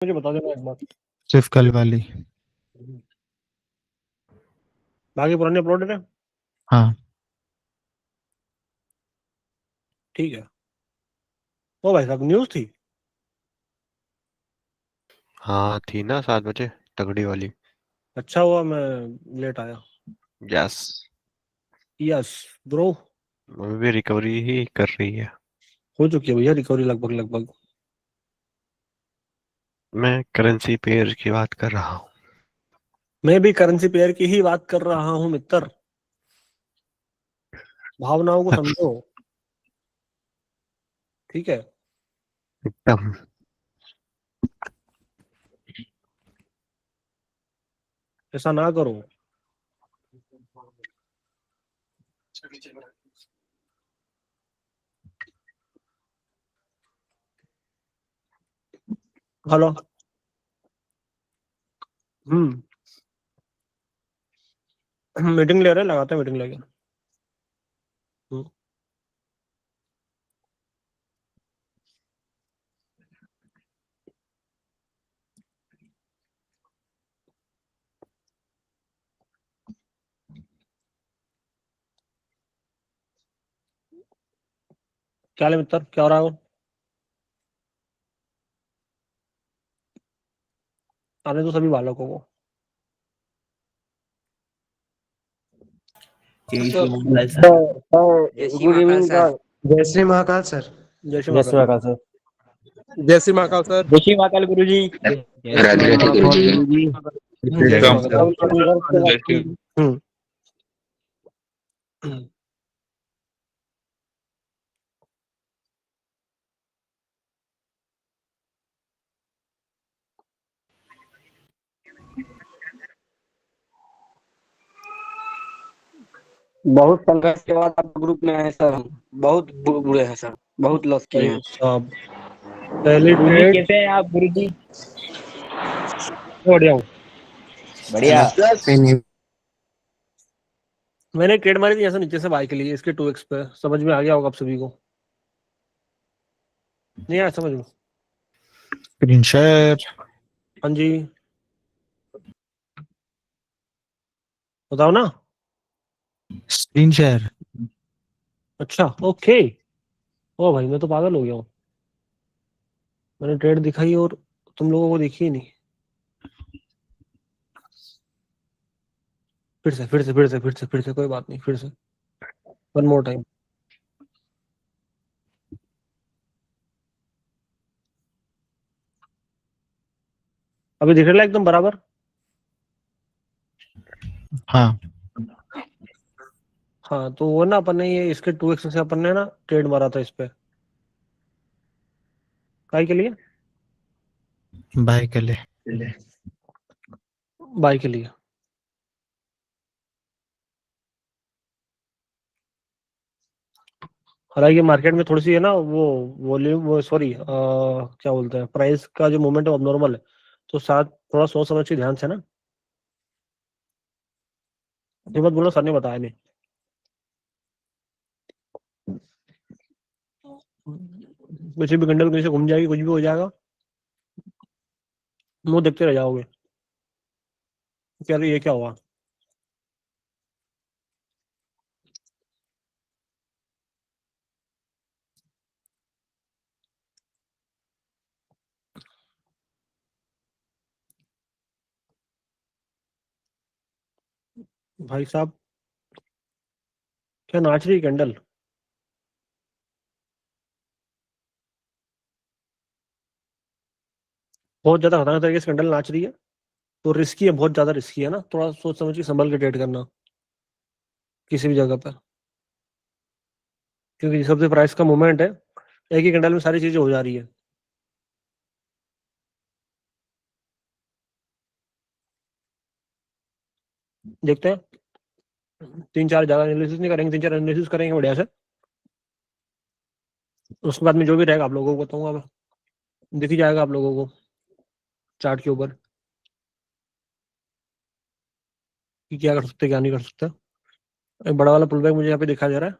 मुझे बता देना एक बार। सिर्फ कल वाली। बाकी पुराने अपलोडेड है। हाँ ठीक है। ओ भाई साहब, न्यूज़ थी। हाँ थी ना 7 बजे तगड़ी वाली। अच्छा हुआ मैं लेट आया। यस। Yes bro. अभी भी रिकवरी ही कर रही है। हो चुकी है भैया रिकवरी लगभग लगभग। मैं करेंसी पेयर की बात कर रहा हूँ। मैं भी करेंसी पेयर की ही बात कर रहा हूँ मित्र। भावनाओं को समझो। ठीक है। एकदम। ऐसा ना करो। हेलो। मीटिंग ले रहे हैं, लगाते हैं मीटिंग लेके। क्या ले मित्र, क्या हो रहा है? आने दो सभी बालकों को। जय Shri Mahakal sir. Good evening sir. जय श्री महाकाल सर। जय श्री जय श्री महाकाल। महाकाल सर। जय श्री महाकाल सर। जय श्री महाकाल गुरुजी। राधे राधे गुरुजी। जय श्री महाकाल। बहुत संघर्ष के बाद आप ग्रुप में आए सर। हम बहुत बुरे हैं सर, बहुत लॉस किए हैं। साहब पहली गुरुजी ट्रेड कैसे हैं आप गुरुजी? बढ़िया हूँ। बढ़िया। मैंने ट्रेड मारी थी ऐसा नीचे से बाई के लिए, इसके 2x पे। समझ में आ गया होगा आप सभी को? नहीं आया समझ में? Screen share. हाँ जी बताओ ना। Screen share. अच्छा ओके। ओ भाई मैं तो पागल हो गया हूँ। मैंने ट्रेड दिखाई और तुम लोगों को दिखी ही नहीं। फिर से कोई बात नहीं, फिर से वन मोर टाइम। अभी दिख रहा है एकदम बराबर? हाँ हाँ तो वो ना अपन ने ये इसके 2x से अपन ने ना ट्रेड मारा था इस पे। काय के लिए? बाय के लिए। बाई के लिए। हालांकि मार्केट में थोड़ी सी है ना वो वॉल्यूम, वो सॉरी क्या बोलते हैं, प्राइस का जो मूवमेंट है वो नॉर्मल है। तो साथ थोड़ा सोच समझ के ध्यान से ना। ये मत बोलो सर ने बताया नहीं। किसी भी कंडल कहीं से घूम जाएगी, कुछ भी हो जाएगा, मुंह देखते रह जाओगे क्या ये क्या हुआ। भाई साहब क्या नाच रही है कैंडल। बहुत ज्यादा खतरनाक तरीके से कैंडल नाच रही है। तो रिस्की है, बहुत ज्यादा रिस्की है ना। थोड़ा सोच समझ के संभल के ट्रेड करना किसी भी जगह पर, क्योंकि सबसे प्राइस का मूवमेंट है, एक ही कैंडल में सारी चीजें हो जा रही है। देखते हैं, 3-4 ज्यादा एनालिसिस नहीं करेंगे, 3-4 एनालिसिस करेंगे बढ़िया से। उसके बाद में जो भी रहेगा आप लोगों को बताऊंगा मैं। दिख ही जाएगा आप लोगों को चार्ट के ऊपर कि क्या कर सकते क्या नहीं कर सकते। एक बड़ा वाला पुल बैक मुझे यहाँ पे दिखाई दे रहा है।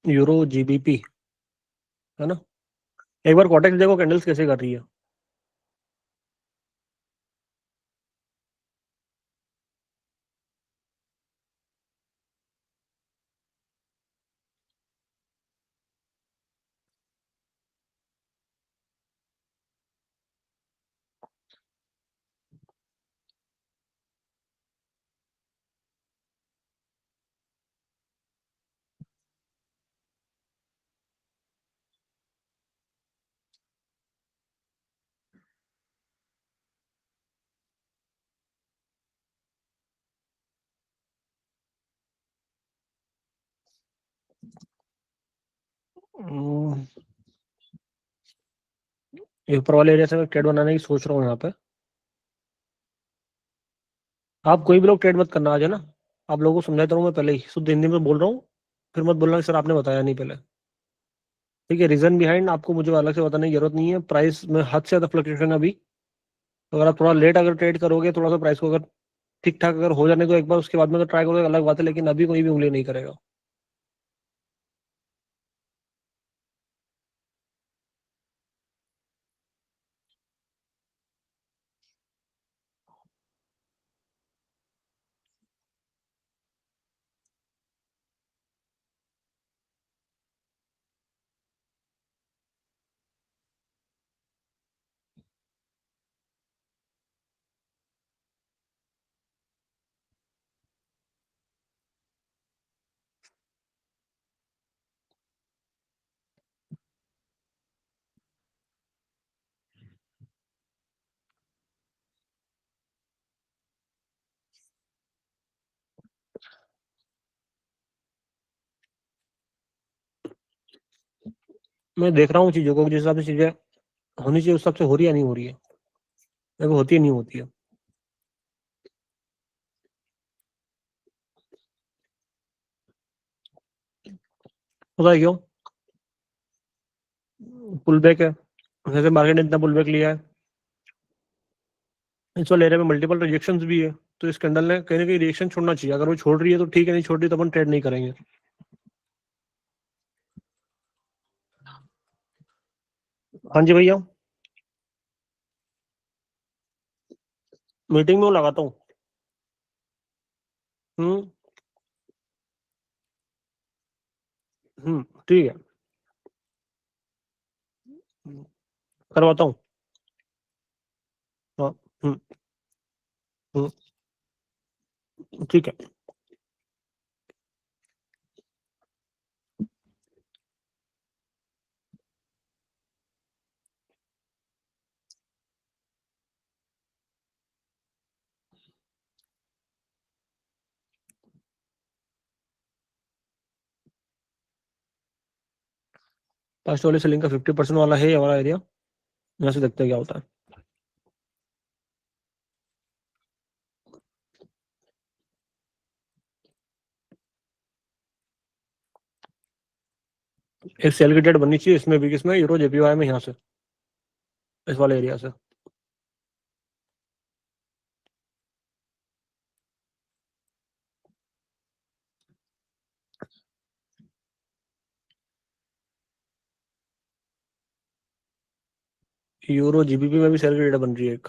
यूरो जीबीपी, है ना? एक बार कॉटेक्स देखो कैंडल्स कैसे कर रही है। ये ऊपर वाले एरिया से मैं ट्रेड बनाने की सोच रहा हूँ यहाँ पे। आप कोई भी लोग ट्रेड मत करना आज, है ना? आप लोगों को समझाता हूँ मैं पहले ही, शुद्ध हिंदी में बोल रहा हूँ, फिर मत बोलना कि सर आपने बताया नहीं पहले। ठीक है, रीजन बिहाइंड आपको मुझे अलग से बताने की जरूरत नहीं है। प्राइस में हद से ज्यादा फ्लक्चुएशन है अभी। तो अगर आप थोड़ा लेट अगर ट्रेड करोगे, थोड़ा सा प्राइस को अगर ठीक ठाक अगर हो जाने तो एक बार, उसके बाद में अगर ट्राई करोगे अलग बात है, लेकिन अभी कोई भी उंगली नहीं करेगा। मैं देख रहा हूँ चीजों को, जिस हिसाब से चीजें होनी चाहिए उस हिसाब से हो रही है, नहीं हो रही है। देखो होती है, नहीं होती है। पता है क्यों? पुल बैक है, जैसे मार्केट ने इतना पुल बैक लिया है, इस वाले एरिया में मल्टीपल रिजेक्शंस भी है, तो इस कैंडल ने कहीं ना कहीं रिएक्शन छोड़ना चाहिए। अगर वो छोड़ रही है तो ठीक है, नहीं छोड़ रही तो अपन ट्रेड नहीं करेंगे। हाँ जी भैया, मीटिंग में वो लगाता हूँ। ठीक है, करवाता हूँ। हाँ। हम्म। हम्म, ठीक है। फर्स्ट वाले सेलिंग का 50% वाला है ये वाला एरिया, यहाँ से देखते हैं क्या होता है। एक सेल की डेट बननी चाहिए इसमें भी, किसमें? यूरो जेपीवाई में, यहाँ से, इस वाले एरिया से। यूरो जीबीपी में भी सेल की डेट बन रही है एक।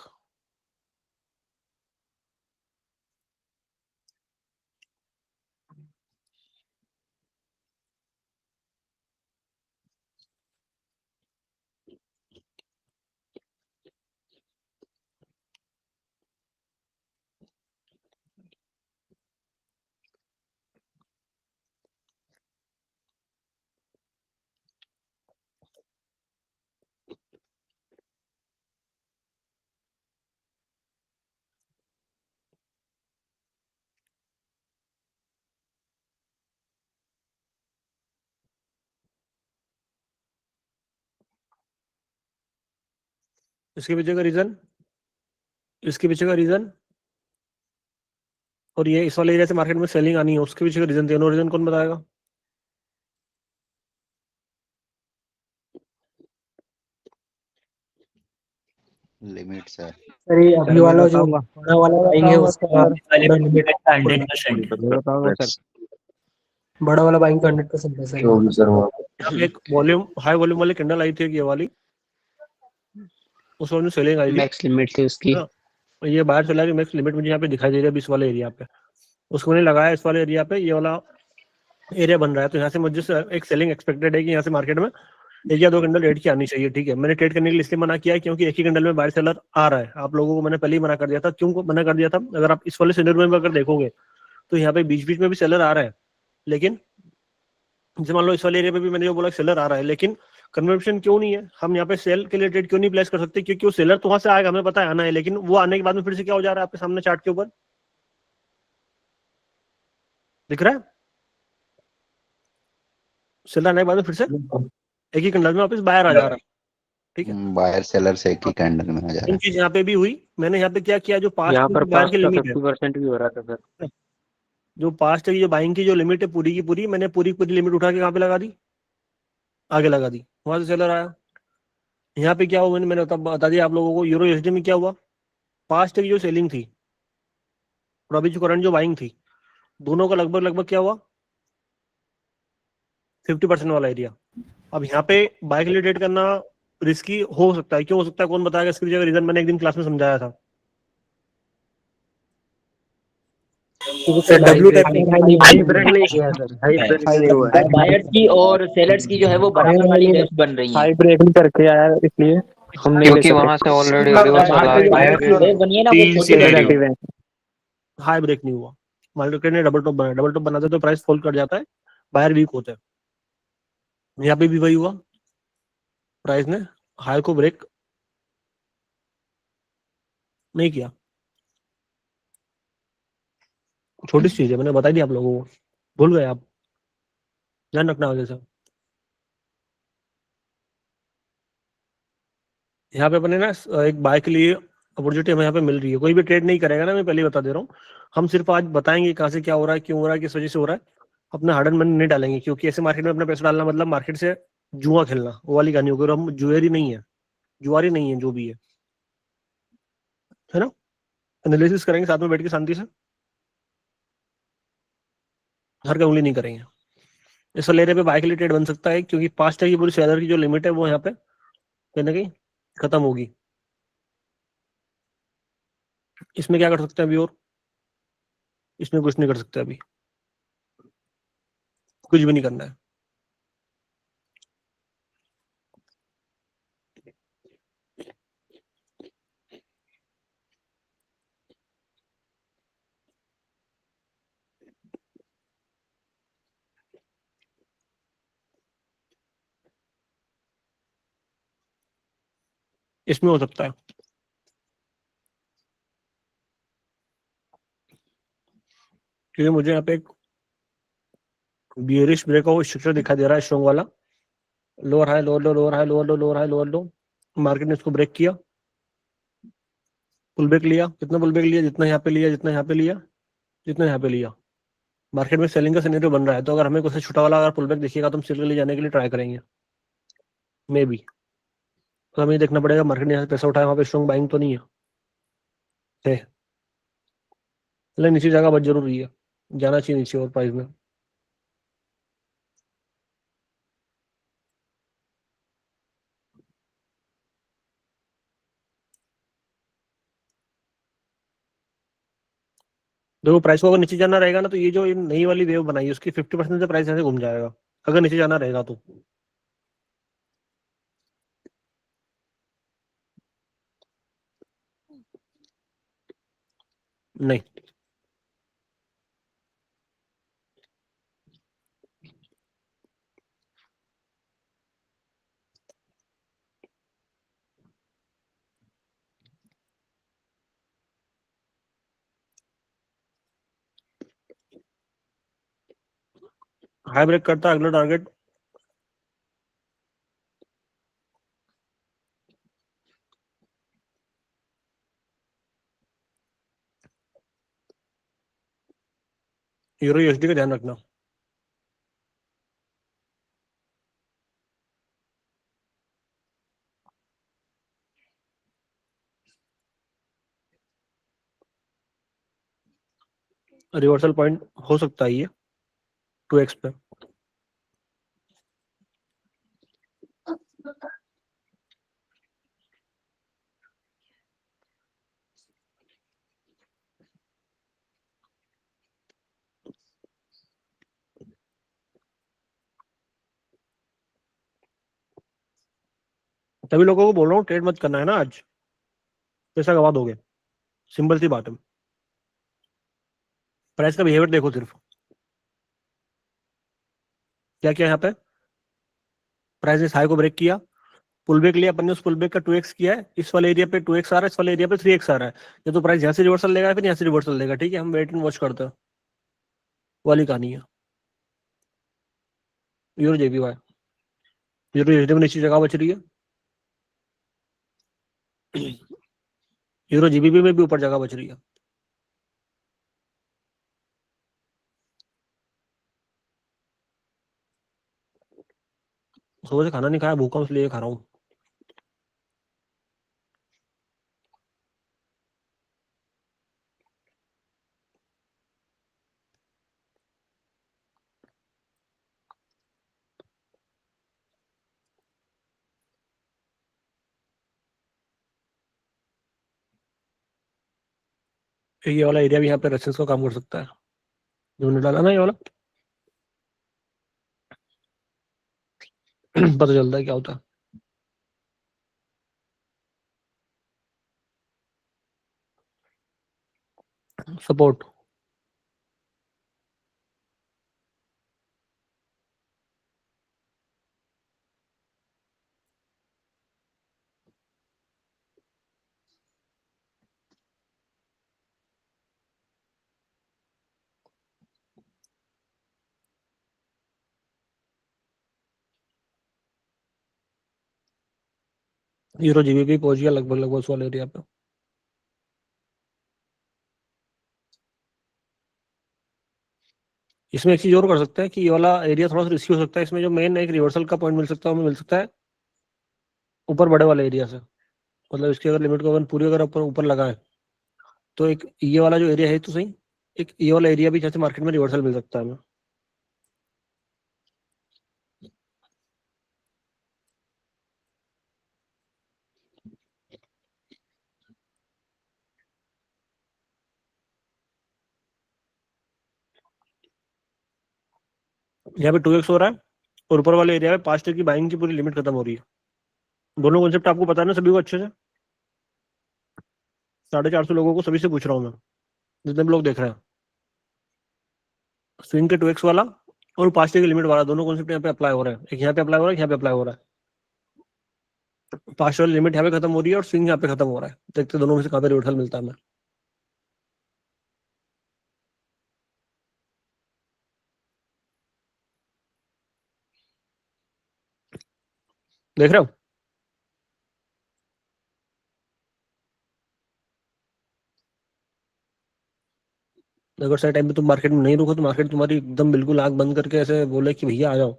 इसके पीछे का रीजन, इसके पीछे का रीजन, और ये इस वाले एरिया से मार्केट में सेलिंग आनी है, उसके पीछे का रीजन, तीनों रीजन कौन बताएगा? Limit sir. सर ये अभी वाला जो बड़ा वाला लाइन है उसका पूरा लिमिट 100%। बताओ सर। बड़ा वाला बाइंग का 100% पैसा जो भी सर वो यहाँ पे एक वॉल्यूम हाई वॉल्यूम वाली कैंडल आई थी एक ये वाली, उस वॉल्यूम सेलिंग आई थी मैक्स लिमिट थी उसकी। हाँ। ये बाहर चला गया, मैक्स लिमिट मुझे यहाँ पे दिखाई दे रही है इस वाले एरिया पे, उसको मैंने लगाया इस वाले एरिया पे, ये वाला एरिया बन रहा है, तो यहाँ से मुझे एक सेलिंग एक्सपेक्टेड है कि यहाँ से मार्केट में एक या दो कैंडल रेड की आनी चाहिए। ठीक है, मैंने ट्रेड करने के लिए इसलिए मना किया है क्योंकि एक ही कैंडल में बायर सेलर आ रहा है। आप लोगों को मैंने पहले ही मना कर दिया था, क्यों मना कर दिया था, अगर आप इस वाले सिनेरियो में अगर देखोगे तो यहाँ पे बीच बीच में भी सेलर आ रहा है, लेकिन जैसे मान लो इस वाले एरिया पे भी मैंने जो बोला सेलर आ रहा है, लेकिन कन्वर्शन क्यों नहीं है, हम यहाँ पे सेल के लिए ट्रेड क्यों नहीं प्लेस कर सकते, क्योंकि वो सेलर तो वहां से आएगा, हमें पता है आना है, लेकिन वो आने के बाद में फिर से क्या हो जा रहा है आपके सामने चार्ट के ऊपर दिख रहा है, सेलर आने के बाद में फिर से एक ही कैंडल में वापस बायर आ जा रहा है। ठीक है, बायर सेलर से एक ही कैंडल में आ जा रहा इन चीज यहाँ पे भी हुई, मैंने यहाँ पे क्या किया, जो यहाँ पर पास्ट बायर की पास्ट का लिमिट है, 50% भी हो रहा था सर। जो पास्ट की जो बाइंग की जो लिमिट है पूरी की पूरी, मैंने पूरी पूरी लिमिट उठा के कहाँ पे लगा दी, आगे लगा दी, वहां से सेलर आया। यहाँ पे क्या हुआ, मैंने बता दिया आप लोगों को, यूरो यूएसडी में क्या हुआ, पास्ट की जो सेलिंग थी और अभी जो करंट जो बाइंग थी, दोनों का लगभग लगभग क्या हुआ 50% वाला एरिया। अब यहाँ पे बाय के लिए ट्रेड करना रिस्की हो सकता है, क्यों हो सकता है, कौन बताएगा इसकी जगह, रीजन मैंने एक दिन क्लास में समझाया था। डब्ल्यू टाइप हाई ब्रेक नहीं किया सर, हाई ब्रेक नहीं हुआ है। बायर्स की और सेलर्स की जो है वो बराबर वाली वेव्स बन रही हैं। हाई ब्रेक नहीं करके आया इसलिए हम नहीं ले क्योंकि सकते। वहां से ऑलरेडी वहाँ रिवर्सल आ पे जो गया है। वेव बनी है ना वो तीन छोटी बनी है। सिनेरियो हाई ब्रेक नहीं हुआ, मार्केट ने डबल टॉप बनाया, डबल टॉप बनाते तो प्राइस फॉल कर जाता है, बायर वीक होते हैं, यहाँ पे भी वही हुआ, प्राइस ने हाई को ब्रेक नहीं किया। छोटी सी चीज है, मैंने बताई दी आप लोगों को, भूल गए आप, ध्यान रखना वजह से। यहाँ पे अपने ना एक बाय के लिए अपॉर्चुनिटी हमें यहाँ पे मिल रही है, कोई भी ट्रेड नहीं करेगा ना, मैं पहले ही बता दे रहा हूँ, हम सिर्फ आज बताएंगे कहाँ से क्या हो रहा है, क्यों हो रहा है, किस वजह से हो रहा है, अपना हार्ड एंड मनी नहीं डालेंगे, क्योंकि ऐसे मार्केट में अपना पैसा डालना मतलब मार्केट से जुआ खेलना, वो वाली कहानी होगी, और हम जुएरी नहीं है, जुआरी नहीं है जो भी है ना, एनालिसिस करेंगे साथ में बैठ के शांति से, हर का उंगली नहीं करेंगे। इस वाले एरिया पे बाय के लिए ट्रेड बन सकता है, क्योंकि पास्ट की पूरी शेयर की जो लिमिट है वो यहाँ पे कहीं ना कहीं खत्म होगी। इसमें क्या कर सकते हैं अभी, और इसमें कुछ नहीं कर सकते अभी, कुछ भी नहीं करना है। इसमें हो सकता है, क्योंकि मुझे यहाँ पे एक बियरिश ब्रेकआउट स्ट्रक्चर दिखाई दे रहा है स्ट्रॉन्ग वाला, लोअर हाई लोअर लो, लोअर हाई लोअर लो, लोअर हाई लोअर लो, मार्केट ने इसको ब्रेक किया, पुल बैक लिया, कितना पुल बैक लिया, जितना यहाँ पे लिया, जितना यहाँ पे लिया, जितना यहाँ पे लिया, मार्केट में सेलिंग का सिनेरियो बन रहा है, तो अगर हमें कुछ छोटा वाला अगर पुल बैक दिखेगा तो हम सेल के लिए जाने के लिए ट्राई करेंगे, मे बी। तो हमें देखना पड़ेगा मार्केट ने यहाँ से पैसा उठाया, वहाँ पे स्ट्रॉन्ग बाइंग तो नहीं है, लेकिन नीचे जगह बहुत जरूरी है, जाना चाहिए नीचे और प्राइस में। देखो प्राइस को अगर नीचे जाना रहेगा ना, तो ये जो नई वाली वेव बनाई है उसकी 50% से प्राइस ऐसे घूम जाएगा, अगर नीचे जाना रहेगा तो। नहीं, हाई ब्रेक करता है, अगला टारगेट यूरो यूएसडी का ध्यान रखना। रिवर्सल पॉइंट हो सकता है ये, 2x पे। तभी लोगों को बोल रहा हूँ ट्रेड मत करना है ना, आज पैसा गवा दोगे, सिंपल सी बात है। प्राइस का बिहेवियर देखो सिर्फ, क्या क्या यहाँ पे प्राइस ने हाई को ब्रेक किया, पुल बैक लिया अपन ने, उस पुल बैक का 2x किया है, इस वाले एरिया पे 2x आ रहा है, इस वाले एरिया पे 3x आ रहा है। ये तो प्राइस यहाँ से रिवर्सल लेगा, फिर यहाँ से रिवर्सल लेगा, ठीक है, हम वेट एंड वॉच करते हैं, वाली कहानी है। यूरो जेपीवाई, यूरो यूएसडी में नीचे जगह बच रही है, यूरो जीबीपी में भी ऊपर जगह बच रही है। सुबह से खाना नहीं खाया, भूखा हूं इसलिए खा रहा हूँ। ये वाला एरिया भी यहाँ पे रेसिस्टेंस का काम कर सकता है, जो मैंने डाला ना ये वाला। पता चलता है क्या होता है। सपोर्ट, यूरो जीबीपी पहुंच गया लगभग लगभग उस वाले एरिया पे। इसमें एक चीज और कर सकते हैं कि ये वाला एरिया थोड़ा सा रिस्की हो सकता है, इसमें जो मेन एक रिवर्सल का पॉइंट मिल सकता है, हमें मिल सकता है ऊपर बड़े वाले एरिया से, मतलब इसकी अगर लिमिट को अपन पूरी अगर ऊपर ऊपर लगाए तो एक ये वाला जो एरिया है तो सही, एक ये वाला एरिया भी जैसे मार्केट में रिवर्सल मिल सकता है हमें। यहाँ पे 2x हो रहा है और ऊपर वाले एरिया में 5 की बाइंग की पूरी लिमिट खत्म हो रही है। दोनों कॉन्सेप्ट आपको पता है ना सभी को अच्छे से? 450 लोगों को सभी से पूछ रहा हूँ मैं, जितने भी लोग देख रहे हैं। स्विंग के 2x वाला और 5 की लिमिट वाला दोनों कॉन्सेप्ट यहाँ पे अप्लाई हो रहा है, एक यहाँ पे अप्लाई हो रहा है, यहाँ पे अप्लाई हो रहा है। 5 वाली लिमिट यहाँ पे खत्म हो रही है और स्विंग यहाँ पे खत्म हो रहा है, देखते दोनों में से कहाँ पे रिवर्सल मिलता है हमें। देख रहे हो? अगर सही टाइम पे तुम मार्केट में नहीं रुको तो मार्केट तुम्हारी एकदम बिल्कुल आंख बंद करके ऐसे बोले कि भैया आ जाओ,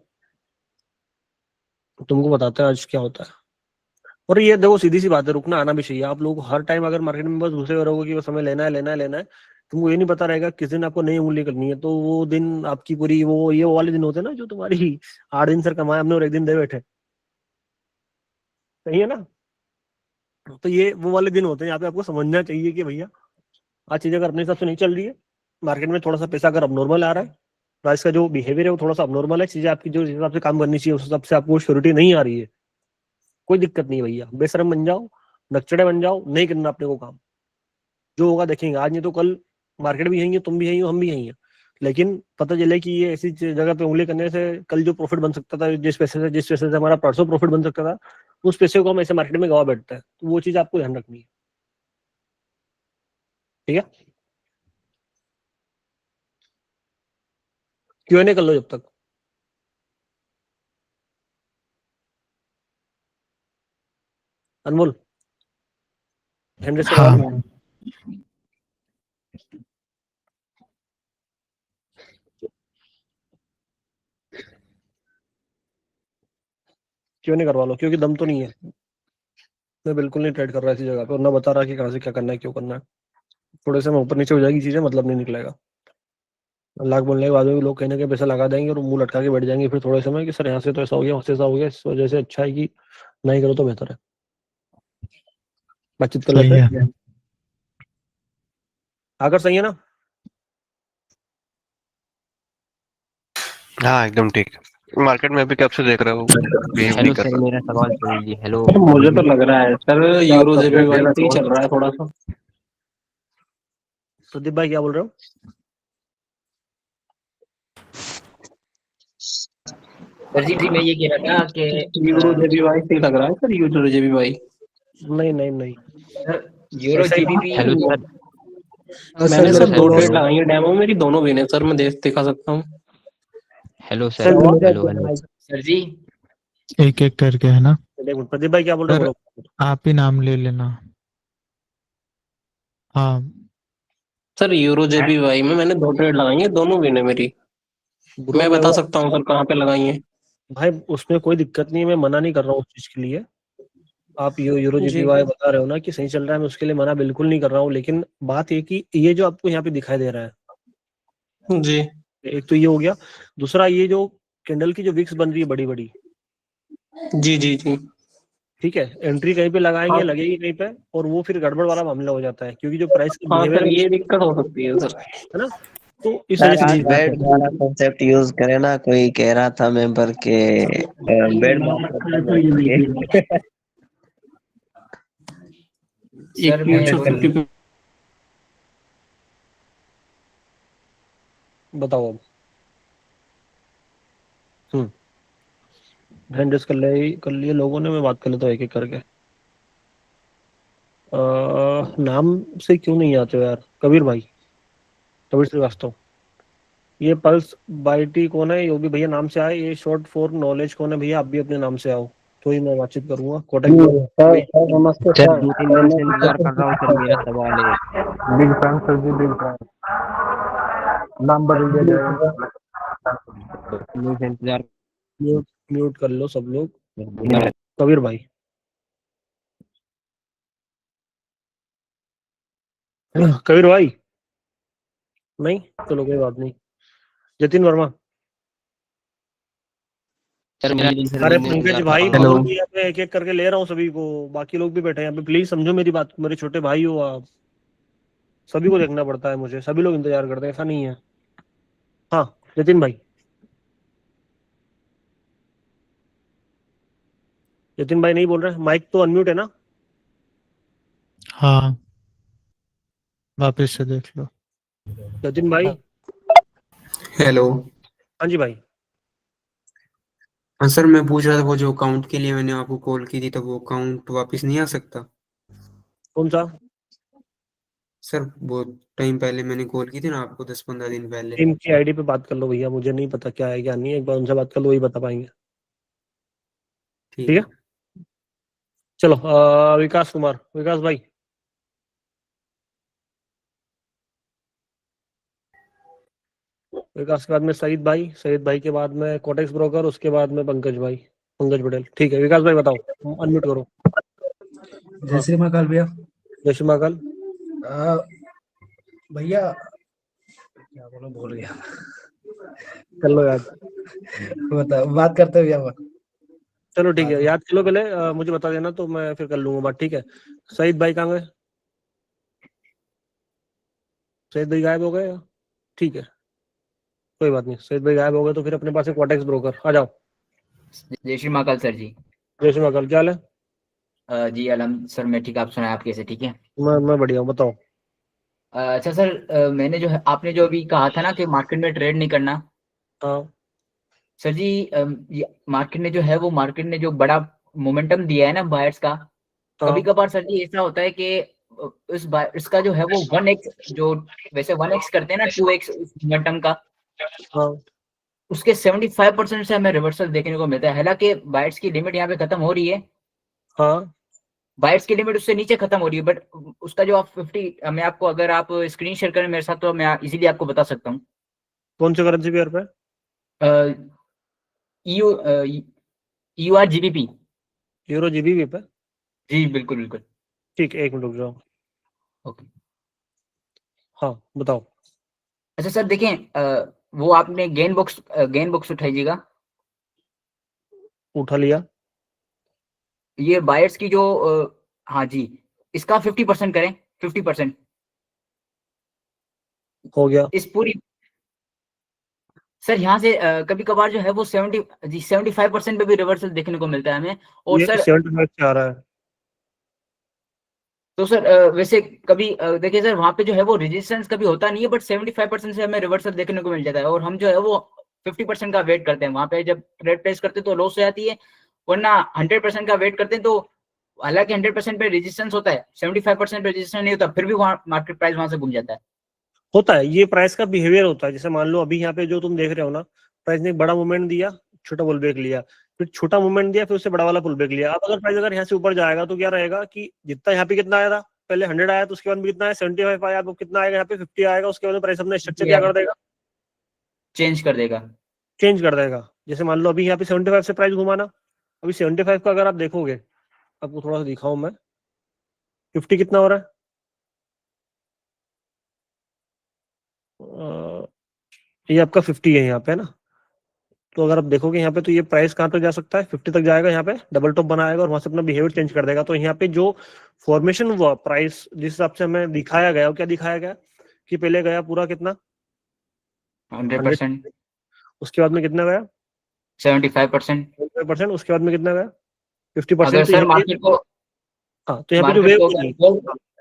तुमको बताते हैं आज क्या होता है। और ये देखो सीधी सी बात है, रुकना आना भी चाहिए। आप लोग हर टाइम अगर मार्केट में बस घुसे हुए रहोगे कि बस हमें लेना है लेना है लेना है, तुमको ये नहीं पता रहेगा किस दिन आपको नई उंगली करनी है, तो वो दिन आपकी पूरी वो वाले दिन होते हैं ना जो तुम्हारी 8 दिन सर कमाए हमने और एक दिन दे बैठे, सही है ना? तो ये वो वाले दिन होते हैं, यहाँ पे आपको समझना चाहिए कि भैया आज चीजें अगर अपने हिसाब से नहीं चल रही है, मार्केट में थोड़ा सा पैसा अगर अबनॉर्मल आ रहा है, प्राइस का जो बिहेवियर है वो थोड़ा सा अबनॉर्मल है, चीजें आपकी जो हिसाब से काम करनी चाहिए उस हिसाब से आपको श्योरिटी नहीं आ रही है, कोई दिक्कत नहीं है भैया, बेशरम बन जाओ, नकचड़े बन जाओ, नहीं करना अपने को काम, जो होगा देखेंगे, आज नहीं तो कल मार्केट भी यही है, तुम भी यही हो, हम भी यही है। लेकिन पता चले कि ये ऐसी जगह पे उंगली करने से कल जो प्रॉफिट बन सकता था, जिस पैसे से हमारा परसों प्रॉफिट बन सकता था, उस पैसे को हम ऐसे मार्केट में गवा बैठते हैं, तो वो चीज आपको ध्यान रखनी है, ठीक है? Q&A कर लो जब तक। अनमोल, हैंड रेस करवा हाँ लो। Q&A करवा लो, क्योंकि दम तो नहीं है, मैं बिल्कुल नहीं ट्रेड कर रहा ऐसी जगह पे और ना बता रहा कि कहाँ से क्या करना है, क्यों करना है। थोड़े से में ऊपर नीचे हो जाएगी चीजें, मतलब नहीं निकलेगा। लाख बोलने के बाद में भी लोग कहीं ना कहीं पैसा लगा देंगे और मुंह लटका के बैठ जाएंगे फिर थोड़े समय कि सर यहाँ से तो ऐसा हो गया, वहाँ से ऐसा हो गया, इस वजह से अच्छा है कि नहीं करो तो बेहतर है, बातचीत कर सही लेते है। हैं। आकर सही है ना? हाँ एकदम ठीक है। मार्केट में अभी कब से देख रहा हूँ बिहेव नहीं हेलो कर सर, रहा। मेरा सवाल सुन लीजिए। हेलो सर मुझे तो लग रहा है सर यूरो जेपीवाई से ही चल रहा है थोड़ा सा। सुदीप भाई क्या बोल रहे हो? सर जी मैं ये कह रहा था कि यूरो जेपीवाई से ही लग रहा है सर, यूरो जेपीवाई। नहीं नहीं नहीं, यूरो ऐसा ही जीबीपी। Hello sir. मैंने hello sir sir, 2 trade hello लगाई है डेमो, मेरी दोनों विन है सर, मैं दिखा सकता हूँ। हेलो सर सर, मेरा हेलो हेलो सर जी। एक एक करके है ना। एक मिनट, प्रदीप भाई क्या बोल रहे हो सर बोलो। आप ही नाम ले लेना। हाँ सर यूरो जेपीवाई में मैंने 2 ट्रेड लगाई है, दोनों विन है मेरी। ब्रो मैं मैं बता सकता हूँ सर कहाँ पे लगाई है। भाई उसमें कोई दिक्कत नहीं है, मैं मना नहीं कर रहा हूँ उस चीज के लिए। आप यूरो जी जीपीवाई बता रहे हो ना कि सही चल रहा है, मैं उसके लिए मना बिल्कुल नहीं कर रहा हूँ, लेकिन बात ये कि ये जो आपको यहाँ पे दिखाई दे रहा है, जी एक तो ये हो गया, दूसरा ये जो कैंडल की जो विक्स बन रही है बड़ी बड़ी, जी जी जी। ठीक है, एंट्री कहीं पे लगाएंगे, हाँ लगेगी कहीं पे, और वो फिर गड़बड़ वाला मामला हो जाता है क्योंकि जो प्राइस का हाँ बिहेवियर सर, है ये दिक्कत हो सकती है सर। है ना, तो इस वजह सर से आज मैं बात बेड करता वाला कॉन्सेप्ट यूज करे ना, कोई कह रहा था मेंबर के बेड मार्केट करने के। सर मैं बोल हूँ। बताओ अब। हैंड रेस कर लिए लोगों ने, मैं बात कर लेता हूँ एक एक करके। नाम से क्यों नहीं आते हो यार? कबीर भाई, कबीर श्रीवास्तव। ये पल्स बाईटी कौन है? योगी भैया नाम से आए। ये शॉर्ट फॉर नॉलेज कौन है भैया? आप भी अपने नाम से आओ तो ही मैं बातचीत करूंगा। कोटक सर नमस्ते सर सर। 2-3 मिनट से इंतजार कर रहा हूँ सर, मेरा सवाल है। बिग फैन सर जी, बिग फैन। नाम बदल दिया जाएगा। मैं इंतजार म्यूट म्यूट कर लो सब लोग। कर रहा हूँ। कबीर भाई, कबीर भाई नहीं, चलो कोई बात नहीं। जतिन वर्मा। सर मेरा दिन से अरे दिन से पंकज इंतजार कर भाई, रहा हूँ। बोलो भी, यहाँ पे एक एक करके ले रहा हूँ सभी को, बाकी लोग भी बैठे हैं यहाँ पे, प्लीज समझो मेरी बात, मेरे छोटे भाई हो आप, सभी को देखना पड़ता है मुझे, सभी लोग इंतजार करते हैं, ऐसा नहीं है। हाँ जतिन भाई, जतिन भाई नहीं बोल रहे, माइक तो अनम्यूट है ना? हाँ वापस से देख लो। जतिन भाई। हेलो। हाँ जी भाई। हाँ सर, मैं पूछ रहा था वो जो अकाउंट के लिए मैंने आपको कॉल की थी, तो वो अकाउंट वापस नहीं आ सकता? कौन सा? सर बहुत टाइम पहले मैंने कॉल की थी ना आपको, 10-15 दिन पहले। टीम की आईडी पे बात कर लो भैया, मुझे नहीं पता क्या है क्या नहीं है, एक बार उनसे बात कर लो, वही बता पाएंगे। ठीक ठीक है। है, चलो। विकास कुमार, विकास भाई। विकास के बाद में सईद भाई, सईद भाई के बाद में कोटेक्स ब्रोकर, उसके बाद में पंकज भाई, पंकज पटेल। ठीक है विकास भाई बताओ, अनम्यूट करो। जय श्री महाकाल भैया। जय श्री महाकाल। भैया क्या बोलो, भूल गया। कर लो याद। बता, बात करते भैया। चलो ठीक है, याद कर लो पहले, मुझे बता देना तो मैं फिर कर लूंगा बात। ठीक है, सईद भाई कहाँ गए? सईद भाई गायब हो गए? ठीक है कोई बात नहीं, सईद भाई गायब हो गए तो फिर अपने पास एक कोटेक्स ब्रोकर, आ जाओ। जय श्री महाकाल सर जी। जय श्री महाकाल, क्या हाल है? जी अलहमद सर, मैं ठीक, आप सुनाए, आप कैसे? ठीक है। मैं बढ़िया हूँ, बताओ। अच्छा सर, मैंने जो है, आपने जो अभी कहा था ना कि मार्केट में ट्रेड नहीं करना। हाँ सर जी, मार्केट ने जो है वो मार्केट ने जो बड़ा मोमेंटम दिया है ना बायर्स का, कभी हाँ कभार सर जी ऐसा होता है कि इसका जो है वो 1x, जो वैसे 1x करते हैं ना 2x उस मोमेंटम का, हाँ उसके 75% से हमें रिवर्सल देखने को मिलता है। हालांकि बायर्स की लिमिट यहाँ पे खत्म हो रही है, हाँ बायर्स की लिमिट उससे नीचे खत्म हो रही है, बट उसका जो आप 50, मैं आपको, अगर आप स्क्रीन शेयर करें मेरे साथ तो मैं इजीली आपको बता सकता हूँ। कौन से करेंसी पेयर पे? U UR GBP. Euro GBP पे? जी बिल्कुल बिल्कुल। ठीक है, एक मिनट रुक जाओ। ओके। हाँ बताओ। अच्छा सर देखें, वो आपने गेन बॉक्स उठाइएगा। उठा लिया। ये बायर्स की जो हाँ जी, इसका 50% करें, 50%। हो गया। इस पूरी सर यहाँ से कभी कभार जो है वो 75% पे भी रिवर्सल देखने को मिलता है हमें। और ये सर 75 से आ रहा है। तो सर वैसे कभी देखिए सर, वहां पे जो है वो रेजिस्टेंस कभी होता नहीं है, बट 75% से हमें रिवर्सल देखने को मिल जाता है। और हम जो है वो 50% का वेट करते हैं वहां पे, जब ट्रेड प्लेस करते हैं तो लॉस हो जाती है, वरना 100% का वेट करते हैं तो हालांकि 100% पे रेजिस्टेंस होता है, 75% पे रेजिस्टेंस नहीं होता, फिर भी वहाँ मार्केट प्राइस वहां से घूम जाता है। होता है, ये प्राइस का बिहेवियर होता है। जैसे मान लो अभी यहाँ पे जो तुम देख रहे हो ना, प्राइस ने एक बड़ा मूवमेंट दिया, छोटा पुल बैक लिया, फिर छोटा मूवमेंट दिया, फिर उससे बड़ा वाला पुल बैक लिया। अब अगर प्राइस अगर यहाँ से ऊपर जाएगा तो क्या रहेगा कि जितना यहाँ पे कितना आया था, पहले 100 आया तो उसके बाद में कितना है 75 आया, तो कितना आएगा यहाँ पे 50 आएगा। उसके बाद प्राइस अपना स्ट्रक्चर क्या कर देगा, चेंज कर देगा। चेंज कर देगा। जैसे मान लो अभी यहाँ पे 75 से प्राइस घुमाना, अभी 75 का अगर आप देखोगे, आपको थोड़ा सा दिखाऊं मैं, 50 कितना हो रहा है, ये आपका 50 है यहाँ पे ना। तो अगर आप देखोगे यहाँ पे तो ये प्राइस कहाँ तक जा सकता है, 50 तक जाएगा, यहाँ पे डबल टॉप बनाएगा और वहां से अपना बिहेवियर चेंज कर देगा। तो यहाँ पे जो फॉर्मेशन हुआ प्राइस जिस हिसाब से हमें दिखाया गया, वो क्या दिखाया गया कि पहले गया पूरा कितना 100%, उसके बाद में कितना गया 75%। 50%, उसके बाद में कितना गया 50%। अगर तो सर यहाँ पे मार्केट को हाँ, तो यहाँ पे जो वेव बनी,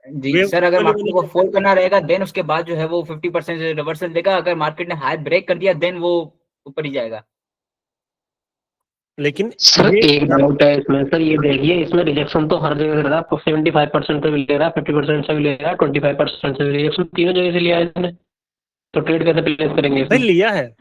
जी सर, अगर मार्केट को फॉल करना रहेगा देन उसके बाद जो है वो 50% रिवर्सल देगा। अगर मार्केट ने हाई ब्रेक कर दिया देन वो ऊपर ही जाएगा। लेकिन सर एक डाउट है इसमें, सर ये देखिए इसमें रिजेक्शन तो हर जगह से ले रहा है, आपको 75% से भी ले रहा है, 50% से भी ले रहा है, 25% से रिजेक्शन तीनों जगह से लिया है इसने, तो ट्रेड कैसे प्लेस करेंगे भाई इसमें? लिया है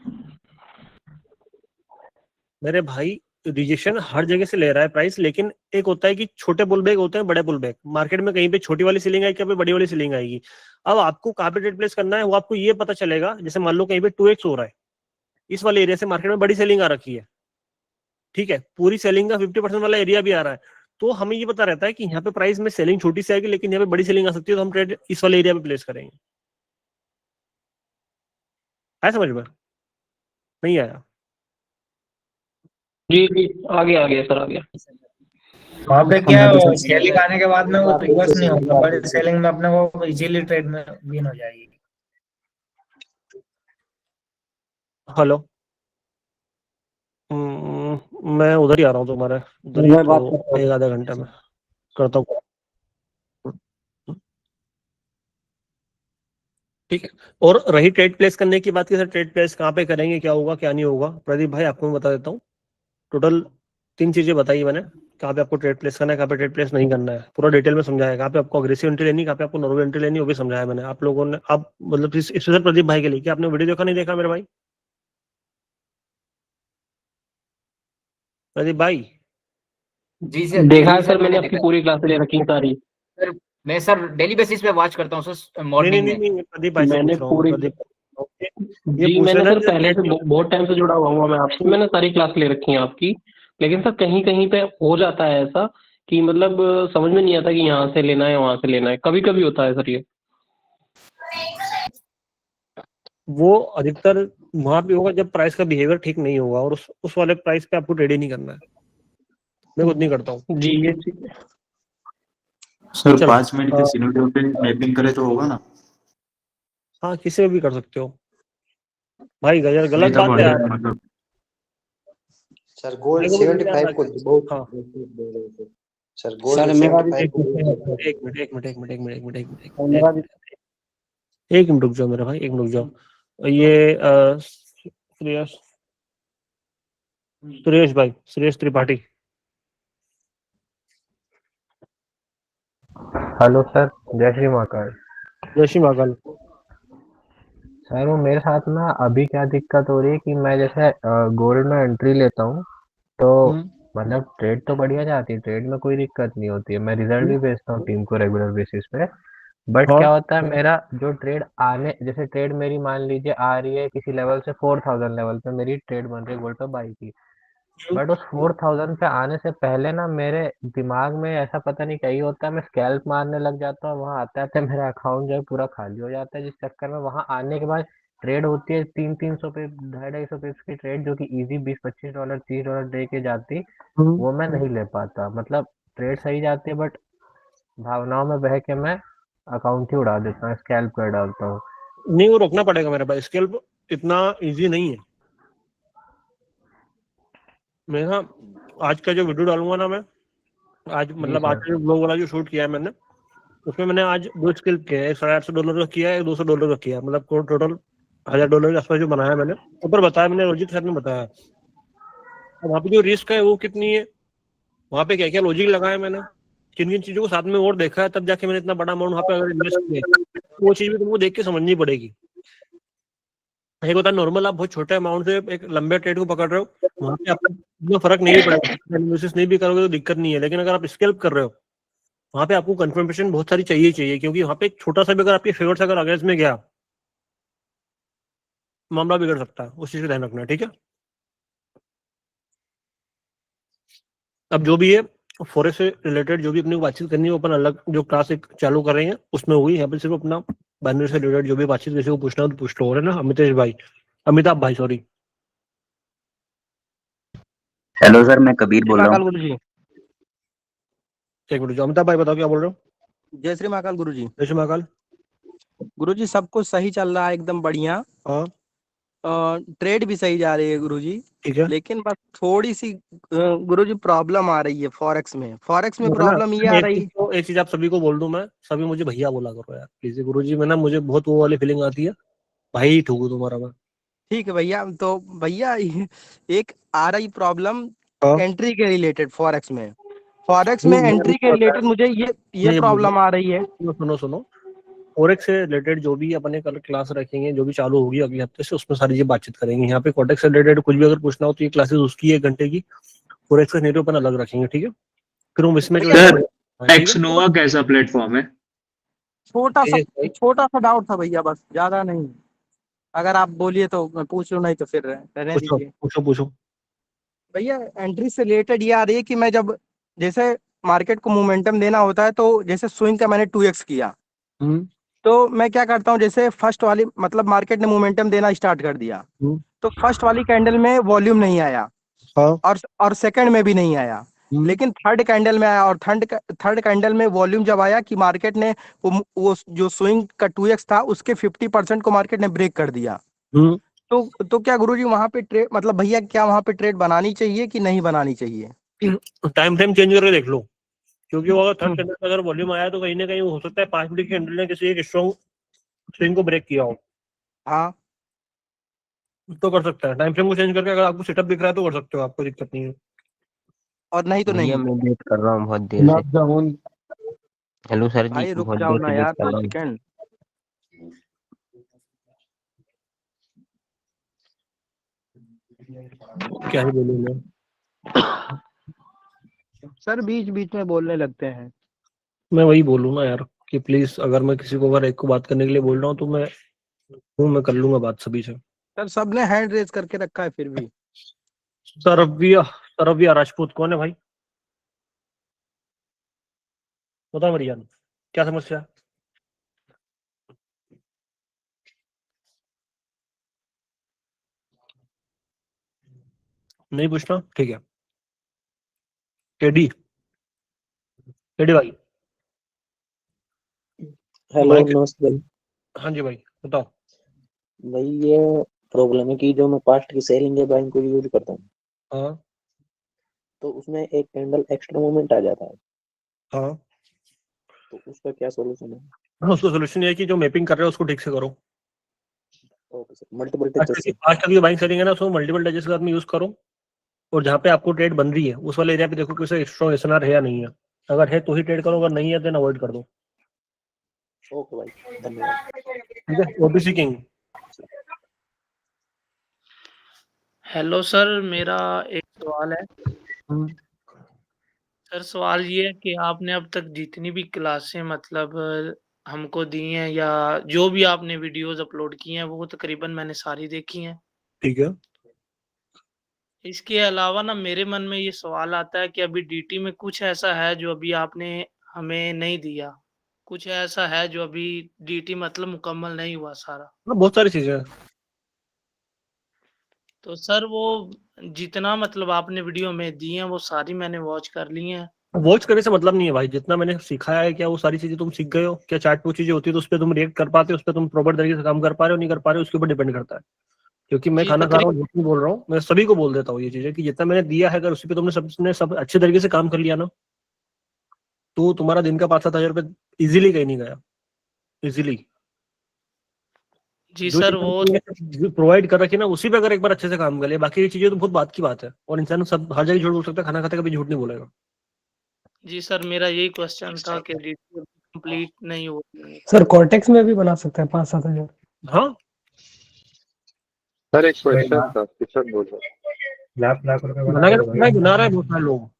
मेरे भाई, रिजेक्शन हर जगह से ले रहा है प्राइस। लेकिन एक होता है कि छोटे पुल बैक होते हैं, बड़े पुल बैक। मार्केट में कहीं पे छोटी वाली सीलिंग आएगी, कहीं पे बड़ी वाली सीलिंग आएगी। अब आपको कहाँ पे ट्रेड प्लेस करना है वो आपको ये पता चलेगा। जैसे मान लो कहीं पे 2x हो रहा है, इस वाले एरिया से मार्केट में बड़ी सेलिंग आ रखी है, ठीक है, पूरी सेलिंग का 50% वाला एरिया भी आ रहा है, तो हमें ये पता रहता है कि यहाँ पे प्राइस में सेलिंग छोटी सी आएगी लेकिन यहाँ पे बड़ी सेलिंग आ सकती है, तो हम ट्रेड इस वाले एरिया पे प्लेस करेंगे। आया समझ में? नहीं आया? जी जी आ गया सर, आ गया। वहाँ पे क्या सेलिंग आने के बाद में वो रिवर्स नहीं होगा, बड़ी सेलिंग में अपने को इजीली ट्रेड में विन हो जाएगी। हेलो, मैं उधर ही आ रहा हूँ तुम्हारे उधर ही, मैं बात तो करता हूँ। एक आधा घंटे में करता हूँ, ठीक है। और रही ट्रेड प्लेस करने की बात की, सर ट्रेड प्लेस कहाँ पे करेंगे, क्या होगा क्या नहीं होगा, प्रदीप भाई आपको मैं बता देता हूँ। टोटल 3 चीजें बताई मैंने, कहाँ पे आपको ट्रेड प्लेस करना है, कहाँ पे ट्रेड प्लेस नहीं करना है, पूरा डिटेल में समझाया है। कहाँ पे आपको अग्रेसिव एंट्री लेनी, कहाँ पे आपको नॉर्मल एंट्री लेनी, वो भी समझाया मैंने। आप लोगों ने, आप मतलब स्पेशल प्रदीप भाई के लिए, क्या आपने वीडियो देखा नहीं देखा मेरे भाई प्रदीप भाई? जी सर, देखा है जी सर, मैंने देखा आपकी है। पूरी क्लास ले रखी है सारी। सर मैं सर डेली बेसिस पे वॉच करता हूँ सर, नहीं मॉर्निंग नहीं में। नहीं, प्रदीप भाई से मैंने पूछ रहा हूँ, पूरी प्रदीप ये जी पूछ मैंने रहे सर थे पहले से बहुत टाइम से जुड़ा हुआ मैं आपसे, मैंने सारी क्लास ले रखी है आपकी। लेकिन सर कहीं कहीं पे हो जाता है ऐसा कि मतलब समझ में नहीं आता कि यहाँ से लेना है वहां से लेना है, कभी कभी होता है सर ये। वो अधिकतर वहां पे होगा जब प्राइस का बिहेवियर ठीक नहीं होगा, और उस वाले प्राइस पे आपको ट्रेड ही नहीं करना है। मैं खुद नहीं करता हूँ जी ये ठीक है। सर चलो 5 मिनट के सिनेरियो पे मैपिंग करे तो होगा ना? हाँ, किसी में भी कर सकते हो भाई, गलत नहीं तो बात है बढ़िया यार। है, मतलब सर गोल्ड मेरे को भी नहीं 75 आता को कि- बहुत हाँ सर सर गोल्ड मेरा 75 को एक मिनट एक मिनट एक मिनट एक मिनट एक मिनट एक मिनट एक मिनट रुक जाओ मेरा भाई, एक मिनट रुक जाओ। ये श्रेयस सुरेश भाई, सुरेश त्रिपाठी। हेलो सर, जय श्री महाकाल। जय श्री महाकाल। सर वो मेरे साथ ना अभी क्या दिक्कत हो रही है कि मैं जैसे गोल्ड में एंट्री लेता हूँ तो मतलब ट्रेड तो बढ़िया जाती है, ट्रेड में कोई दिक्कत नहीं होती है, मैं रिजल्ट भी भेजता हूँ टीम को रेगुलर बेसिस पे। बट हाँ क्या होता है मेरा जो ट्रेड आने, जैसे ट्रेड मेरी मान लीजिए आ रही है किसी लेवल से 4000 लेवल पे मेरी ट्रेड बन रही है गोल्ड पे बाई की, बट उस 4000 पे आने से पहले ना मेरे दिमाग में ऐसा पता नहीं क्या ही होता है, मैं स्कैल्प मारने लग जाता हूँ, वहां आते आते मेरा अकाउंट जो है पूरा खाली हो जाता है, जिस चक्कर में वहां आने के बाद ट्रेड होती है 300 पे, 250 पिप्स की ट्रेड जो कि इजी $20-25 $30 दे के जाती, वो मैं नहीं ले पाता। मतलब ट्रेड सही जाती है बट भावनाओं में बह के मैं अकाउंट ही उड़ा देता हूँ, स्कैल्प कर डालता हूँ। नहीं, वो रोकना पड़ेगा मेरे भाई, स्केल इतना इजी नहीं है। मैं ना आज का जो वीडियो डालूंगा ना, मैं आज मतलब आज का ब्लॉग वाला जो शूट किया है मैंने, उसमें मैंने आज 2 स्केल किया है, $850 का किया है, $200 का किया है, मतलब टोटल $1000 के आसपास जो बनाया मैंने, ऊपर बताया मैंने, लॉजिक के साथ में बताया। वहाँ पे जो रिस्क है वो कितनी है, वहाँ पे क्या क्या लॉजिक लगाया मैंने, किन किन चीजों को साथ में और देखा है, तब जाके मैंने इतना बड़ा अमाउंट वहाँ पे अगर इन्वेस्ट किया, वो चीज भी तुमको देख के समझनी पड़ेगी। एक होता है नॉर्मल, आप बहुत छोटे अमाउंट से एक लंबे ट्रेड को पकड़ रहे हो, वहाँ पे आपको इतना फर्क नहीं भी पड़ेगा, एनालिसिस नहीं भी करोगे तो दिक्कत नहीं है। लेकिन अगर आप स्केल्प कर रहे हो, वहाँ पे आपको कंफर्मेशन बहुत सारी चाहिए, क्योंकि वहाँ पे एक छोटा सा भी अगर आपके फेवर से अगर अगेंस्ट में गया, मामला बिगड़ सकता है। उस चीज का ध्यान रखना, ठीक है। अब जो भी है फॉरेक्स से रिलेटेड जो भी अपनी बातचीत करनी है, वो अपन अलग जो क्लास एक चालू कर रहे हैं उसमें हुई। यहाँ पे सिर्फ अपना बाइनरी से रिलेटेड जो भी बातचीत किसी को पूछना हो तो पूछ लो, है ना अमिताभ भाई सॉरी। हेलो सर, मैं कबीर बोल रहा हूँ। गुरु जी, एक मिनट, जो अमिताभ भाई बताओ क्या बोल रहे हो। जय श्री महाकाल गुरु जी। जय श्री महाकाल। गुरु जी सब कुछ सही चल रहा है, एकदम बढ़िया। हाँ, ट्रेड भी सही जा रही है गुरु जी, ठीक है। लेकिन बस थोड़ी सी गुरु जी प्रॉब्लम आ रही है फॉरेक्स में प्रॉब्लम ये आ रही है। एक चीज आप सभी को बोल दूं, मैं सभी मुझे भैया बोला करो यार प्लीज। गुरु जी में ना मुझे बहुत वो वाली फीलिंग आती है, भाई ठोकू तुम्हारा मैं। ठीक है भैया, तो भैया एक आ रही प्रॉब्लम हाँ। एंट्री के रिलेटेड फॉरेक्स में एंट्री के रिलेटेड मुझे ये प्रॉब्लम आ रही है। सुनो, फॉरेक्स से रिलेटेड जो भी अपने कल क्लास रखेंगे, जो भी चालू होगी अगले हफ्ते से, उसमें सारी ये बातचीत करेंगे। यहाँ पे कोटेक्स से रिलेटेड कुछ भी अगर पूछना हो तो ये क्लासेस उसकी 1 घंटे की, फॉरेक्स का नेटवर्क अपन अलग रखेंगे, ठीक है। फिर हम इसमें एक्सनोवा कैसा प्लेटफॉर्म है? छोटा सा डाउट था भैया, बस ज्यादा नहीं। अगर आप बोलिए तो मैं पूछ लूं, नहीं तो फिर रहने दीजिए। पूछो। भैया एंट्री से रिलेटेड ये आ रही है कि मैं जब जैसे मार्केट को मोमेंटम देना होता है, तो जैसे स्विंग का मैंने 2x किया, तो मैं क्या करता हूँ, जैसे फर्स्ट वाली मतलब मार्केट ने मोमेंटम देना स्टार्ट कर दिया, तो फर्स्ट वाली कैंडल में वॉल्यूम नहीं आया, और सेकंड में भी नहीं आया, लेकिन थर्ड कैंडल में आया। और थर्ड कैंडल में वॉल्यूम जब आया कि मार्केट ने वो जो स्विंग का 2x था उसके 50% को मार्केट ने ब्रेक कर दिया, तो क्या गुरुजी वहां पे ट्रेड, मतलब भैया क्या वहां पे ट्रेड बनानी चाहिए कि नहीं बनानी चाहिए? टाइम फ्रेम चेंज करके देख लो, क्योंकि वो अगर थर्ड कैंडल अगर वॉल्यूम आया तो कहीं ना कहीं हो सकता है 5 मिनट की कैंडल ने किसी एक स्ट्रॉन्ग स्विंग को ब्रेक किया हो। हाँ, तो कर सकता है टाइम फ्रेम को चेंज करके, अगर आपको सेटअप दिख रहा है तो कर सकते हो, आपको दिक्कत नहीं है। और नहीं तो नहीं। मैं वेट कर रहा हूँ बहुत देर से। हेलो सर जी, भाई रुक बहुत जाओ देर ना से वेट यार, कर 2 रहा हूँ। सेकंड। क्या ही बोलूं मैं सर बीच बीच में बोलने लगते हैं। मैं वही बोलूँ ना यार कि प्लीज, अगर मैं किसी को अगर एक को बात करने के लिए बोल रहा हूँ तो मैं कर लूंगा बात सभी से। सर सबने हैंड रेज करके रखा है फिर भी। सरव्या राजपूत कौन है भाई, बताओ मेरी जान, क्या समस्या है? नहीं पूछना, ठीक है। एडी भाई। हेलो नमस्ते। हाँ जी भाई बताओ। भाई ये प्रॉब्लम है कि जो मैं पास्ट की सेलिंग है बैंक को यूज करता हूँ, हाँ तो उसमें एक कैंडल एक्स्ट्रा मूवमेंट आ जाता है, हाँ, तो उसका क्या सॉल्यूशन है? उसका सोल्यूशन ये है कि जो मैपिंग कर रहे हो उसको ठीक से करो। ओके सर, मल्टीपल टचेस से। आज तक जो बाइंग सेलिंग है ना, उसको मल्टीपल टचेस के साथ में यूज करो, और जहाँ पे आपको ट्रेड बन रही है उस वाले एरिया पे देखो कोई स्ट्रॉन्ग एसएनआर है या नहीं है। अगर है तो ही ट्रेड करो, अगर नहीं है तो अवॉइड कर दो। ओके भाई, धन्यवाद। ठीक है। OBC king. हेलो सर, मेरा एक सवाल है। सर सवाल ये है कि आपने अब तक जितनी भी क्लासें मतलब हमको दी हैं, या जो भी आपने वीडियोस अपलोड की हैं, वो तकरीबन मैंने सारी देखी हैं। ठीक है। इसके अलावा ना मेरे मन में ये सवाल आता है कि अभी डीटी में कुछ ऐसा है जो अभी आपने हमें नहीं दिया। कुछ ऐसा है जो अभी डीटी मतलब मुकम्मल नहीं हुआ सारा? बहुत सारी चीजें हैं। तो सर वो जितना मतलब आपने वीडियो में दी हैं वो सारी मैंने वॉच कर ली हैं। वॉच करने से मतलब नहीं है भाई, जितना मैंने सिखाया है क्या वो सारी चीजें तुम सीख गए हो? क्या चार्ट पे चीजें होती है तो उस पर तुम रिएक्ट कर पाते हो, उस पर तुम प्रॉपर तरीके से काम कर पा रहे हो नहीं कर पा रहे हो, उसके ऊपर डिपेंड करता है। क्योंकि मैं जी, खाना खा रहा हूँ, तकरीबन झूठ नहीं बोल रहा हूँ, मैं सभी को बोल देता हूँ ये चीजें कि जितना मैंने दिया है, अगर उसी पे तुमने सब अच्छे तरीके से काम कर लिया ना, तो तुम्हारा दिन का 5-7 हजार रुपये इजीली कहीं नहीं गया, इजीली। जी जो सर वो चीजें प्रोवाइड कर रखी ना, उसी पे अगर एक बार अच्छे से काम कर लिया, बाकी ये चीजें तो बहुत बात की बात है। और इंसान सब हर जगह झूठ बोल सकता है, खाना खाते कभी झूठ नहीं बोलेगा। जी सर मेरा यही क्वेश्चन था कि डीटी कंप्लीट नहीं हो रही। सर कॉर्टेक्स में भी बना सकते हैं 5-7 हजार। हाँ सर एक क्वेश्चन था, किशन बोल रहा लाख रुपए बना रहा है बहुत सारे लोग।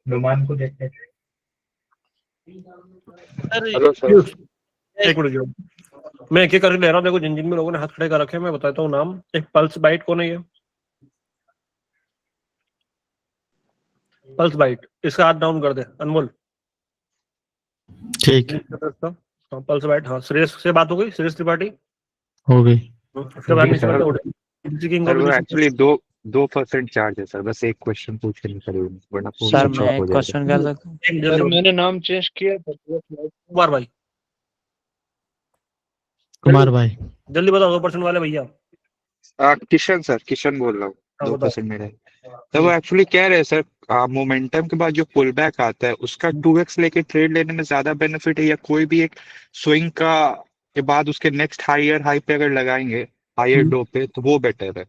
नुमान को देखते सर हेलो सर। एक मिनट जो मैं एक एक करके ले रहा हूँ। देखो जिन जिन में लोगों ने हाथ खड़े कर रखे हैं मैं बताता हूँ नाम। एक पल्स बाइट कौन है? ये पल्स बाइट, इसका हाथ डाउन कर दे अनमोल। ठीक हाँ पल्स बाइट, हाँ श्रेयस से बात हो गई, श्रेयस त्रिपाठी। हो गई। उसके बाद जी नीचे सर। में वो एक्चुअली 2% चार्ज है सर, बस एक क्वेश्चन पूछ के निकले, वरना फोन सर स्विच मैं ऑफ हो एक जाएगा। क्वेश्चन कर सकता हूँ? सर मैंने नाम चेंज किया था। कुमार भाई, कुमार भाई जल्दी बताओ 2% वाले भैया। किशन सर, किशन बोल रहा हूँ। हाँ, बताओ। 2% मेरा है। तो वो एक्चुअली कह रहे हैं सर, मोमेंटम के बाद जो पुल बैक आता है उसका 2x लेके ट्रेड लेने में ज्यादा बेनिफिट है, या कोई भी एक स्विंग का के बाद उसके नेक्स्ट हायर हाई पे अगर लगाएंगे, हायर डो पे, तो वो बेटर है?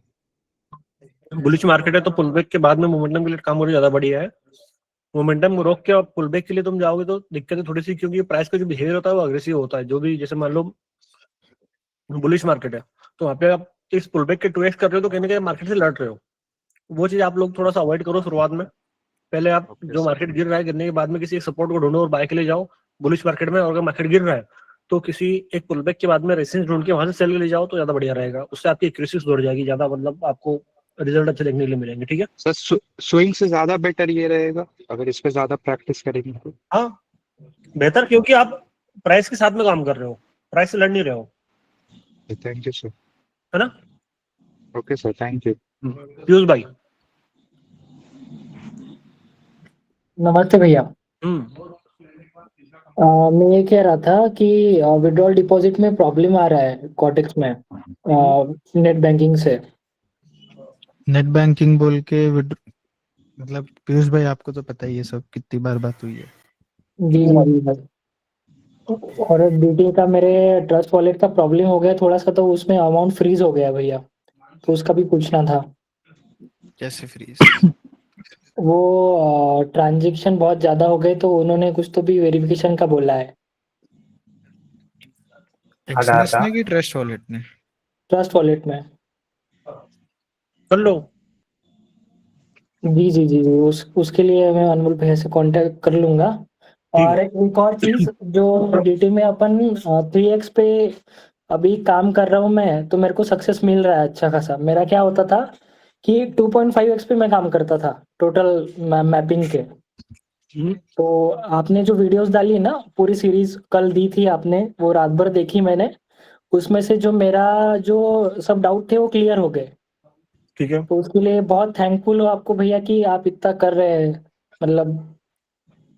बुलिश मार्केट है तो पुलबैक के बाद में मोमेंटम के लिए काम करना ज्यादा बढ़िया है। मोमेंटम रोक के और पुलबैक के लिए तुम जाओगे तो दिक्कत है थोड़ी सी, क्योंकि प्राइस का जो बिहेवियर होता है वो अग्रेसिव होता है। जो भी जैसे मान लो बुलिश मार्केट है तो वहाँ पे आप इस पुलबैक के 2x कर रहे हो तो कहीं ना कहीं मार्केट से लड़ रहे हो। वो चीज आप लोग थोड़ा सा अवॉइड करो शुरुआत में। पहले आप जो मार्केट गिर रहा है, गिरने के बाद में किसी एक सपोर्ट को ढूंढो और बाय के लिए जाओ बुलिश मार्केट में। और अगर मार्केट गिर रहा है तो किसी एक पुलबैक के बाद में रेजिस्टेंस ढूंढ के वहां से सेल के ले जाओ तो ज्यादा बढ़िया रहेगा। उससे आपकी एक्यूरेसी सुधर जाएगी, ज्यादा मतलब आपको रिजल्ट अच्छे देखने के लिए मिलेंगे। ठीक है सर स्विंग से ज्यादा बेटर ये रहेगा अगर इस पे ज्यादा प्रैक्टिस करेंगे तो? हाँ बेहतर, क्योंकि आप प्राइस के साथ में काम कर रहे हो, प्राइस से लड़ नहीं रहे हो। Thank you sir. है ना? Okay sir, thank you. Piyush भाई। नमस्ते भैया। मैं ये कह रहा था कि विड्रॉल डिपॉजिट में प्रॉब्लम आ रहा है कॉर्टेक्स में नेट बैंकिंग से। नेट बैंकिंग बोल के मतलब पीयूष भाई आपको तो पता ही है सब कितनी बार बात हुई है। जी भाई। और डीटी का मेरे ट्रस्ट वॉलेट का प्रॉब्लम हो गया थोड़ा सा, तो उसमें अमाउंट फ्रीज हो गया भैया, तो उसका भी पूछना था। कैसे फ्रीज? वो ट्रांजैक्शन बहुत ज्यादा हो गए तो उन्होंने कुछ तो भी वेरिफिकेशन का बोला है। एक्सनेस ने कि ट्रस्ट वॉलेट ने? ट्रस्ट वॉलेट में। कर लो। जी जी जी जी उसके लिए मैं अनमोल भैया से कांटेक्ट कर लूंगा। और एक और चीज, जो डीटी में अपन 3x पे अभी काम कर रहा हूँ मैं, तो मेरे को सक्सेस मिल रहा है अच्छा खासा। मेरा क्या होता था कि 2.5x पे मैं काम करता था टोटल मैपिंग के। तो आपने जो वीडियोस डाली है ना, पूरी सीरीज कल दी थी आपने, वो रात भर देखी मैंने। उसमें से जो मेरा जो सब डाउट थे वो क्लियर हो गए। ठीक है, तो उसके लिए बहुत थैंकफुल हो आपको भैया कि आप इतना कर रहे हैं, मतलब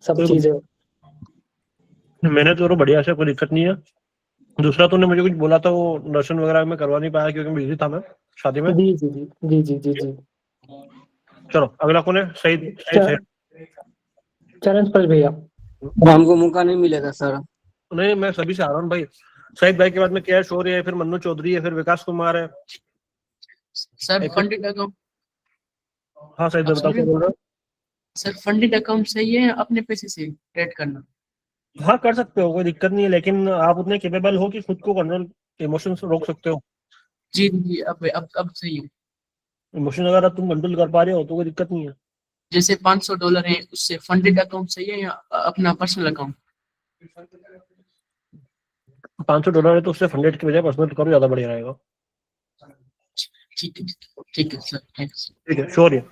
सब चीजें। मैंने तो बढ़िया से, कोई दिक्कत नहीं है। दूसरा तूने मुझे कुछ बोला था, वो दर्शन वगैरह में करवा नहीं पाया क्योंकि बिजी था मैं शादी में। जी जी जी जी जी जी। चलो अगला कौन है? सही चरण पल भैया। हमको मौका नहीं मिलेगा सर? नहीं, मैं सभी से आ रहा हूँ भाई। सईद भाई के बाद में क्या शौर्य है, फिर मन्नू चौधरी है, फिर विकास कुमार है। Sir funded account. हाँ सईद भाई बताओ क्या बोल रहे हो? सर फंडेड अकाउंट सही है अपने पैसे से ट्रेड करना? हाँ कर सकते हो, कोई दिक्कत नहीं है, लेकिन आप उतने केपेबल हो कि खुद को कंट्रोल, इमोशंस रोक सकते हो। जी जी अब सही है। इमोशन अगर आप तुम कंट्रोल कर पा रहे हो तो कोई दिक्कत नहीं है। जैसे $500 है, उससे फंडेड अकाउंट सही है या अपना पर्सनल अकाउंट? $500 है तो उससे फंडेड की बजाय पर्सनल करो, ज्यादा बढ़िया रहेगा। ठीक है सर, थैंक्स। ठीक है, शौर्य।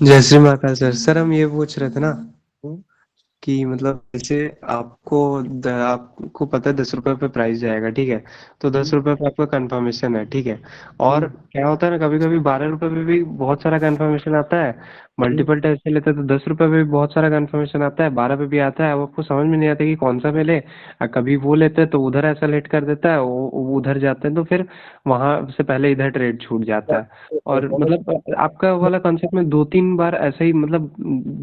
जय श्री महाकाल सर। सर हम ये पूछ रहे थे ना कि मतलब जैसे आपको पता है 10 रुपए पे प्राइस जाएगा, ठीक है, तो 10 रुपए पे आपका कंफर्मेशन है, ठीक है, और क्या होता है ना, कभी कभी 12 रुपए पे भी बहुत सारा कंफर्मेशन आता है, मल्टीपल टेस्ट से लेते हैं तो 10 रुपए पे भी बहुत सारा कंफर्मेशन आता है, 12 पे भी आता है, अब आपको समझ में नहीं आता कि कौन सा पे ले। कभी वो लेते हैं तो उधर ऐसा लेट कर देता है, वो उधर जाते हैं तो फिर वहां से पहले इधर ट्रेड छूट जाता है। और मतलब आपका वाला कॉन्सेप्ट में 2-3 बार ऐसा ही, मतलब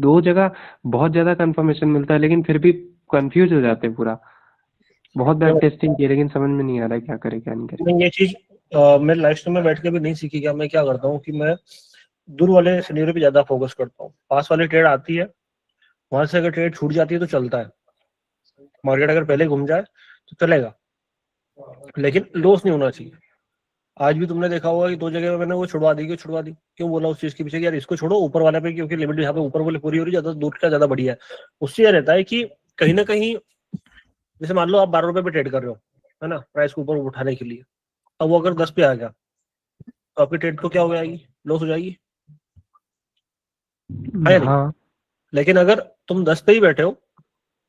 2 जगह बहुत ज्यादा कंफर्मेशन मिलता है लेकिन फिर भी कंफ्यूज हो जाते हैं पूरा। बहुत बैड टेस्टिंग की लेकिन समझ में नहीं आ रहा है क्या करे क्या नहीं करे। नहीं, ये चीज मेरे लाइफ स्टाइल में बैठ के भी नहीं सीखी। क्या मैं क्या करता हूँ कि मैं दूर वाले सिनेरियो पे ज्यादा फोकस करता हूँ। पास वाली ट्रेड आती है, वहां से अगर ट्रेड छूट जाती है तो चलता है, मार्केट अगर पहले घूम जाए तो चलेगा, लेकिन लॉस नहीं होना चाहिए। आज भी तुमने देखा होगा कि 2 जगह पे मैंने वो छुड़वा दी क्यों बोला उस चीज के पीछे कि यार इसको छोड़ो, ऊपर वाले पे, क्योंकि लिमिट यहाँ पे ऊपर वाले पूरी हो रही है, ज्यादा दूर का ज्यादा बढ़िया है। उससे यह रहता है कि कहीं ना कहीं, जैसे मान लो आप 12 रुपए पे ट्रेड कर रहे हो, है ना, प्राइस को ऊपर उठाने के लिए, अब वो अगर 10 पे आ गया तो आपकी ट्रेड तो क्या हो जाएगी, लॉस हो जाएगी, है नहीं? हाँ लेकिन अगर तुम 10 पे ही बैठे हो,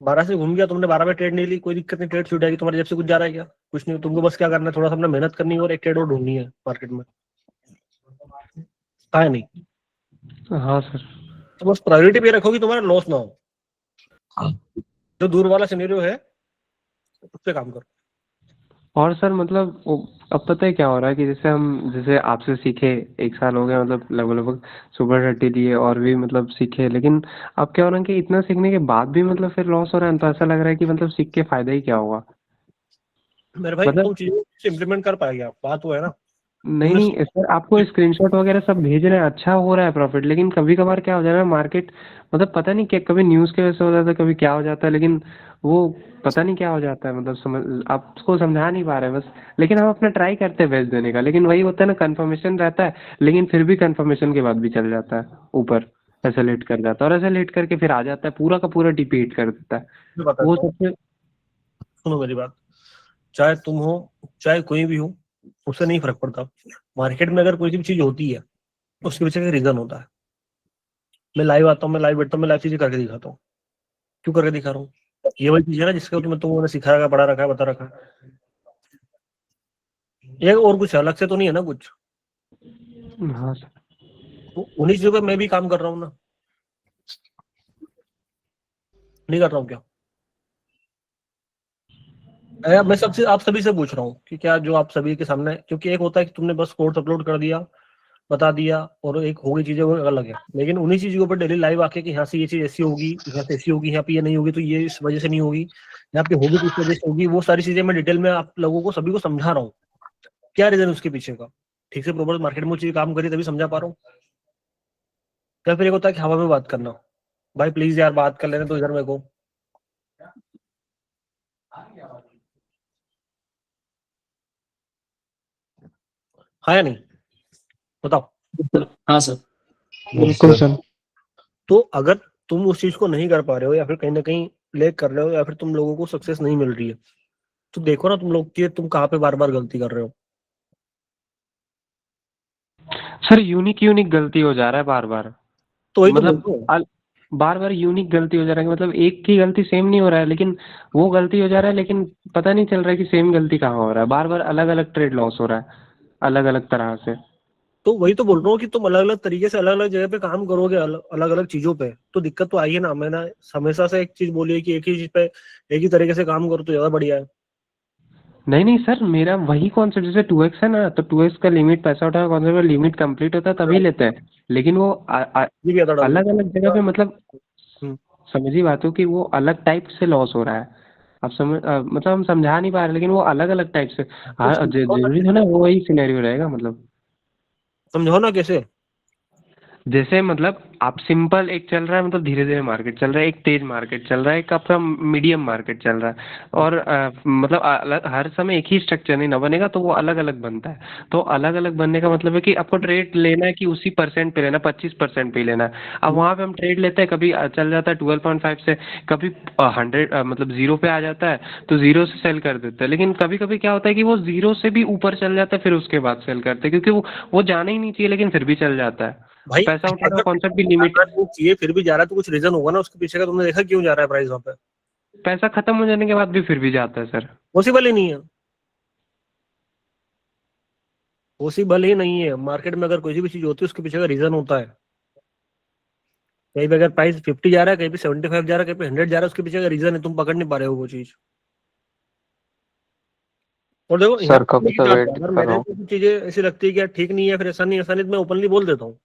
12 से घूम गया, तुमने 12 पे ट्रेड नहीं ली, कोई दिक्कत नहीं, ट्रेड छूट जाएगी, तुम्हारी जेब से कुछ जा रहा है क्या? कुछ नहीं। तुमको बस क्या करना है, थोड़ा सा अपना मेहनत करनी है और एक ट्रेड और ढूंढनी है मार्केट में, है नहीं? हाँ सर। तो बस प्रायोरिटी पे रखो कि तुम्हारा लॉस ना हो। जो दूर वाला सिनेरियो है उस पे काम करो। और सर मतलब अब पता है क्या हो रहा है कि जैसे आपसे सीखे 1 साल हो गया, मतलब लगभग सुपर 30 लिए और भी मतलब सीखे, लेकिन अब क्या हो रहा है कि इतना सीखने के बाद भी मतलब फिर लॉस हो रहा है, तो ऐसा लग रहा है कि मतलब सीख के फायदा ही क्या होगा। मेरे भाई मतलब तुम चीजें इम्प्लीमेंट कर पाएंगे, आप बात वो है ना। नहीं सर, आपको स्क्रीनशॉट वगैरह सब भेज रहे हैं, अच्छा हो रहा है प्रॉफिट, लेकिन कभी कभार क्या हो जा रहा है मार्केट, मतलब पता नहीं क्या, कभी न्यूज़ की वजह से हो जाता है, कभी क्या हो जाता है, लेकिन वो पता नहीं क्या हो जाता है, मतलब समझ आपको समझा नहीं पा रहे हैं बस। लेकिन हम अपना ट्राई करते हैं भेज देने का, लेकिन वही होता है ना, कंफर्मेशन रहता है लेकिन फिर भी कंफर्मेशन के बाद भी चल जाता है ऊपर, ऐसा लेट कर जाता है, और ऐसा लेट करके फिर आ जाता है, पूरा का पूरा टीपी हिट कर देता है। वो सबसे सुनो मेरी बात, चाहे तुम हो चाहे कोई भी हो, उससे नहीं फर्क पड़ता। मार्केट में अगर कोई भी चीज होती है उसके पीछे का रीजन होता है। मैं लाइव आता हूँ, मैं लाइव बैठता हूँ, मैं लाइव चीजें करके दिखाता हूँ। क्यों करके दिखा रहा हूँ? ये वही चीज है ना जिसके मैं तुमने सिखा रखा, पढ़ा रखा है, बता रखा है। ये और कुछ अलग से तो नहीं है ना कुछ। हाँ सर। उन्हीं चीजों पे मैं भी काम कर रहा हूँ ना, नहीं कर रहा हूँ क्या? मैं सबसे आप सभी से पूछ रहा हूँ कि क्या जो आप सभी के सामने, क्योंकि एक होता है कि तुमने बस कोर्स अपलोड कर दिया, बता दिया, और एक हो गई चीजें वो अलग है। लेकिन उन्हीं चीजों पर डेली लाइव आके कि यहाँ से ये चीज ऐसी होगी, यहाँ से ऐसी होगी, यहाँ पे ये नहीं होगी तो ये इस वजह से नहीं होगी, यहाँ पे होगी तो इस वजह से होगी, वो सारी चीजें मैं डिटेल में आप लोगों को सभी को समझा रहा हूँ क्या रीजन उसके पीछे का। ठीक से प्रॉपर मार्केट में वो चीज काम करी तभी समझा पा रहा हूँ। क्या फिर एक होता है कि हवा में बात करना, भाई प्लीज यार बात कर लेने तो इधर मेरे को। हाँ या नहीं, बताओ। हाँ सर। बिल्कुल सर। तो अगर तुम उस चीज को नहीं कर पा रहे हो, या फिर कहीं ना कहीं लेग कर रहे हो, या फिर तुम लोगों को सक्सेस नहीं मिल रही है, तो देखो ना तुम लोग कि तुम कहाँ पे बार बार गलती कर रहे हो। सर यूनिक गलती हो जा रहा है बार बार, तो वही मतलब बार बार यूनिक गलती हो जा रहा है, मतलब एक की गलती सेम नहीं हो रहा है, लेकिन वो गलती हो जा रहा है, लेकिन पता नहीं चल रहा है कि सेम गलती कहाँ हो रहा है, बार बार अलग अलग ट्रेड लॉस हो रहा है अलग अलग तरह से। तो वही तो बोल रहा हूँ कि तुम अलग अलग तरीके से अलग अलग जगह पे काम करोगे, अलग अलग चीजों पे, तो दिक्कत तो आई है ना। मैंने हमेशा से एक चीज बोली है कि एक ही चीज पे एक ही तरीके से काम करो तो ज्यादा बढ़िया है। नहीं सर, मेरा वही कॉन्सेप्ट, जैसे 2x है ना, तो 2x का लिमिट पैसा उठाने का कॉन्सेप्ट, लिमिट कंप्लीट होता है तभी लेते हैं, लेकिन वो अलग अलग जगह पे, मतलब समझी बात हो कि वो अलग टाइप से लॉस हो रहा है। आप मतलब हम समझा नहीं पा रहे, लेकिन वो अलग अलग टाइप से, जरूरी है ना वो वही सिनेरियो रहेगा, मतलब समझो ना कैसे। जैसे मतलब आप सिंपल एक चल रहा है, मतलब धीरे धीरे मार्केट चल रहा है, एक तेज मार्केट चल रहा है, एक आपका मीडियम मार्केट चल रहा है, और मतलब हर समय एक ही स्ट्रक्चर नहीं ना बनेगा, तो वो अलग अलग बनता है। तो अलग अलग बनने का मतलब है कि आपको ट्रेड लेना है कि उसी परसेंट पे लेना, 25% पे ही लेना है। अब वहाँ पे हम ट्रेड लेते हैं, कभी चल जाता है 12.5 से, कभी 100 मतलब 0 पे आ जाता है तो 0 से सेल कर देते हैं, लेकिन कभी कभी क्या होता है कि वो 0 से भी ऊपर चल जाता है, फिर उसके बाद सेल करते हैं, क्योंकि वो जाना ही नहीं चाहिए लेकिन फिर भी चल जाता है। भाई पैसा उठाने का अगर कॉन्सेप्ट भी लिमिट चाहिए फिर भी जा रहा है तो कुछ रीजन होगा ना उसके पीछे का। तुमने देखा क्यों जा रहा है प्राइस वहां पे? पैसा खत्म हो जाने के बाद भी फिर भी जाता है सर। पॉसिबल ही नहीं है, पॉसिबल ही नहीं है। मार्केट में अगर कोई भी चीज होती है उसके पीछे का रीजन होता है। कहीं पे अगर प्राइस 50 जा रहा है, कहीं पे 75 जा रहा है, कहीं पे 100 जा रहा है, उसके पीछे का रीजन है, तुम पकड़ नहीं पा रहे हो वो चीज। और देखो यहाँ सर कब पे से वेट अगर कर मेरे रहा हूँ। को कुछ चीजें ऐसी लगती है कि यार ठीक नहीं है, फिर ऐसा नहीं ऐसा नहीं, तो मैं ओपनली बोल देता हूँ।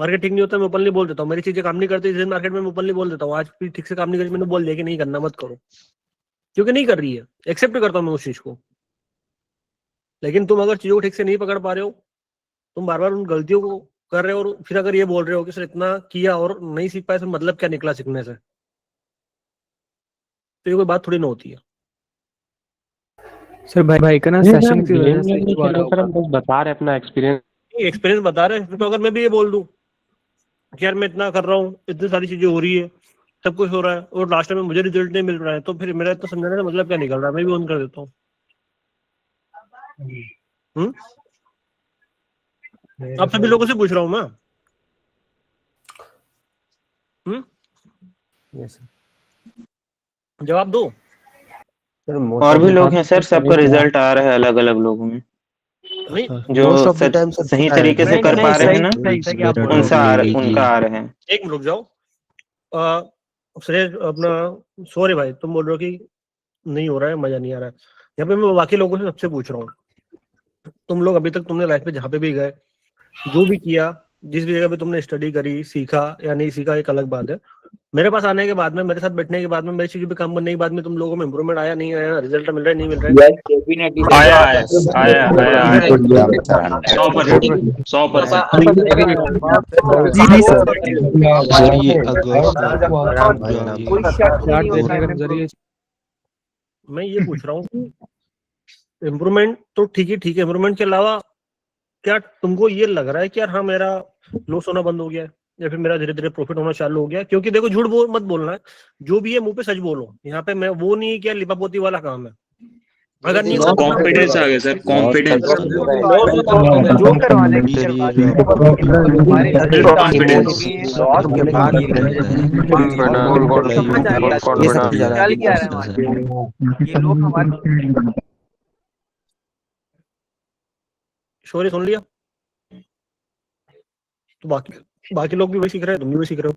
मार्केट ठीक नहीं होता मैं ओपनली बोल देता हूँ। मेरी चीजें काम नहीं करती इस मार्केट में, मैं ओपनली बोल देता हूँ। आज भी ठीक से काम नहीं करी, मैंने बोल दिया कि नहीं करना, मत करो, क्योंकि नहीं कर रही है। एक्सेप्ट करता हूँ मैं उस चीज को। लेकिन तुम अगर चीजों को ठीक से नहीं पकड़ पा रहे हो, तुम बार बार उन गलतियों को कर रहे हो, और फिर अगर ये बोल रहे हो कि सर इतना किया और नहीं सीख पाए, तो मतलब क्या निकला सीखने से? तो ये कोई बात थोड़ी ना होती है। सर भाई का ना नहीं सर, सेशन हम की ब्लेम वजह से नहीं इशू आ कर रहा रहे सर, होगा। हम बस बता रहे अपना एक्सपीरियंस। एक्सपीरियंस बता रहे हैं, तो अगर मैं भी ये बोल दूं कि यार मैं इतना कर रहा हूँ, इतनी सारी चीजें हो रही है, सब कुछ हो रहा है, और लास्ट में मुझे रिजल्ट नहीं मिल रहा है, तो फिर मेरा इतना समझाने का मतलब क्या निकल रहा है? मैं भी ऑन कर देता हूँ। आप सभी लोगों से पूछ रहा हूँ मैं। जवाब दो। और भी लोग हैं सर, सबका रिजल्ट आ रहा है अलग अलग लोगों में। जो सही तरीके से कर पा रहे हैं ना, उनका आ रहे हैं। एक मिनट रुक जाओ। श्रेय अपना, सॉरी भाई, तुम बोल रहे हो कि नहीं हो रहा है, मजा नहीं आ रहा है। यहाँ पे मैं बाकी लोगों से सबसे पूछ रहा हूँ। तुम लोग अभी तक तुमने लाइफ में जहाँ पे भी गए, जो भी किया, जिस भी जगह पे तुमने स्टडी करी, सीखा या नहीं सीखा एक अलग बात है। मेरे पास आने के बाद में, मेरे साथ बैठने के बाद में, मेरी चीजों पे काम करने के बाद में तुम लोगों में इंप्रूवमेंट आया नहीं आया, रिजल्ट मिल रहा है नहीं मिल रहा है? आया आया आया आया 100%। मैं ये पूछ रहा हूँ कि इम्प्रूवमेंट तो ठीक है, इम्प्रूवमेंट के अलावा क्या तुमको ये लग रहा है कि यार हाँ मेरा लॉस होना बंद हो गया है, या फिर मेरा धीरे धीरे प्रॉफिट होना चालू हो गया? क्योंकि देखो झूठ मत बोलना है, जो भी है मुंह पे सच बोलो। यहाँ पे मैं वो नहीं है कि यार लिपापोती वाला काम है। अगर नहीं कॉन्फिडेंस आ गया सर, कॉन्फिडेंस जो करवाने की चल क्या रहा है ये लोग हमारे स्टोरी सुन लिया, तो बाकी लोग भी वही सीख रहे हैं, तुम भी वही सीख रहे हो।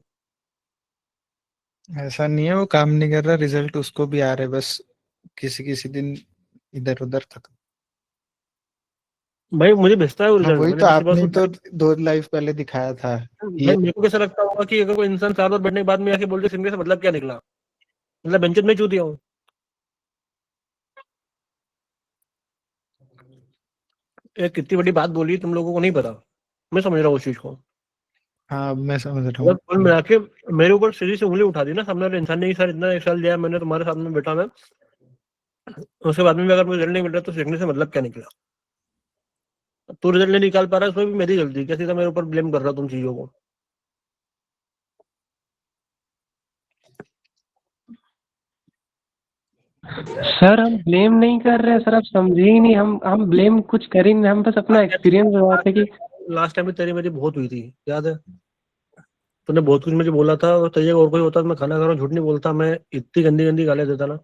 ऐसा नहीं है वो काम नहीं कर रहा, रिजल्ट उसको भी आ रहे, बस किसी किसी दिन इधर उधर तक। भाई मुझे भेजता है वो हाँ रिजल्ट, वही मैंने तो पिछली बार आपने तो 2 लाइफ पहले दिखाया था भाई मेरे को कैसा लगता होगा कि अगर कोई इंसान 4 बार बैठने के बाद में आके बोलते सिंगल से मतलब क्या निकला? मतलब बेंचन में चूतिया हूँ। एक कितनी बड़ी बात बोली तुम लोगों को नहीं पता, मैं समझ रहा हूँ उस चीज को। हाँ मैं समझ रहा हूँ। मतलब कुल मिला के मेरे ऊपर सीधी से उंगली उठा दी ना सामने वाले इंसान ने, सर इतना 1 साल दिया मैंने तुम्हारे सामने बैठा मैं, उसके बाद में भी अगर मुझे रिजल्ट नहीं मिल रहा तो सीखने से मतलब क्या निकला? तू रिजल्ट नहीं निकाल पा रहा है, उसमें भी मेरी गलती, क्या सीधा मेरे ऊपर ब्लेम कर रहा तुम चीजों को? सर हम ब्लेम नहीं कर रहे हैं सर, आप समझे ही नहीं। हम ब्लेम कुछ कर ही नहीं, हम बस अपना एक्सपीरियंस बताते कि लास्ट टाइम भी तेरी मेरी बहुत हुई थी, याद है? तूने बहुत कुछ मुझे बोला था, और तेरी जगह और कोई होता तो मैं खाना खा रहा हूँ झूठ नहीं बोलता, मैं इतनी गंदी गंदी गालें देता ना।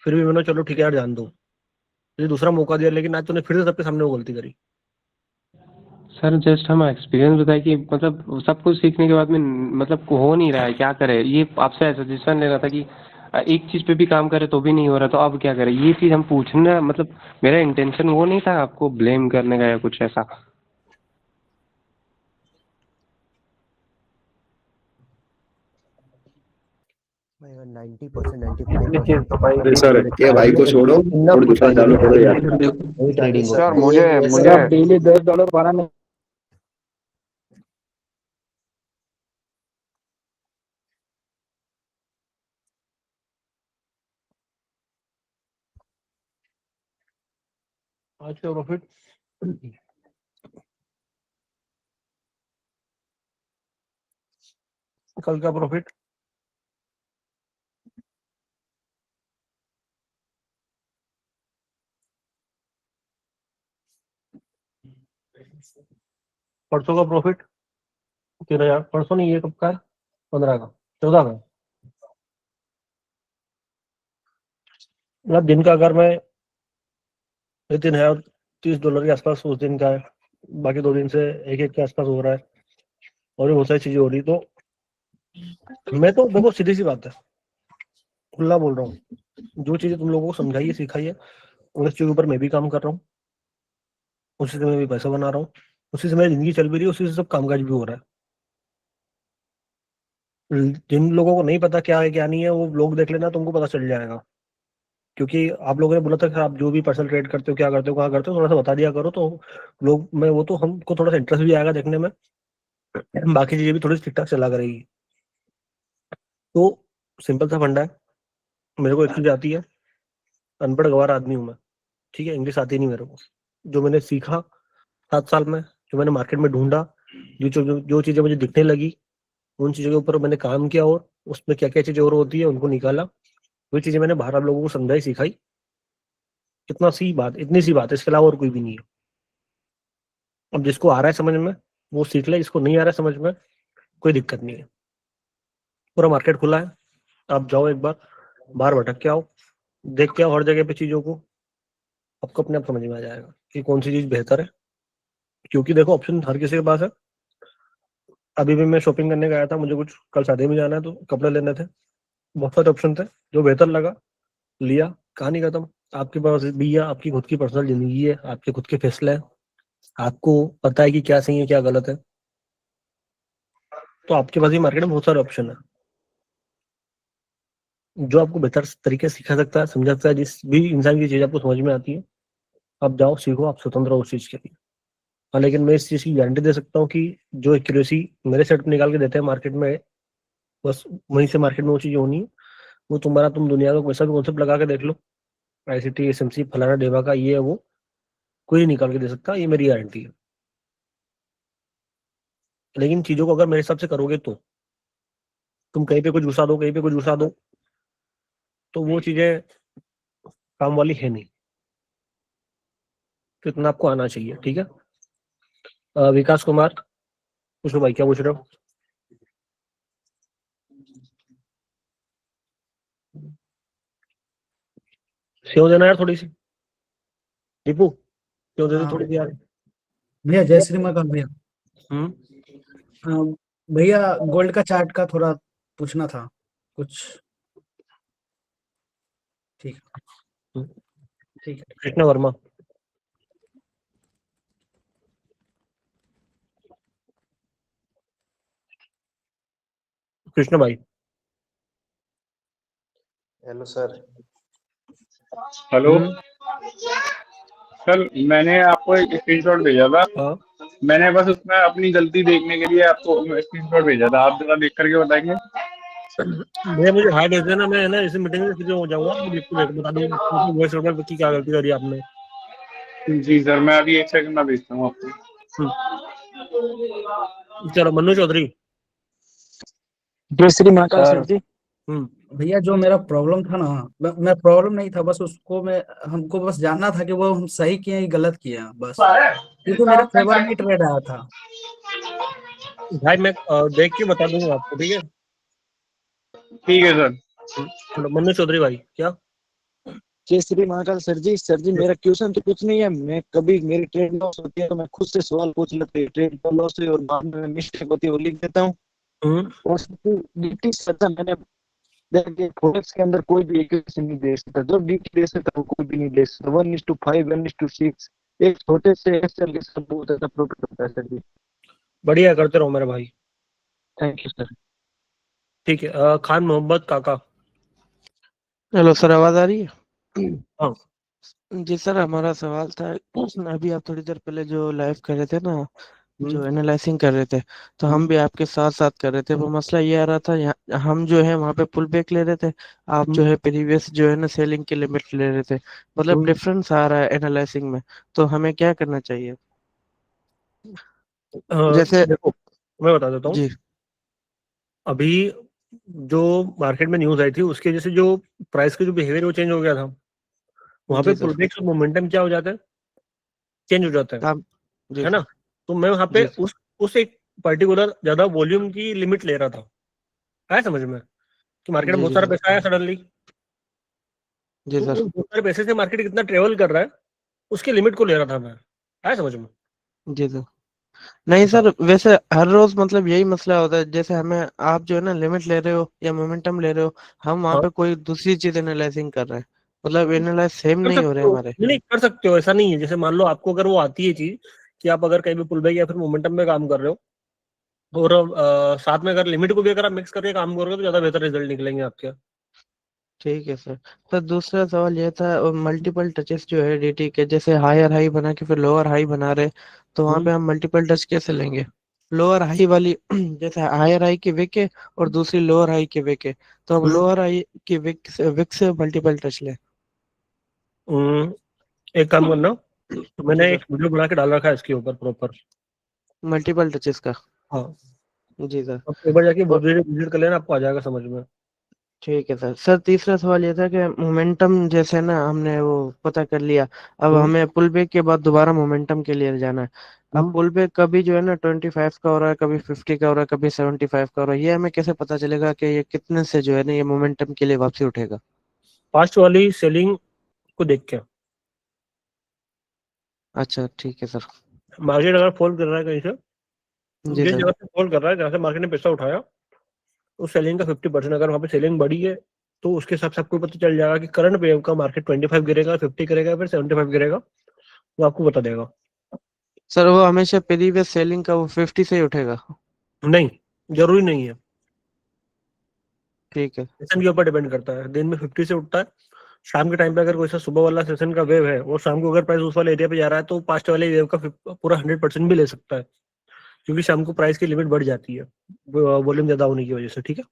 फिर भी मैंने चलो ठीक है यार जान दो, तुझे दूसरा मौका दिया, लेकिन आज तूने फिर से सबके सामने वो गलती करी। सर जस्ट हम एक्सपीरियंस बताए कि मतलब सब कुछ सीखने के बाद में मतलब हो नहीं रहा है, क्या करे। ये आपसे सजेशन ले रहा था कि एक चीज पे भी काम करे तो भी नहीं हो रहा, तो अब क्या करें। ये चीज हम पूछना, मतलब मेरा इंटेंशन वो नहीं था आपको ब्लेम करने का या कुछ ऐसा। सर ये भाई को छोड़ो और दूसरा चालू करो यार। सर मुझे डेली $10 बनाने आज का प्रॉफिट कल का प्रॉफिट परसों का प्रॉफिट 3000, परसों नहीं, ये कब का है, 15 का, 14 का। मतलब दिन का अगर मैं ये $3030 के आसपास उस दिन का है, बाकी 2 दिन से 1 के आसपास हो रहा है, और भी बहुत सारी चीजें हो रही। तो मैं तो देखो सीधी सी बात है, खुला बोल रहा हूँ, जो चीजें तुम लोगों को समझाई है सिखाई है उस चीज के ऊपर मैं भी काम कर रहा हूँ, उसी से मैं भी पैसा बना रहा हूँ, उसी से मेरी जिंदगी चल भी रही है, उसी से सब कामकाज भी हो रहा है। जिन लोगों को नहीं पता क्या है क्या नहीं है, वो लोग देख लेना, तुमको पता चल जाएगा। क्योंकि आप लोगों ने बोला था कि आप जो भी पर्सनल ट्रेड करते हो, क्या करते हो, कहाँ करते हो, थोड़ा सा बता दिया करो, तो लोग मैं वो तो हमको थोड़ा सा इंटरेस्ट भी आएगा देखने में, बाकी चीजें भी थोड़ी ठीक ठाक चला करेगी। तो सिंपल सा फंडा है, मेरे को एक चीज आती है, अनपढ़ गवार आदमी हूँ मैं, ठीक है, इंग्लिश आती नहीं मेरे को। जो मैंने सीखा 7 साल में, जो मैंने मार्केट में ढूंढा, जो चीजें मुझे दिखने लगी, उन चीजों के ऊपर मैंने काम किया, और उसमें क्या क्या चीजें और होती है उनको निकाला, वही चीजें मैंने बाहर आप लोगों को समझाई सिखाई। इतना सी बात, इतनी सी बात है, इसके अलावा और कोई भी नहीं है। अब जिसको आ रहा है समझ में वो सीख ले, जिसको नहीं आ रहा है समझ में कोई दिक्कत नहीं है। पूरा मार्केट खुला है, आप जाओ एक बार बाहर भटक के आओ, देख के आओ हर जगह पे चीजों को, आपको अपने आप समझ में आ जाएगा कि कौन सी चीज बेहतर है। क्योंकि देखो ऑप्शन हर किसी के पास है। अभी भी मैं शॉपिंग करने गया था, मुझे कुछ कल शादी में जाना है तो कपड़े लेने थे, बहुत सारे ऑप्शन थे, जो बेहतर लगा लिया, कहानी खत्म। आपके पास भी है, आपकी खुद की पर्सनल जिंदगी है, आपके खुद के फैसले हैं, आपको पता है कि क्या सही है क्या गलत है, तो आपके पास भी मार्केट में बहुत सारे ऑप्शन है। जो आपको बेहतर तरीके से सिखा सकता है, समझा सकता है, जिस भी इंसान की चीज आपको समझ में आती है, आप जाओ सीखो, आप स्वतंत्र हो उस चीज के लिए। हाँ, लेकिन मैं इस चीज की गारंटी दे सकता हूँ कि जो एक्यूरेसी मेरे सेट निकाल के देते हैं मार्केट में, बस वहीं से मार्केट में वो चीज होनी है। वो तुम दुनिया का कोई सा भी कॉन्सेप्ट लगा के देख लो, ICT SMC फलाना डेवा का ये है वो, कोई नहीं निकाल के दे सकता, ये मेरी गारंटी है। लेकिन चीजों को अगर मेरे हिसाब से करोगे तो तुम कहीं पे कुछ घुसा दो, कहीं पे कुछ घुसा दो, तो वो चीजें काम वाली है नहीं। तो इतना आपको आना चाहिए, ठीक है। विकास कुमार, पूछो भाई, क्या पूछ रहे हो? क्यों देना यार थोड़ी सी, दीपू क्यों दे दो थोड़ी सी यार। भैया जय श्री महाकाल भैया। भैया गोल्ड का चार्ट का थोड़ा पूछना था कुछ। ठीक ठीक है। कृष्णा वर्मा, कृष्ण भाई। Hello sir. हेलो सर, मैंने आपको एक स्क्रीनशॉट भेजा था। मैंने बस उसमें अपनी गलती देखने के लिए आपको स्क्रीनशॉट भेजा था, आप जरा देख करके बताएंगे। भैया मुझे हाई भेज देना, मैं ना इसी मीटिंग में हो जाऊंगा, बता दूंगा वॉइस रिकॉर्ड की क्या गलती करी आपने। जी सर, मैं अभी 1 सेकंड में भेजता हूँ आपको। चलो मनु चौधरी। जय श्री महाकाल सर जी। भैया जो मेरा प्रॉब्लम था ना, मैं प्रॉब्लम नहीं था, बस उसको हमको बस जानना था कि वो हम सही किए या गलत किए हैं बस, क्योंकि मेरे फेवर में ट्रेड आया था। भाई मैं देख के बता दूंगा आपको, ठीक है। ठीक है सर। मनु चौधरी भाई, क्या? जय श्री महाकाल सर जी मेरा क्वेश्चन तो कुछ नहीं है, मैं कभी मेरी ट्रेड लॉस होती है तो मैं खुद से सवाल पूछ लेता हूँ, ट्रेड लॉस है और बाद में मिस्टेक होती है वो लिख देता हूँ। और DT सजा मैंने देखिए, फोरेक्स के अंदर कोई भी एक्यूरेसी नहीं दे सकता, जो DT दे सकता वो कोई भी नहीं दे सकता। 1:5 1:6 एक छोटे से एक्सेल के साथ बहुत ज्यादा प्रॉफिट होता है सर जी। बढ़िया, करते रहो मेरे भाई। Thank you sir. ठीक है, खान मोहम्मद काका। हेलो सर, आवाज आ रही है? हाँ जी सर, हमारा सवाल था, अभी आप थोड़ी देर पहले जो लाइव कर रहे थे ना, जो एनालाइजिंग कर रहे थे, तो हम भी आपके साथ साथ कर रहे थे। वो मसला ये आ रहा था, हम जो है वहाँ पे पुल बैक ले रहे थे, आप जो है प्रीवियस जो है ना सेलिंग की लिमिट ले रहे थे, मतलब डिफरेंस आ रहा है एनालाइजिंग में, तो हमें क्या करना चाहिए? जैसे देखो मैं बता देता हूँ। जी अभी जो मार्केट में न्यूज आई थी उसके वजह से जो प्राइस का जो बिहेवियर वो चेंज हो गया था, वहां पे पुलबैक का मोमेंटम क्या हो जाता है, चेंज हो जाता है ना। तो मैं वहां पे उस उस एक पर्टिकुलर ज्यादा वॉल्यूम की लिमिट ले रहा था। आया समझ में कि मार्केट में बहुत सारा पैसा आया सडनली, जी तो सर। उस बहुत सारे पैसे से मार्केट कितना ट्रेवल कर रहा है उसकी लिमिट को ले रहा था मैं। आया समझ में? जी सर। नहीं सर, वैसे हर रोज मतलब यही मसला होता है, जैसे हमें आप जो है ना लिमिट ले रहे हो या मोमेंटम ले रहे हो, हम वहाँ पे कोई दूसरी चीज एनालाइजिंग कर रहे हैं, मतलब एनालाइज सेम कर नहीं हो सकते रहे हो, हमारे। नहीं कर सकते हो, ऐसा नहीं है। जैसे मान लो आपको अगर वो आती है चीज कि आप अगर कहीं भी पुल बैक या फिर मोमेंटम में काम कर रहे हो और साथ में अगर लिमिट को भी अगर आप मिक्स करके काम करोगे तो ज्यादा बेहतर रिजल्ट निकलेंगे आपके। ठीक है सर। तो दूसरा सवाल ये था, मल्टीपल टचेस जो है डीटी के, जैसे हायर हाई बना के फिर लोअर हाई बना रहे, तो वहाँ पे हम मल्टीपल टच कैसे लेंगे? लोअर हाई वाली जैसे हायर हाई की विक है और दूसरी लोअर हाई की विक है, तो हम लोअर हाई की विक से मल्टीपल टच लें। एक काम करना, तो मैंने जी एक सर। वीडियो बना के डाल रखा है इसके ऊपर प्रॉपर। मल्टीपल टचेस का। हाँ जी सर। आप एक बार जाके विजिट कर लेना, आपको आ जाएगा समझ में। ठीक है सर। सर तीसरा सवाल ये था कि मोमेंटम जैसे ना हमने वो पता कर लिया, अब हमें पुल बैक के बाद दोबारा मोमेंटम के लिए जाना है। अब पुल बैक कभी जो है ना 25 का हो रहा है, कभी 50 का हो रहा है, कभी 75 का हो रहा है, ये हमें कैसे पता चलेगा कि ये कितने से जो है ना ये मोमेंटम के लिए वापसी उठेगा? फास्ट वाली सेलिंग को देख के। अच्छा ठीक है सर। मार्केट अगर फॉल कर रहा है कहीं से, जी जिस सर। जगह से फॉल कर रहा है जहाँ से मार्केट ने पैसा उठाया, उस सेलिंग का 50%, अगर वहाँ पे सेलिंग बढ़ी है तो उसके हिसाब से आपको पता चल जाएगा कि करंट वेव का मार्केट 25 गिरेगा, 50 गिरेगा, फिर 75 गिरेगा, वो आपको बता देगा। सर वो हमेशा प्रीवियस सेलिंग का वो 50 से ही उठेगा? नहीं, जरूरी नहीं है, ठीक है। सेशन के ऊपर डिपेंड करता है। दिन में 50 से उठता है, शाम के टाइम पे अगर कोई सा सुबह वाला सेशन का वेव है और शाम को अगर प्राइस उस वाले एरिया पे जा रहा है तो पास्ट वाले वेव का पूरा 100% भी ले सकता है, क्योंकि शाम को प्राइस की लिमिट बढ़ जाती है वॉल्यूम ज्यादा होने की वजह से। ठीक है,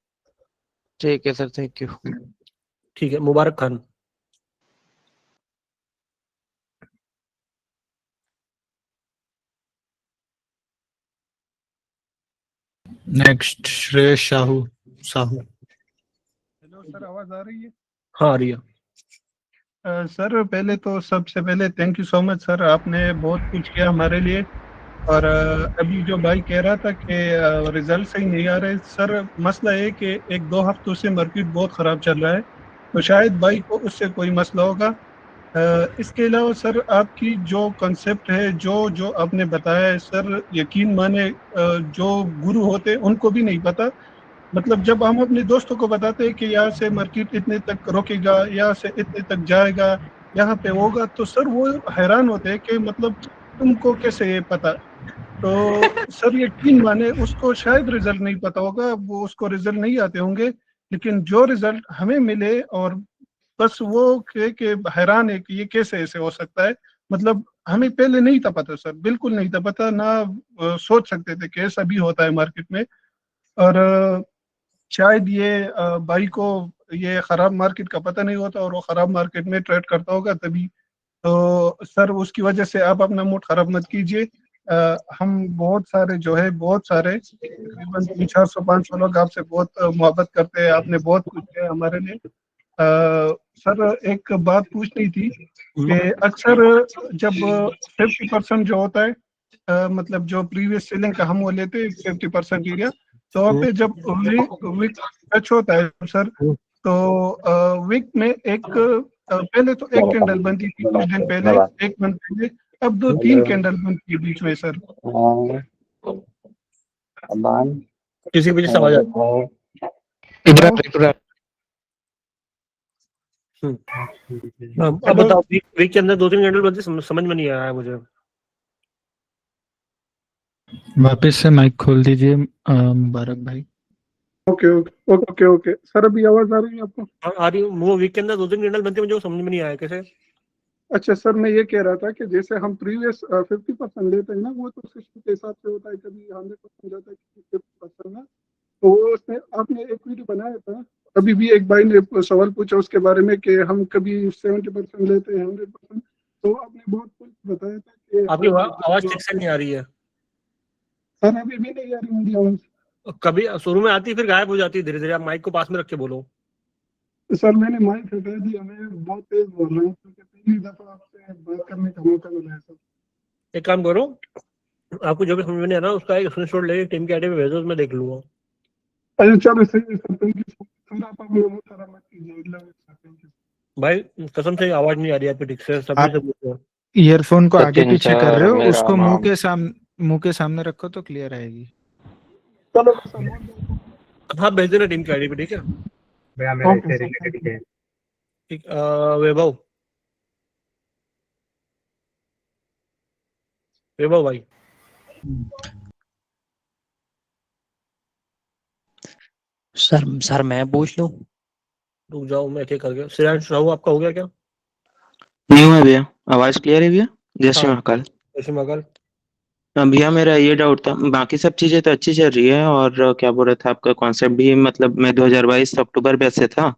ठीक है सर, थैंक यू। ठीक है, Mubarak Khan. Next Shreyas Sahu. Hello sir, आवाज आ रही है? हाँ आ रही है। सर पहले तो सबसे पहले thank you so much sir, आपने बहुत कुछ किया हमारे लिए। और अभी जो भाई कह रहा था कि रिजल्ट सही नहीं आ रहे, सर मसला है कि 1-2 हफ्तों से मार्केट बहुत ख़राब चल रहा है, तो शायद भाई को उससे कोई मसला होगा। इसके अलावा सर आपकी जो कॉन्सेप्ट है, जो जो आपने बताया है सर, यकीन माने जो गुरु होते हैं उनको भी नहीं पता। मतलब जब हम अपने दोस्तों को बताते हैं कि यहाँ से मार्केट इतने तक रोकेगा, यहाँ से इतने तक जाएगा, यहाँ पे होगा, तो सर वो हैरान होते हैं कि मतलब तुमको कैसे ये पता। तो सर यकीन माने उसको शायद रिजल्ट नहीं पता होगा, वो उसको रिजल्ट नहीं आते होंगे, लेकिन जो रिजल्ट हमें मिले और बस वो के हैरान है कि ये कैसे ऐसे हो सकता है। मतलब हमें पहले नहीं था पता सर, बिल्कुल नहीं था पता ना, सोच सकते थे कि ऐसा भी होता है मार्केट में। और शायद ये भाई को ये खराब मार्केट का पता नहीं होता और वो खराब मार्केट में ट्रेड करता होगा तभी। तो सर उसकी वजह से आप अपना मूड खराब मत कीजिए। हम बहुत सारे जो है, बहुत सारे तकरीबन 300-400-500 लोग आपसे बहुत मोहब्बत करते हैं, आपने बहुत कुछ किया हमारे लिए। सर एक बात पूछनी थी कि अक्सर जब 50% जो होता है, मतलब जो प्रीवियस सेलिंग का हम वो लेते हैं 50% एरिया, तो वहाँ पे जब विक टच होता है सर, तो विक में एक पहले तो एक कैंडल बनती थी, कुछ दिन पहले, एक मंथ पहले, अब 2-3 कैंडल बनती है बीच में सर। किसी वजह से आवाज आती है। अब बताओ, वीक के अंदर 2-3 कैंडल बनती, समझ में नहीं आया है मुझे। वापस से माइक खोल दीजिए मुबारक भाई। Okay okay okay okay sir, अभी आवाज आ रही है आपको? आ रही है। वो वीक के अंदर 2-3 कैंडल बनती है, मुझे समझ में नहीं आया कैसे। अच्छा सर, मैं ये कह रहा था कि जैसे हम प्रीवियस 50% लेते हैं ना, वो तो सिस्टम के हिसाब से होता है, कभी 100% जाता है, कभी 50% ना। तो वो उसमें आपने एक वीडियो बनाया था, अभी भी एक भाई ने सवाल पूछा उसके बारे में कि हम कभी 70% लेते हैं, 100%। तो आपने बहुत कुछ बताया था कि आपकी आवाज ठीक से नहीं आ रही है सर। अभी भी नहीं आ रही मेरी आवाज? कभी शुरू में आती फिर गायब हो जाती है धीरे धीरे। आप माइक को पास में रख के बोलो। सर मैंने माइक हटा दिया, मैं बहुत तेज बोल रहा हूँ क्योंकि पहली दफा आपसे बात करने का मौका मिला है सर। एक काम करो, आपको जो भी समझ में नहीं आ रहा उसका एक स्क्रीनशॉट लेके टीम के आईडी पे भेजो, मैं देख लूंगा। अच्छा चलो सही है सर, थैंक यू सर, आप अपने वो सारा मत कीजिए, थैंक यू। भाई कसम से आवाज नहीं आ रही आपकी ठीक से, सभी से पूछो। ईयरफोन को आगे सचिन पीछे कर रहे सर हो, मेरा उसको नाम मुंह के सामने रखो तो क्लियर आएगी। चलो सर, हाँ भेज देना टीम की आईडी पे, ठीक है भैया मेरे इससे रिलेटेड है। ठीक। वैभव, वैभव भाई सर मैं पूछ लूं? रुक जाओ, मैं एक एक करके। श्रेयांश राहु आपका हो गया क्या? न्यू है भैया, आवाज क्लियर है भैया? जय श्री हाँ महाकाल। जैसे मगल। भैया मेरा ये डाउट था, बाकी सब चीजें तो अच्छी चल रही है और क्या बोल रहा था आपका कॉन्सेप्ट भी, मतलब मैं 2022 अक्टूबर बैच से था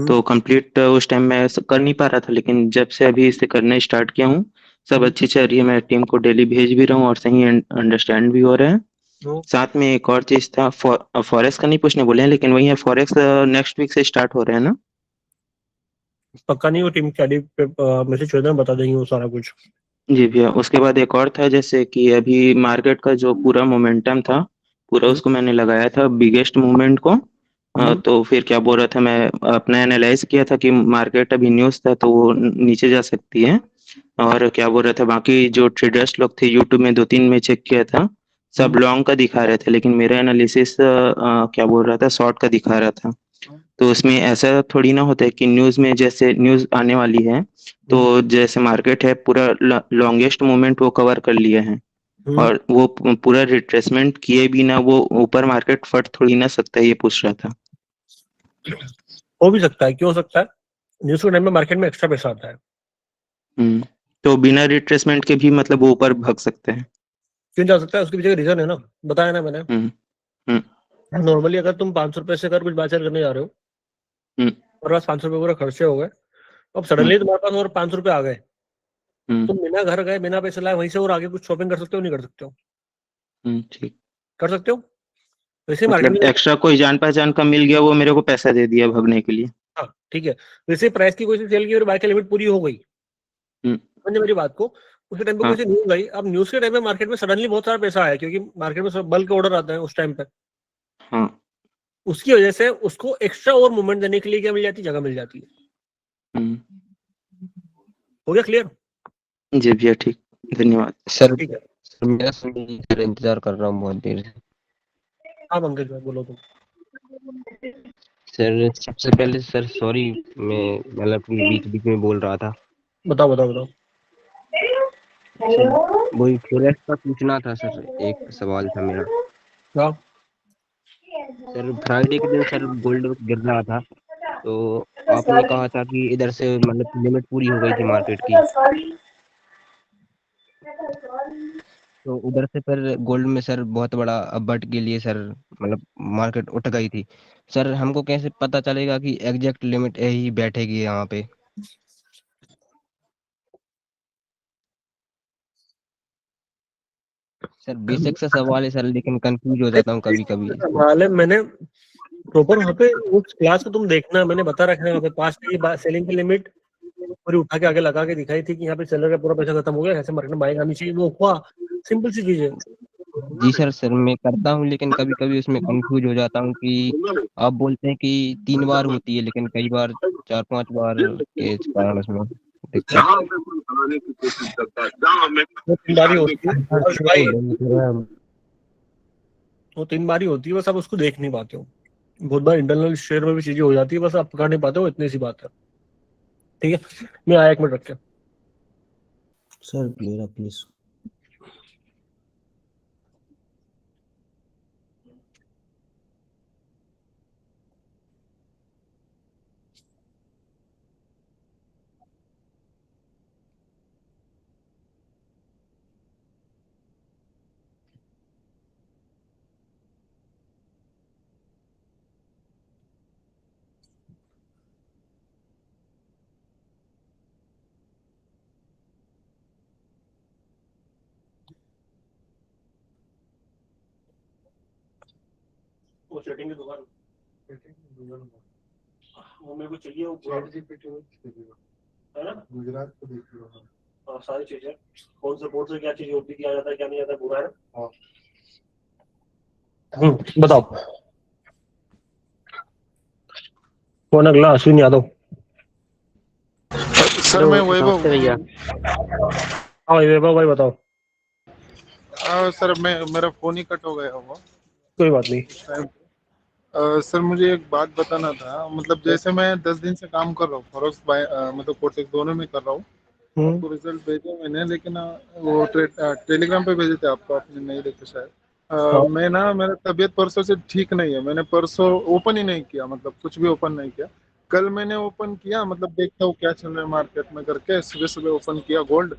तो कंप्लीट उस टाइम मैं कर नहीं पा रहा था, लेकिन जब से अभी इसे करना स्टार्ट किया हूँ सब अच्छी चल रही है। मैं टीम को डेली भेज भी रहा हूँ और सही अंडरस्टैंड भी हो रहा है। साथ में एक और चीज था, फॉरेक्स का नहीं पूछने बोले हैं, लेकिन वही है फॉरेक्स नेक्स्ट वीक से स्टार्ट हो रहा है ना? पक्का नहीं, वो टीम की आईडी पे मैसेज छोड़ देना, बता देंगे वो सारा कुछ। जी भैया, उसके बाद एक और था, जैसे कि अभी मार्केट का जो पूरा मोमेंटम था पूरा उसको मैंने लगाया था बिगेस्ट मूवमेंट को। तो फिर क्या बोल रहा था, मैं अपना एनालाइज किया था कि मार्केट अभी न्यूज़ था तो वो नीचे जा सकती है। और क्या बोल रहा था, बाकी जो ट्रेडर्स लोग थे यूट्यूब में 2-3 में चेक किया था सब लॉन्ग का दिखा रहे थे, लेकिन मेरा एनालिसिस क्या बोल रहा था शॉर्ट का दिखा रहा था। तो उसमें ऐसा थोड़ी ना होता है कि न्यूज़ में जैसे न्यूज़ आने वाली है तो जैसे मार्केट है पूरा लॉन्गेस्ट मूवमेंट वो कवर कर लिए हैं और वो पूरा रिट्रेसमेंट किए बिना वो ऊपर मार्केट फट थोड़ी ना सकता है, ये पूछ रहा था। हो भी सकता है, क्यों हो सकता है? न्यूज़ के टाइम में मार्केट में एक्स्ट्रा पैसा आता है। तो बिना रिट्रेसमेंट के भी मतलब वो ऊपर भाग सकते हैं? क्यों जा सकता है, उसके पीछे रीजन है ना, बताया ना मैंने। नॉर्मली अगर तुम 500 रुपए से अगर कुछ बाजार करने जा रहे हो और बस 500 रुपए पूरा खर्चे हो गए, अब सडनली तुम्हारे पास और 500 रुपए आ गए, तुम बिना घर गए बिना पैसे लाए वहीं से और आगे कुछ शॉपिंग कर सकते हो नहीं कर सकते हो? ठीक। कर सकते हो। वैसे मार्केट मतलब में एक्स्ट्रा कोई जान पहचान का मिल गया वो मेरे को पैसा दे दिया भगने के लिए? हाँ ठीक है, वैसे प्राइस की कोई सी सेल की और बाय की लिमिट पूरी हो गई, समझे मेरी बात को। उसके टाइम पे कोई सी न्यूज आई, अब न्यूज के टाइम पे मार्केट में सडनली बहुत सारा पैसा आया क्योंकि मार्केट में सब बल्क ऑर्डर आते हैं उस टाइम पे। उसकी वजह से उसको एक्स्ट्रा और मूवमेंट देने के लिए क्या मिल जाती है, जगह मिल जाती है। हो गया क्लियर? जी भैया ठीक, धन्यवाद सर। ठीक है मेरा सर इंतजार कर रहा हूँ बहुत देर से। हाँ पंकज भाई बोलो तुम। सर सबसे पहले सर सॉरी, मैं मतलब बीच बीच में बोल रहा था। बताओ बताओ बताओ। सर वही फॉरेक्स का पूछना था सर, एक सवाल था मेरा। हाँ सर फ्राइडे के दिन सर गोल्ड गिर रहा था तो आपने कहा था कि इधर से मतलब लिमिट पूरी हो गई थी मार्केट की, तो उधर से फिर गोल्ड में सर बहुत बड़ा अपबट के लिए सर मतलब मार्केट उठ गई थी। सर हमको कैसे पता चलेगा कि एग्जैक्ट लिमिट यही बैठेगी यहाँ पे? सर बेसिक सा सवाल है सर, लेकिन कंफ्यूज हो जाता हूँ कभी कभी। सवाल है, मैंने प्रॉपर वहाँ पे उस क्लास को तुम देखना, मैंने बता रखा है वहाँ पे पास की सेलिंग की लिमिट पूरी उठा के आगे लगा के दिखाई थी कि यहाँ पे सेलर का पूरा पैसा खत्म हो गया, ऐसे मार्केट में बाइंग आनी चाहिए, वो हुआ। सिंपल सी चीज है। जी सर मैं करता हूँ, लेकिन कभी कभी उसमें कंफ्यूज हो जाता हूँ कि आप बोलते हैं कि 3 बार होती है, लेकिन कई बार 4-5 बार के कारण उसमें दिक्कत। वो 3 बार ही होती है भाई, वो 3 बार ही होती है, बस आप उसको देख नहीं पाते हो। बहुत बार इंटरनल शेयर में भी चीजें हो जाती है, बस आप पकड़ नहीं पाते हो, इतनी सी बात है। ठीक है, मैं आया 1 मिनट रख के। सर मेरा प्लीज। वो सेटिंग की दुकान, वो मेरे को चाहिए, वो है ना गुजरात को देखिए। सारी चीजें कौन से क्या चीज होती है, क्या जाता है क्या नहीं जाता है, पूरा है ना। बताओ कौन अगला? अश्विन यादव। सर मैं वैभव भैया। हाँ वैभव भाई बताओ। सर मैं मेरा फोन ही कट हो गया हुआ। कोई बात नहीं। सर मुझे एक बात बताना था, मतलब जैसे मैं 10 दिन से काम कर रहा हूँ फॉरेक्स मतलब कोटेक्स दोनों में कर रहा हूँ। आपको रिजल्ट भेजे मैंने, लेकिन वो टेलीग्राम पे भेजे थे आपको, आपने नहीं देखे शायद। मैं ना, मेरा तबीयत परसों से ठीक नहीं है। मैंने परसों ओपन ही नहीं किया, मतलब कुछ भी ओपन नहीं किया। कल मैंने ओपन किया, मतलब देखता हूँ क्या चल रहा है मार्केट में करके, सुबह सुबह ओपन किया गोल्ड।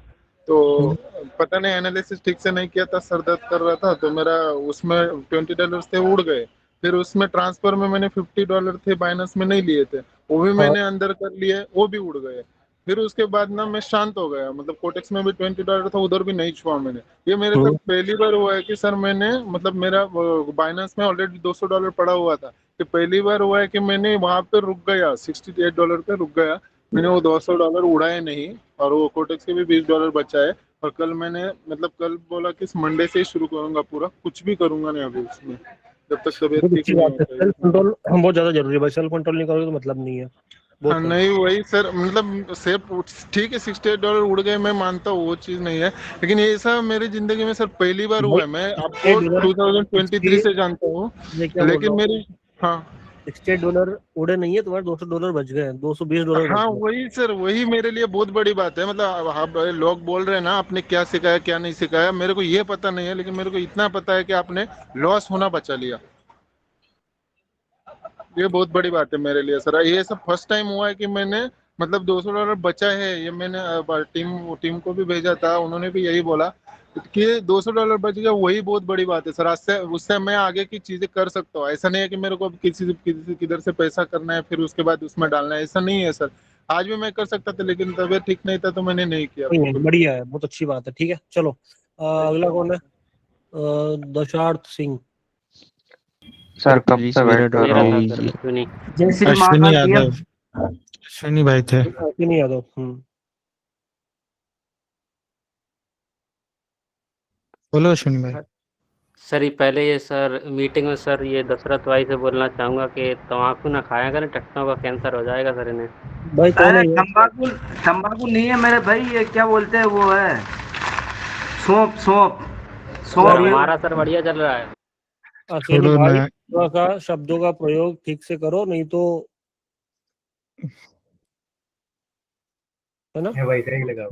तो पता नहीं एनालिसिस ठीक से नहीं किया था, सर दर्द कर रहा था, तो मेरा उसमें $20 थे, उड़ गए। फिर उसमें ट्रांसफर में मैंने $50 थे बाइनेंस में नहीं लिए थे, वो भी मैंने अंदर कर लिए, वो भी उड़ गए। फिर उसके बाद ना मैं शांत हो गया, मतलब कोटेक्स में भी $20 था, उधर भी नहीं छुआ मैंने। ये मेरे साथ पहली बार हुआ है कि सर मैंने, मतलब मेरा बाइनेंस में ऑलरेडी $200 पड़ा हुआ था, कि पहली बार हुआ है कि मैंने वहां पे रुक गया, $68 पे रुक गया, मैंने वो $200 उड़ाए नहीं, और वो कोटेक्स के भी $20 बचा है। और कल मैंने, मतलब कल बोला कि मंडे से ही शुरू करूंगा, पूरा कुछ भी करूंगा नहीं अभी उसमें, जब तक तबीयत बहुत ठीक अच्छी नहीं बात है, होता है। सेल्फ कंट्रोल बहुत ज्यादा जरूरी है भाई। सेल्फ कंट्रोल नहीं करोगे तो मतलब नहीं है। बहुत हाँ, नहीं वही सर, मतलब सेफ ठीक है, $68 उड़ गए, मैं मानता हूँ वो चीज नहीं है, लेकिन ये सब मेरी जिंदगी में सर पहली बार हुआ है। मैं आपको 2023 से जानता हूँ, लेकिन मेरी, हाँ $68 उड़े नहीं है, तुम्हारे $200 बच गए हैं, $220 बच हाँ गए। वही सर, वही मेरे लिए बहुत बड़ी बात है। मतलब आप लोग बोल रहे हैं ना आपने क्या सिखाया क्या नहीं सिखाया, मेरे को ये पता नहीं है, लेकिन मेरे को इतना पता है कि आपने लॉस होना बचा लिया। ये बहुत बड़ी बात है मेरे लिए सर। ये सब फर्स्ट टाइम हुआ है कि मैंने, मतलब $200 बचा है। ये मैंने टीम को भी भेजा था, उन्होंने भी यही बोला कि $200 बच गया, वही बहुत बड़ी बात है सर। आज से उससे मैं आगे की चीजें कर सकता हूँ। ऐसा नहीं है कि मेरे को किधर से पैसा करना है फिर उसके बाद उसमें डालना है, ऐसा नहीं है सर। आज भी मैं कर सकता था, लेकिन तबीयत ठीक नहीं था तो मैंने नहीं किया। नहीं, बढ़िया है, बहुत अच्छी बात है। ठीक है चलो, अगला कौन है? दशार्थ सिंह। सर कब से वेट कर रहा हूँ। जय श्री अश्विनी महाकाल यादव, अश्विनी भाई थे। अश्विनी यादव। बोलो अश्विनी भाई। सर ये पहले ये सर मीटिंग में सर ये दशरथ भाई से बोलना चाहूंगा कि तम्बाकू ना खाया करें, टट्टों का कैंसर हो जाएगा सर इन्हें। भाई कौन है ये? तंबाकू तंबाकू नहीं है मेरे भाई, ये क्या बोलते हैं, वो है सौंप सौंप सौंप। हमारा सर बढ़िया चल रहा है। अश्विनी छोड़ो भाई ना। थोड़ा सा शब्दों का प्रयोग ठीक से करो, नहीं तो है ना। भाई सही लगा।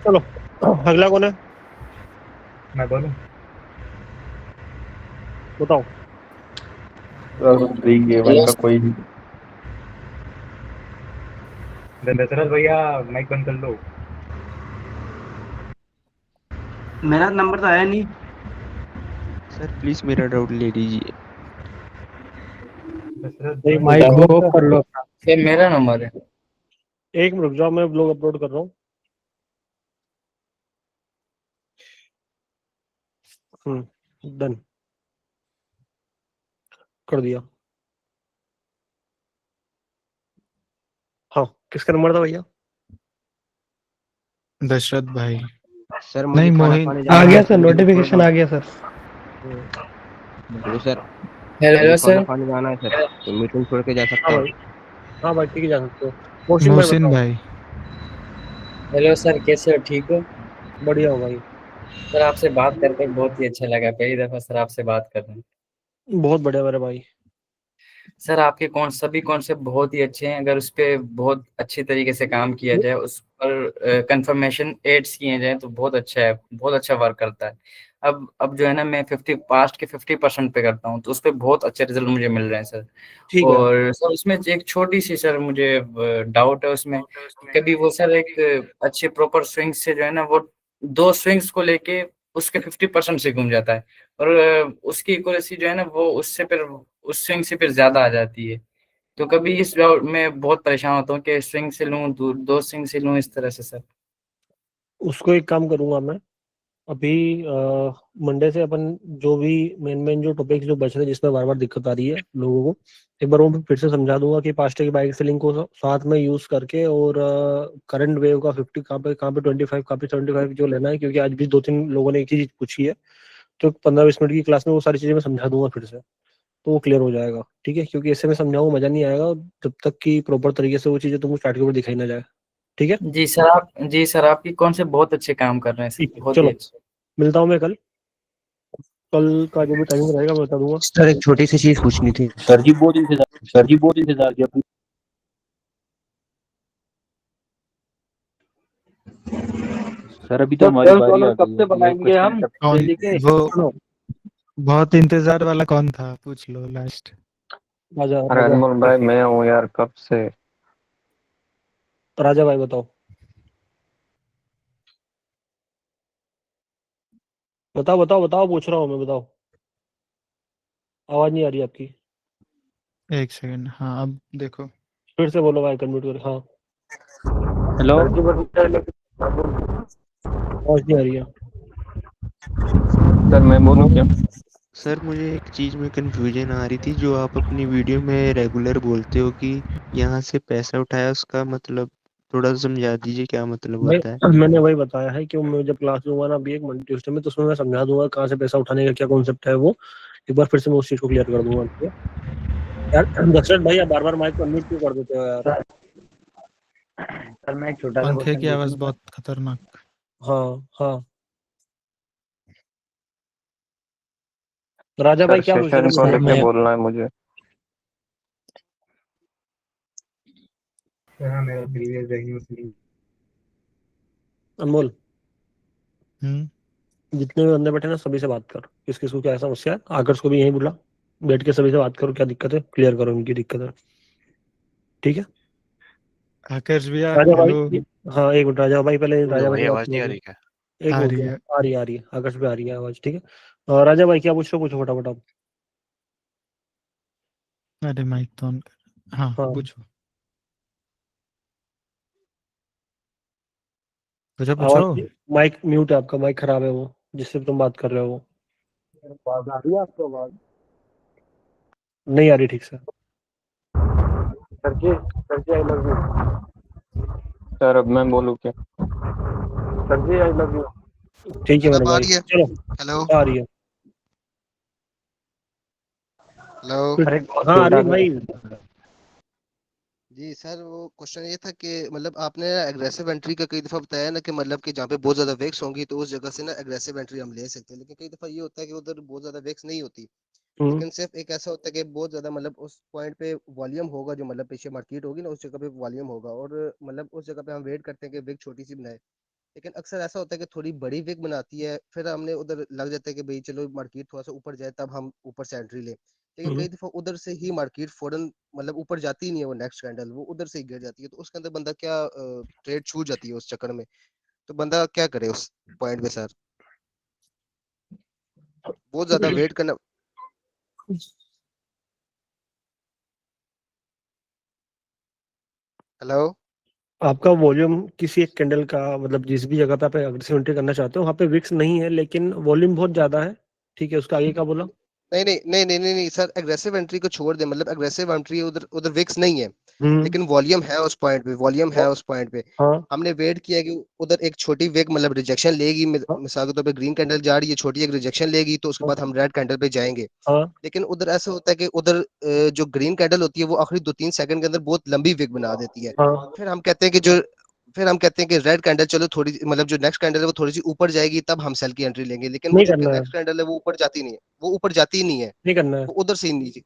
चलो अगला कौन है? मैं बोलूं? बताओ। का कोई दशरथ भैया माइक बंद कर लो। मेरा नंबर तो है नहीं सर प्लीज मेरा डाउट ले लीजिए। माइक ऑफ कर लो। ये मेरा नंबर है। एक मिनट रुक जाओ, मैं ब्लॉग अपलोड कर रहा हूँ। डन कर दिया। हाँ किसका नंबर था भैया? दशरथ भाई। सर नहीं, मुझे खाना मोहित खाने आ जाना गया है सर, तो नोटिफिकेशन आ गया सर। Hello sir. हेलो मुझे सर। खाना खाने जाना है सर, तो मीटिंग छोड़ के जा सकता हूँ? हाँ भाई ठीक है, जा सकते हो। मोहसिन भाई मोहसिन बताओ। भाई। हेलो सर, कैसे हो? ठीक हो? बढ़िया हो भाई। सर आपसे बात करके बहुत ही अच्छा लगा, पहली दफा सर आपसे बात कर रहे हैं। बहुत बढ़िया मेरे भाई। सर आपके सभी कॉन्सेप्ट बहुत ही अच्छे हैं, अगर उस पर बहुत अच्छी तरीके से काम किया जाए, उस पर कंफर्मेशन एड्स किए जाए तो बहुत अच्छा है, बहुत अच्छा वर्क करता है। अब जो है ना, मैं 50% पे करता हूँ, तो उस पर बहुत अच्छे रिजल्ट मुझे मिल रहे हैं सर। ठीक है। और सर उसमें एक छोटी सी सर मुझे डाउट है उसमें, कभी वो सर एक अच्छे प्रॉपर स्विंग से जो है ना, वो 2 स्विंग्स को लेके उसके 50% से घूम जाता है, और उसकी एक्यूरेसी जो है ना, वो उससे फिर उस स्विंग से फिर ज्यादा आ जाती है। तो कभी इस मैं बहुत परेशान होता हूँ कि स्विंग से लूं, 2 स्विंग से लूं, इस तरह से सर। उसको एक काम करूंगा मैं, अभी मंडे से अपन जो भी मेन जो टॉपिक जो बच रहे हैं जिसमें बार बार दिक्कत आ रही है लोगों को, एक बार वो फिर से समझा दूंगा कि पास्ट की बाइक सेलिंग को साथ में यूज करके और करंट वेव का 50 कहाँ पे 25 कहाँ पे 75 जो लेना है, क्योंकि आज भी 2-3 लोगों ने एक ही चीज पूछी है। तो 15-20 मिनट की क्लास में वो सारी चीजें मैं समझा दूंगा फिर से, तो वो क्लियर हो जाएगा। ठीक है, क्योंकि ऐसे में समझाऊंगा मजा नहीं आएगा जब तक कि प्रॉपर तरीके से वो चीजें तुमको स्टार्ट के ऊपर दिखाई ना जाए। ठीक है जी सर आपकी कौन से बहुत अच्छे काम कर रहे हैं सर, ठीक है, बहुत ही चलो अच्छे। मिलता हूँ मैं कल का जो भी टाइमिंग रहेगा मैं बता दूंगा। सर एक छोटी सी चीज पूछनी थी। सर जी बहुत इंतजार किया। सर अभी तो हमारी बारी आ गई है। बनाएंगे हम कौन दिल्ली के वो बहुत इंतजार वाला कौन था, पूछ लो लास्ट। राजा अरे अनमोल भाई मैं हूँ यार कब से। राजा भाई बताओ बताओ बताओ बताओ, पूछ रहा हूँ मैं, बताओ। आवाज नहीं आ रही आपकी, एक सेकंड, हाँ अब देखो। फिर से बोलो भाई, कन्वर्ट कर। हाँ हेलो आवाज नहीं आ रही है। सर मैं बोलूँ क्या? सर मुझे एक चीज में कंफ्यूजन आ रही थी, जो आप अपनी वीडियो में रेगुलर बोलते हो कि यहाँ से पैसा उठाया, उसका मतलब थोड़ा समझा दीजिए क्या मतलब होता है। मैंने वही बताया है कि मैं जब क्लास लूंगा ना अभी एक मंडे ट्यूसडे में, तो उसमें मैं समझा दूंगा कहाँ से पैसा उठाने का क्या कॉन्सेप्ट है। वो एक बार फिर से मैं उस चीज को क्लियर कर दूंगा। ठीक है यार, दशरथ भाई आप बार बार माइक को अनम्यूट क्यों कर देते हो यार? सर मैं एक छोटा सा पंखे क्वेश्चन की आवाज पूछूंगा। बहुत खतरनाक। हाँ राजा सर भाई क्या पूछ रहे सेशन थे? को मुझे लेके बोलना है मुझे। हाँ मेरा प्रीवियस देखिए अनमोल, जितने भी बंदे बैठे ना सभी से बात कर, किस किस को क्या समस्या है। आकर्ष को भी यहीं बुला, बैठ के सभी से बात करो, क्या दिक्कत है क्लियर करो उनकी दिक्कत है। ठीक है आकर्ष भैया राजा हेलो। भाई, हाँ एक मिनट राजा भाई, पहले राजा भाई भाई से बात आवाज नहीं आ करो। रही क्या? एक आ मिनट रही रुको, है। आ रही है आकर्ष पे आ रही है आवाज। ठीक है राजा भाई क्या पूछ रहे हो, पूछो फटाफट आप। अरे माइक तो ऑन कर। हाँ हाँ पूछो पूछो आवाज, पूछो। माइक म्यूट है आपका, माइक खराब है वो जिससे तुम बात कर रहे हो। आवाज आ रही है आपको? आवाज नहीं आ रही ठीक से। सर जी आई लव यू। सर अब मैं बोलूँ क्या? सर जी आई लव यू। ठीक है मेरे भाई, चलो हेलो आ रही है। हेलो हाँ आ रही है भाई। जी सर, वो क्वेश्चन ये था कि मतलब आपने एग्रेसिव एंट्री का कई दफा बताया ना कि मतलब कि जहाँ पे बहुत ज्यादा वेक्स होंगी तो उस जगह से ना एग्रेसिव एंट्री हम ले सकते हैं, लेकिन कई दफा ये होता है कि उधर बहुत ज्यादा वेक्स नहीं होती, लेकिन सिर्फ एक ऐसा होता है कि बहुत ज्यादा मतलब उस पॉइंट पे वॉल्यूम होगा, जो मतलब पीछे मार्केट होगी ना उस जगह पे वॉल्यूम होगा, और मतलब उस जगह पे हम वेट करते हैं कि विक छोटी सी बनाए, लेकिन अक्सर ऐसा होता है कि थोड़ी बड़ी विक बनाती है, फिर हमने उधर लग जाता है कि भाई चलो मार्केट थोड़ा सा ऊपर जाए तब हम ऊपर से एंट्री ले, लेकिन कई दफा उधर से ही मार्केट फौरन मतलब ऊपर जाती ही नहीं है, वो नेक्स्ट कैंडल वो उधर से ही गिर जाती है, तो उसके अंदर बंदा क्या ट्रेड छूट जाती है उस चक्कर में, तो बंदा क्या करे उस पॉइंट पे सर? बहुत ज्यादा वेट करना। हेलो आपका वॉल्यूम किसी एक कैंडल का मतलब जिस भी जगह पे आप अग्रेसिव एंट्री करना चाहते हो वहाँ पे विक्स नहीं है, लेकिन वॉल्यूम बहुत ज्यादा है। ठीक है उसका आगे क्या बोला? नहीं सर, एग्रेसिव एंट्री को छोड़ दे, मतलब एग्रेसिव एंट्री उधर उधर विक्स नहीं है, लेकिन वॉल्यूम है उस पॉइंट पे, वॉल्यूम है उस पॉइंट पे। हाँ हमने वेट किया कि उधर एक छोटी विक मतलब रिजेक्शन लेगी, मिसाल के तौर पे ग्रीन कैंडल जा रही है, छोटी एक रिजेक्शन लेगी, तो उसके बाद हम रेड कैंडल पे जाएंगे, हाँ लेकिन उधर ऐसा होता है कि उधर जो ग्रीन कैंडल होती है वो आखिरी 2-3 सेकंड के अंदर बहुत लंबी विक बना देती है, हाँ फिर हम कहते हैं कि रेड कैंडल चलो थोड़ी मतलब जो नेक्स्ट कैंडल है वो थोड़ी सी ऊपर जाएगी तब हम सेल की एंट्री लेंगे, लेकिन वो नहीं जो करना है, नेक्स्ट कैंडल है वो ऊपर जाती नहीं है, वो ऊपर जाती ही नहीं है, नहीं करना है, वो उधर से ही नीचे।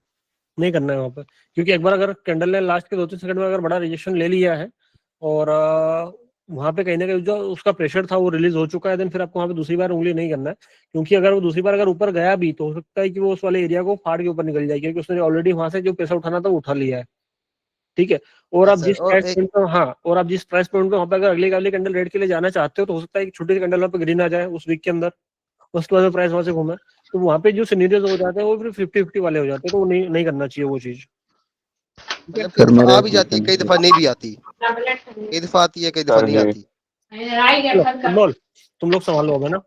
नहीं करना है वहाँ पे, क्योंकि एक बार अगर कैंडल ने लास्ट के 2-3 सेकंड में अगर बड़ा रिजेक्शन ले लिया है और वहाँ पे कहीं ना कहीं जो उसका प्रेशर था वो रिलीज हो चुका है, देन फिर आपको वहाँ पे दूसरी बार उंगली नहीं करना है, क्योंकि अगर वो दूसरी बार अगर ऊपर गया भी तो हो सकता है कि वो उस वाले एरिया को फाड़ के ऊपर निकल जाए, क्योंकि उसने ऑलरेडी वहां से जो पैसा उठाना था वो उठा लिया है। ठीक है और आप सर जिस और प्राइस एक पॉइंट पे, हाँ और आप जिस प्राइस पॉइंट पे वहाँ पे अगर अगले वाले कैंडल रेड के लिए जाना चाहते हो तो हो सकता है कि छोटी सी कैंडल वहाँ पे ग्रीन आ जाए उस वीक के अंदर, उसके बाद प्राइस वहां से घूमे, तो वहाँ पे जो सिनेरियोज हो जाते हैं वो फिर 50-50 वाले हो जाते हैं, तो वो नहीं करना चाहिए वो चीज। मतलब कई दफा आ भी जाती है, कई दफा नहीं भी आती, कई दफा आती है कई दफा नहीं आती। चलो अनमोल तुम लोग संभालो अब है ना।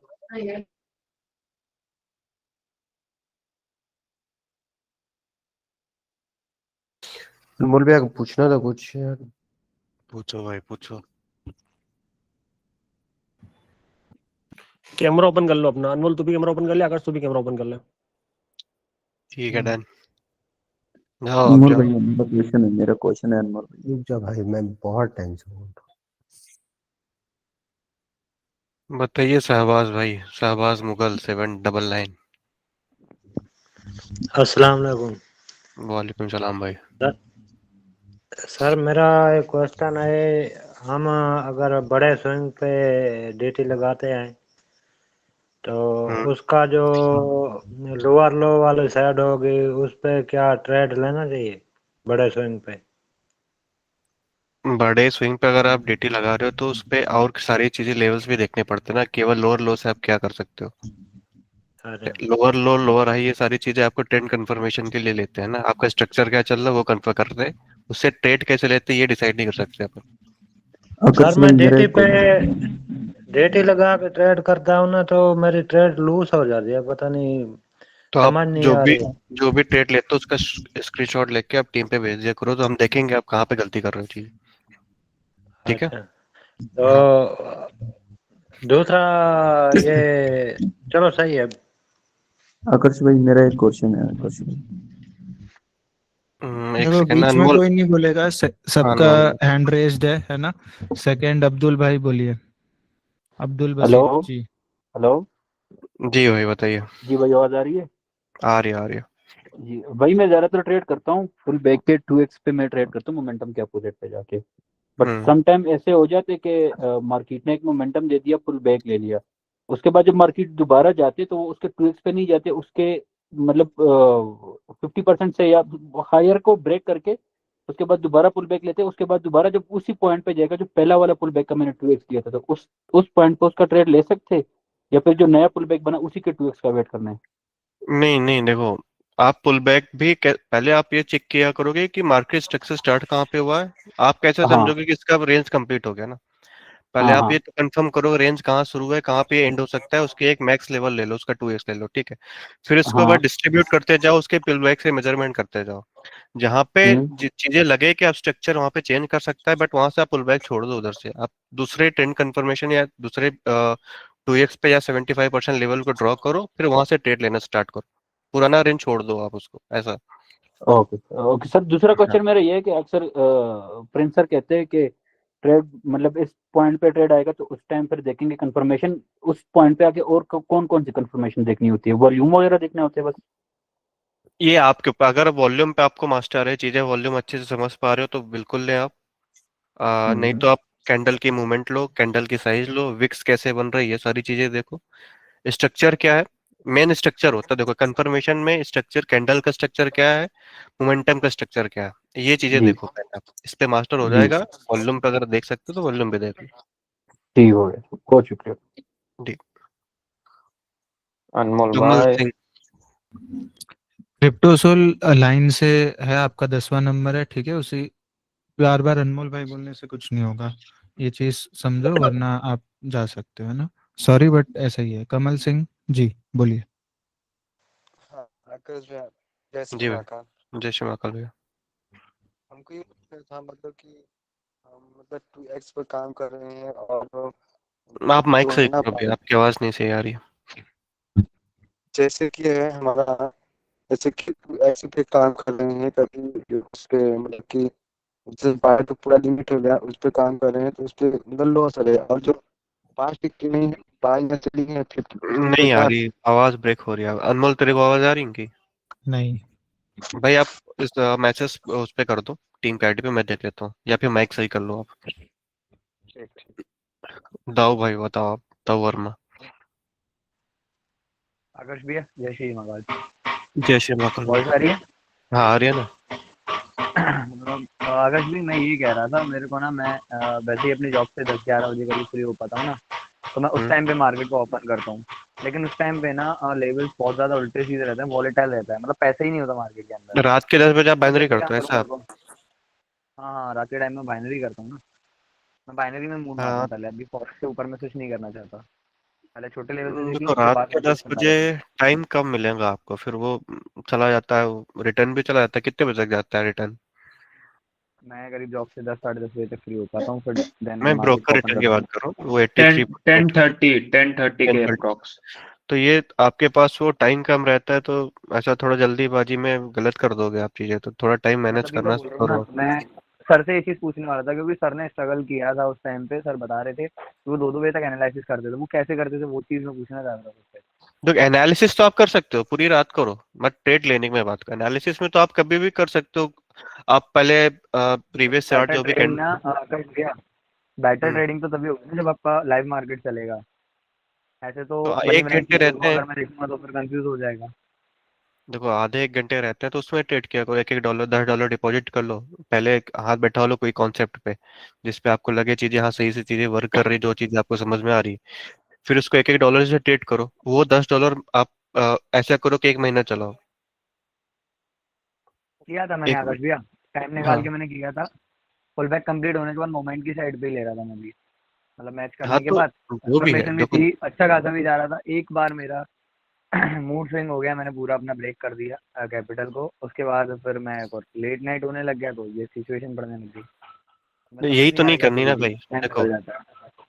अनमोल भैया को पूछना था कुछ यार। पूछो भाई पूछो। कैमरा ओपन कर लो अपना। अनमोल तू भी कैमरा ओपन कर ले, आकाश तू भी कैमरा ओपन कर ले। ठीक है डन। जाओ आप अनमोल जाओ। भैया मेरा क्वेश्चन है अनमोल भैया। रुक जा भाई, मैं बहुत टेंशन हूँ। बताइए शहबाज भाई, शहबाज मुगल 799। अस्सलाम वालेकुम। वालेकुम सलाम भाई। सर मेरा एक क्वेश्चन है, हम अगर बड़े स्विंग पे डीटी लगाते हैं तो उसका जो लोअर लो वाली साइड होगी उस पे क्या ट्रेड लेना चाहिए बड़े स्विंग पे? बड़े स्विंग पे अगर आप डीटी लगा रहे हो तो उस पे और सारी चीजें लेवल्स भी देखने पड़ते हैं ना, केवल लोअर लो से आप क्या कर सकते हो। अरे लोअर लो लोअर हाई ये सारी चीजें आपको ट्रेंड कंफर्मेशन के लिए लेते हैं ना, आपका स्ट्रक्चर क्या चल रहा है वो कंफर्म करते हैं। उससे ट्रेड कैसे लेते हैं ये डिसाइड नहीं कर सकते अपन। सर मैं डीटी पे डीटी लगा के ट्रेड करता हूँ ना तो मेरी ट्रेड लूज हो जाती है, पता नहीं तो आप समझ नहीं आ रही है। जो भी ट्रेड लेते हो उसका स्क्रीनशॉट लेके आप टीम पे भेज दिया करो, तो हम देखेंगे आप कहाँ पे गलती कर रहे हो चीज। ठीक है। अच्छा तो दूसरा ये चलो सही है। आकर्ष भाई मेरा एक क्वेश्चन है आकर्ष भाई। एक देखो सेकंड बीच में अनमोल। कोई नहीं बोलेगा, सबका अनमोल हैंड रेज्ड है ना। सेकंड अब्दुल भाई बोलिए। अब्दुल हेलो बसीर जी। हेलो जी भाई बताइए। जी भाई आवाज आ रही है? आ रही है आ रही है। जी भाई मैं ज्यादातर ट्रेड करता हूँ फुल बैक के 2x पे मैं ट्रेड करता हूँ मोमेंटम के अपोजिट पे जाके। बट सम टाइम ऐसे हो जाते कि मार्केट ने एक मोमेंटम दे दिया, फुल बैक ले लिया, उसके बाद जब मार्केट दोबारा जाते तो वो उसके 2x पे नहीं जाते, उसके मतलब 50% से या हायर को ब्रेक करके उसके बाद दोबारा पुल बैक लेते, उसके बाद दोबारा जब उसी पॉइंट पे जाएगा जो पहला वाला पुल बैक का मैंने 2x दिया था, तो उस पॉइंट पे उसका ट्रेड ले सकते, या फिर जो नया पुल बैक बना उसी के 2x का वेट करना है? नहीं नहीं देखो, आप पुल बैक भी पहले आप ये चेक किया करोगे कि मार्केट स्ट्रक्चर स्टार्ट कहाँ पे हुआ है। आप कैसे हाँ समझोगे कि इसका रेंज कंप्लीट हो गया ना। पहले हाँ आप हाँ ये तो कंफर्म करो रेंज कहाँ शुरू है कहाँ पे एंड हो सकता है, उसकी एक मैक्स लेवल ले लो, उसका 2x ले लो। ठीक है। फिर इसके हाँ बाद डिस्ट्रीब्यूट करते जाओ, उसके पुल बैक से मेजरमेंट करते जाओ। जहाँ पे चीजें लगे कि आप स्ट्रक्चर वहाँ पे चेंज कर सकता है, बट वहां से आप पुल बैक छोड़ दो, उधर से आप दूसरे ट्रेंड कंफर्मेशन या दूसरे 2x पे या 75% लेवल को ड्रॉ करो, फिर वहां से ट्रेड लेना स्टार्ट करो। पुराना रेंज छोड़ दो आप उसको ऐसा। Okay okay sir. दूसरा क्वेश्चन मेरा ये है कि अक्सर प्रिंस सर कहते हैं कि ट्रेड मतलब इस पॉइंट पे ट्रेड आएगा तो उस टाइम पर देखेंगे कंफर्मेशन, उस पॉइंट पे आके और कौन कौन सी कंफर्मेशन देखनी होती है, वॉल्यूम वगैरह देखने होते हैं बस? ये आपके ऊपर, अगर वॉल्यूम पे आपको मास्टर है, चीजें वॉल्यूम अच्छे से समझ पा रहे हो तो बिल्कुल लें आप। नहीं तो आप कैंडल की मूवमेंट लो, कैंडल की साइज लो, विक्स कैसे बन रही है, ये सारी चीजें देखो। स्ट्रक्चर क्या है, मेन स्ट्रक्चर होता है देखो कंफर्मेशन में, स्ट्रक्चर कैंडल का स्ट्रक्चर क्या है, मोमेंटम का स्ट्रक्चर क्या है, ये चीजें जी देखो पहले आप। इस पे मास्टर हो जी जाएगा। वॉल्यूम पे अगर देख सकते हो तो वॉल्यूम पे देख लो। ठीक हो गया, बहुत शुक्रिया। जी। अनमोल कमल भाई सिंह। क्रिप्टोसोल लाइन से है, आपका 10वां नंबर है, ठीक है। उसी बार बार अनमोल भाई बोलने से कुछ नहीं होगा, ये चीज समझो, वरना आप जा सकते हो ना। सॉरी बट ऐसा ही है। कमल सिंह जी बोलिए। हाँ, आकाश भैया, जय श्री जी महाकाल। भाई जय श्री महाकाल भैया। हमको ये पूछना था मतलब कि हम मतलब 2x पे काम कर रहे हैं और आप माइक जो सही है ना करो भैया, आपकी आवाज नहीं सही आ रही है। जैसे कि है हमारा, जैसे कि 2x पे काम कर रहे हैं कभी जो उसके मतलब कि जैसे बाय तो पूरा लिमिट हो गया, उस पे काम कर रहे हैं तो उस पे मतलब लॉस है, और जो 5 टिकट नहीं बाय में चली गई 50% के नहीं आ साथ। रही, आवाज ब्रेक हो रही है। अनमोल तेरे को आवाज आ रही है इनकी? नहीं। भाई आप इस मैसेज उस पे कर दो, टीम के आईडी पे, मैं देख लेता हूँ, या फिर माइक सही कर लो आप। ठीक। दाऊ भाई बताओ आप, दाऊ वर्मा। आकाश भैया जय श्री महाकाल। जय श्री महाकाल वॉइस भैया। आ रही है? हाँ आ रही है ना। मतलब आकाश भी मैं यही कह रहा था, मेरे को ना मैं वैसे ही अपनी जॉब से 10-11 बजे करीब फ्री हो पाता हूँ ना, तो मैं उस टाइम पे मार्केट को ओपन करता हूँ। लेकिन उस टाइम पे ना लेवल्स बहुत ज़्यादा उल्टे सीधे रहते हैं, वॉलेटाइल रहता है, मतलब पैसा ही नहीं होता मार्केट के अंदर। रात के 10 बजे आप तो बाइनरी कैसे क्या करते हो करूँ ऐसा मेरे आप? को? हाँ, रात के टाइम में बाइनरी करता हूँ ना, मैं बाइनरी में मूव मारता हाँ हूँ पहले, अभी फॉरेक्स के ऊपर मैं स्विच नहीं करना चाहता। पहले छोटे लेवल से देख लो, देखो उसके रात बाद के में कुछ 10 करना बजे रहेगा। टाइम कब मिलेगा आपको? फिर वो चला जाता है, रिटर्न भी चला जाता है, कितने बजे तक जाता है रिटर्न? मैं करीब जॉब से 10 साढ़े 10 बजे तक फ्री हो पाता हूँ, फिर देन मैं मैं मार्केट ब्रोकर को ओपन रिटर्न की करता बात हूँ। कर रहा हूँ, वो 10 83.8 10:30 के 10:30। अप्रॉक्स। तो ये आपके पास वो टाइम कम रहता है, तो ऐसा थोड़ा जल्दीबाजी में गलत कर दोगे आप चीजें, तो थोड़ा टाइम मैं मैनेज तभी तो करना बोल रहा हूँ ना, करो। मैं सर से ये चीज पूछने वाला था, क्योंकि सर ने स्ट्रगल किया था उस टाइम पे। सर बता रहे थे कि वो 2-2 बजे तक एनालिसिस करते थे, वो कैसे करते थे वो चीज मैं पूछना चाह रहा था उससे। तो एनालिसिस तो आप कर सकते हो, पूरी रात करो, बट ट्रेड लेने में बात करो। एनालिसिस में तो आप कभी भी कर सकते हो। आप पहले प्रीवियस चार्ट बेटर जो भी ट्रेडिंग कैंडल। ना कर गया, बेटर ट्रेडिंग तो तभी होगी ना जब आपका लाइव मार्केट चलेगा। ऐसे तो तो बनी एक बनाई घंटे चीजों को रहते हैं, अगर मैं देखूंगा तो फिर कंफ्यूज हो जाएगा। देखो आधे एक घंटे रहते हैं, तो उसमें ट्रेड किया करो। $1 $10 डिपॉजिट कर लो, पहले एक हाथ बैठा लो कोई कॉन्सेप्ट पे, जिसपे आपको लगे चीजें हाँ सही से चीजें वर्क कर रही, जो चीजें आपको समझ में आ रही। फिर उसको $1 से ट्रेड करो, वो $10 आप ऐसा करो कि एक महीना चलाओ। किया था मैंने एक आकाश भैया, टाइम निकाल हाँ के मैंने किया था। फुल बैक कंप्लीट होने के बाद मोमेंट की साइड पे ही ले रहा था मैं भी, मतलब मैच हाँ, करने के तो बाद जो भी है कंफर्मेशन भी देखो। थी, अच्छा खासा भी जा रहा था। एक बार मेरा मूड स्विंग हो गया, मैंने पूरा अपना ब्रेक कर दिया कैपिटल को। उसके बाद फिर मैं लेट नाइट होने लग गया, तो ये सिचुएशन पड़ने लग गई। मैं समझ यही नहीं तो आ रहा नहीं क्या करनी ना करूँ, भाई। टाइम देखो निकल जाता है।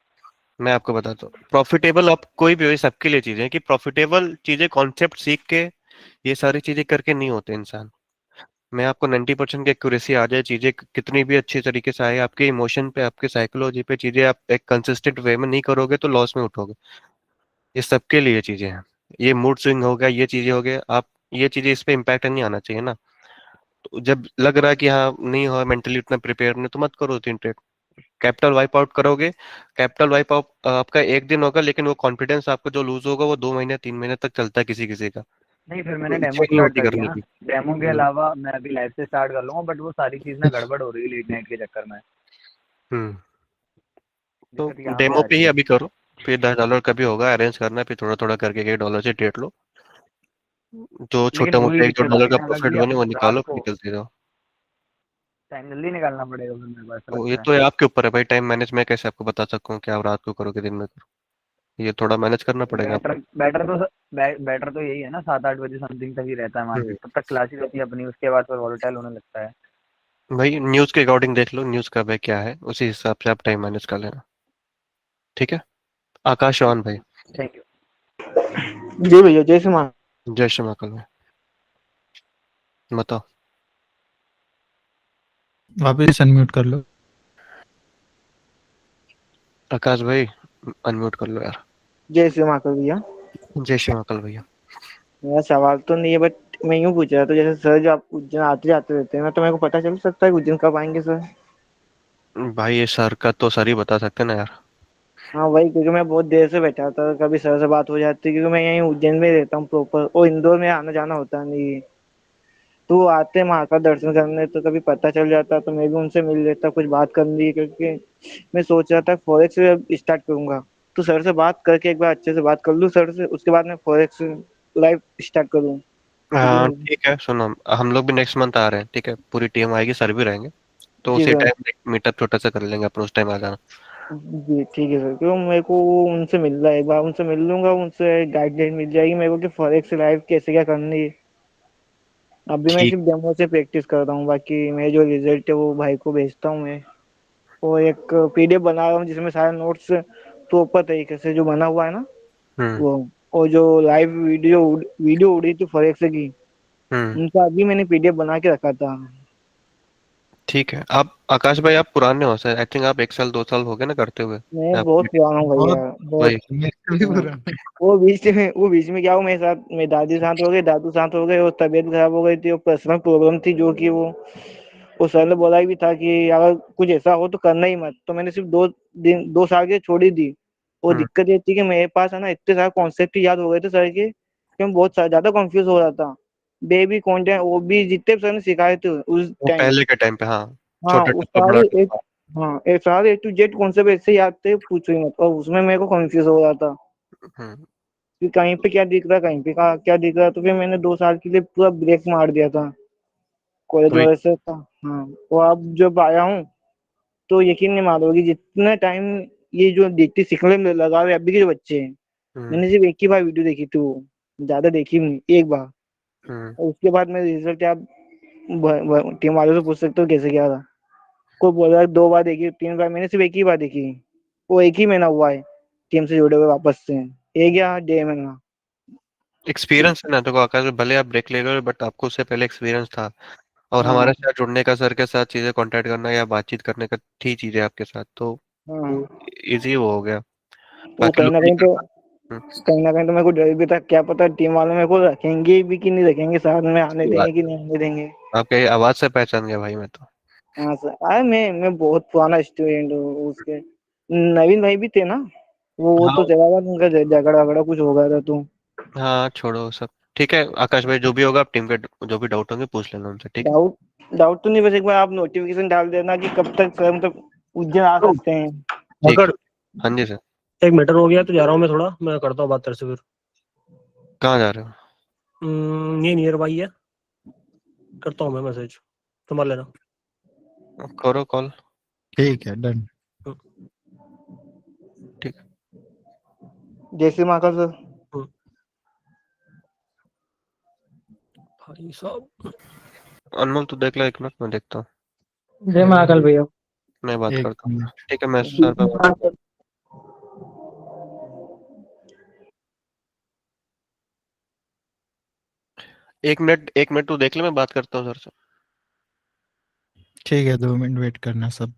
मैं आपको बताता हूँ, प्रॉफिटेबल आप कोई भी हो, ये सबके लिए चीजें हैं कि प्रॉफिटेबल चीजें कॉन्सेप्ट सीख के ये सारी चीजें करके नहीं होते इंसान। मैं आपको 90% की एक्यूरेसी आ जाए, चीजें कितनी भी अच्छी तरीके से आए, आपके इमोशन पे, आपके साइकोलॉजी पे चीजें आप एक कंसिस्टेंट वे में नहीं करोगे तो लॉस में उठोगे। ये सबके लिए चीजें हैं। ये मूड स्विंग हो गया, ये चीजें हो गया, आप ये चीजें इस पे इम्पैक्ट नहीं आना चाहिए ना। तो जब लग रहा है कि हाँ नहीं हो, मेंटली उतना प्रिपेयर नहीं, तो मत करो 3 ट्रेड। कैपिटल वाइप आउट करोगे, कैपिटल वाइप आउट आपका एक दिन होगा, लेकिन वो कॉन्फिडेंस आपको जो लूज होगा वो 2 महीने 3 महीने तक चलता है किसी किसी का। नहीं, फिर तो मैंने डेमो इच्छा नहीं स्टार्ट होती कर दिया करने ना। की। डेमो के हम्म। अलावा मैं अभी लाइव से स्टार्ट कर लूंगा, बट वो सारी चीज ना गड़बड़ हो रही है लेट नाइट के चक्कर में। हम्म। तो दिक्कत यहाँ पे डेमो आ पे रही ही है। अभी करो, फिर $10 का भी होगा, अरेंज करना है, फिर थोड़ा थोड़ा करके $1 से ट्रेड लो। जो लेकिन छोटा वही मोटा एक दो दिक्कत आ डॉलर रही का है ना आकाश प्रॉफिट भैया, बने वो रात निकालो, फिर को निकलते जाओ। टाइम जल्दी निकालना पड़ेगा फिर मेरे को, ऐसा तो ये लगता है। तो है आपके ऊपर है भाई, टाइम मैनेज मैं कैसे आपको बता सकता हूँ कि आप रात को करो कि दिन में करो। ये थोड़ा मैनेज करना पड़ेगा बेटर आपको। बेटर तो यही है ना, 7-8 बजे समथिंग तक ही रहता है हम्म। मार्केट, तब तक क्लासेस रहती है अपनी, उसके बाद फिर वॉलेटाइल होने लगता है। भाई न्यूज के अकॉर्डिंग देख लो, न्यूज कब है क्या है, उसी हिसाब से आप टाइम मैनेज कर लेना। ठीक है। आकाश ठीक चौहान भाई। Thank you. जी भैया, जय श्री मान। जय श्री महाकाल भाई, बताओ। वापस अनम्यूट कर लो। आकाश भाई अनम्यूट कर लो यार। जय श्री महाकाल भैया। जय श्री महाकाल भैया। मेरा सवाल तो नहीं है, बट मैं यूँ पूछ रहा था, जैसे सर जो आप उज्जैन आते जाते रहते हैं ना, तो मेरे को पता चल सकता है कि उज्जैन कब आएंगे सर? भाई ये सर का तो सर ही बता सकते हैं ना यार। हाँ वही, क्योंकि मैं बहुत देर से बैठा था, कभी सर से बात हो जाती है, क्योंकि मैं यहीं उज्जैन में रहता हूँ प्रॉपर, और इंदौर में आना जाना होता नहीं। तो वो आते हैं महाकाल दर्शन करने, तो कभी पता चल जाता तो मैं भी उनसे मिल लेता, कुछ बात करनी है, क्योंकि मैं सोच रहा था फॉरेक्स से स्टार्ट करूंगा। तो सर से बात करके एक बार अच्छे से बात कर लूँ सर से, उसके बाद मैं फॉरेक्स लाइव स्टार्ट करूँ, क्योंकि हाँ ठीक है, सुनो हम लोग भी नेक्स्ट मंथ आ रहे हैं, ठीक है, पूरी टीम आएगी, सर भी रहेंगे। तो जी उसी सर। टाइम मीटअप छोटा सा कर लेंगे अपन, उस टाइम आ जाना। जी ठीक है सर, क्यों मेरे को उनसे मिलना है, एक बार उनसे मिल लूंगा, उनसे गाइडलाइन मिल जाएगी मेरे को कि फॉरेक्स लाइव कैसे क्या करनी है। अभी मैं ठीक। सिर्फ डेमो से प्रैक्टिस कर रहा हूँ, बाकी मैं जो रिजल्ट है वो भाई को भेजता हूँ मैं। और एक पीडीएफ बना रहा हूँ जिसमें सारे नोट्स प्रॉपर तरीके से जो बना हुआ है ना हम्म। वो, और जो लाइव वीडियो उड़ी थी फॉरेक्स की, हम्म। उनका अभी मैंने पीडीएफ बना के रखा था। ठीक है। आप आकाश भाई आप पुराने हो सर, आई थिंक आप 1 साल 2 साल हो गए ना करते हुए मैं आप। बहुत पुराना हूँ भैया, बहुत बहुत। वही। मेरे भी हाँ। पुराने। वो बीच में क्या हुआ मेरे साथ, मेरे दादी साथ हो गए, दादू साथ हो गए, और तबीयत खराब हो गई थी, और पर्सनल प्रॉब्लम थी जो कि वो सर ने बोला भी था कि अगर कुछ ऐसा हो तो करना ही मत, तो मैंने सिर्फ 2 साल के छोड़ ही दी। और हम्म। दिक्कत ये थी कि मेरे पास है ना इतने सारे कॉन्सेप्ट याद हो गए थे सर के, कि मैं बहुत ज्यादा कंफ्यूज हो रहा था। बेबी कॉन्टेंट वो भी जितने भी सर ने सिखाए थे उस वो टाइम। पहले के टाइम पे, हाँ। हाँ छोटा वो टप्पा बड़ा सारे एक, टप्पा। हाँ एक सारे A to Z कॉन्सेप्ट ऐसे याद थे, पूछो ही मत, और उसमें मेरे को कंफ्यूज हो रहा था हम्म। कि कहीं पे क्या दिख रहा, कहीं पे क्या दिख रहा। तो फिर मैंने 2 साल के लिए पूरा ब्रेक मार दिया था कॉलेज कोई। वगैरह से था। हाँ, तो अब जब आया हूँ तो यकीन नहीं मानोगे, जितना टाइम ये जो देखते सीखने में लगा हुए अभी के जो बच्चे हैं, मैंने सिर्फ एक ही बार वीडियो देखी थी, वो ज्यादा देखी नहीं, एक बार। और उसके बाद मैं रिजल्ट आप टीम वालों से पूछ सकते हो कैसे क्या था। कोई बोल रहा है 2 बार देखी, 3 बार, मैंने सिर्फ एक ही बार देखी। वो एक ही महीना हुआ है टीम से जुड़े हुए वापस से, 1 या 1.5 महीना। एक्सपीरियंस है ना, देखो आकाश भाई, भले आप ब्रेक ले गए बट आपको उससे पहले एक्सपीरियंस था, और हाँ हमारे साथ जुड़ने का, सर के साथ चीजें कांटेक्ट करना या बातचीत करने का थी चीजें आपके साथ, तो हाँ। इजी वो हो गया। वो बाकी कहीं लोग ना नहीं कहीं कर तो पाते। कहीं ना कहीं तो मेरे को डर भी था, क्या पता टीम वाले मेरे को रखेंगे भी कि नहीं रखेंगे, साथ में आने देंगे कि नहीं आने देंगे। आपके आवाज से पहचान गया भाई मैं तो। हाँ सर, अरे मैं बहुत पुराना स्टूडेंट हूँ उसके। नवीन भाई भी थे ना, वो हाँ तो चला गया, उनका झगड़ा वगड़ा कुछ हो गया था तो। हाँ, छोड़ो सब, ठीक है आकाश भाई, जो भी होगा आप टीम के जो भी डाउट होंगे पूछ लेना उनसे, ठीक है। डाउट डाउट तो नहीं, बस एक बार आप नोटिफिकेशन डाल देना कि कब तक सर मतलब उज्जैन आ सकते हैं। ठीक अगर है। हाँ जी सर। एक मैटर हो गया तो जा रहा हूँ मैं, थोड़ा मैं करता हूँ बात तेरे से फिर। कहाँ जा रहे हो? ये नियर बाई है, करता हूँ मैं मैसेज, संभाल लेना। करो कॉल। ठीक है, डन। ठीक। जैसे महाकाल सर। भाई साहब, अनमोल तू देख लो, एक मिनट मैं देखता हूँ। जय महाकाल भैया। मैं बात एक करता हूँ, मिनट। ठीक है, मैं सर पे बात। एक मिनट तू देख ले, मैं बात करता हूँ सर से। ठीक है, 2 मिनट वेट करना सब।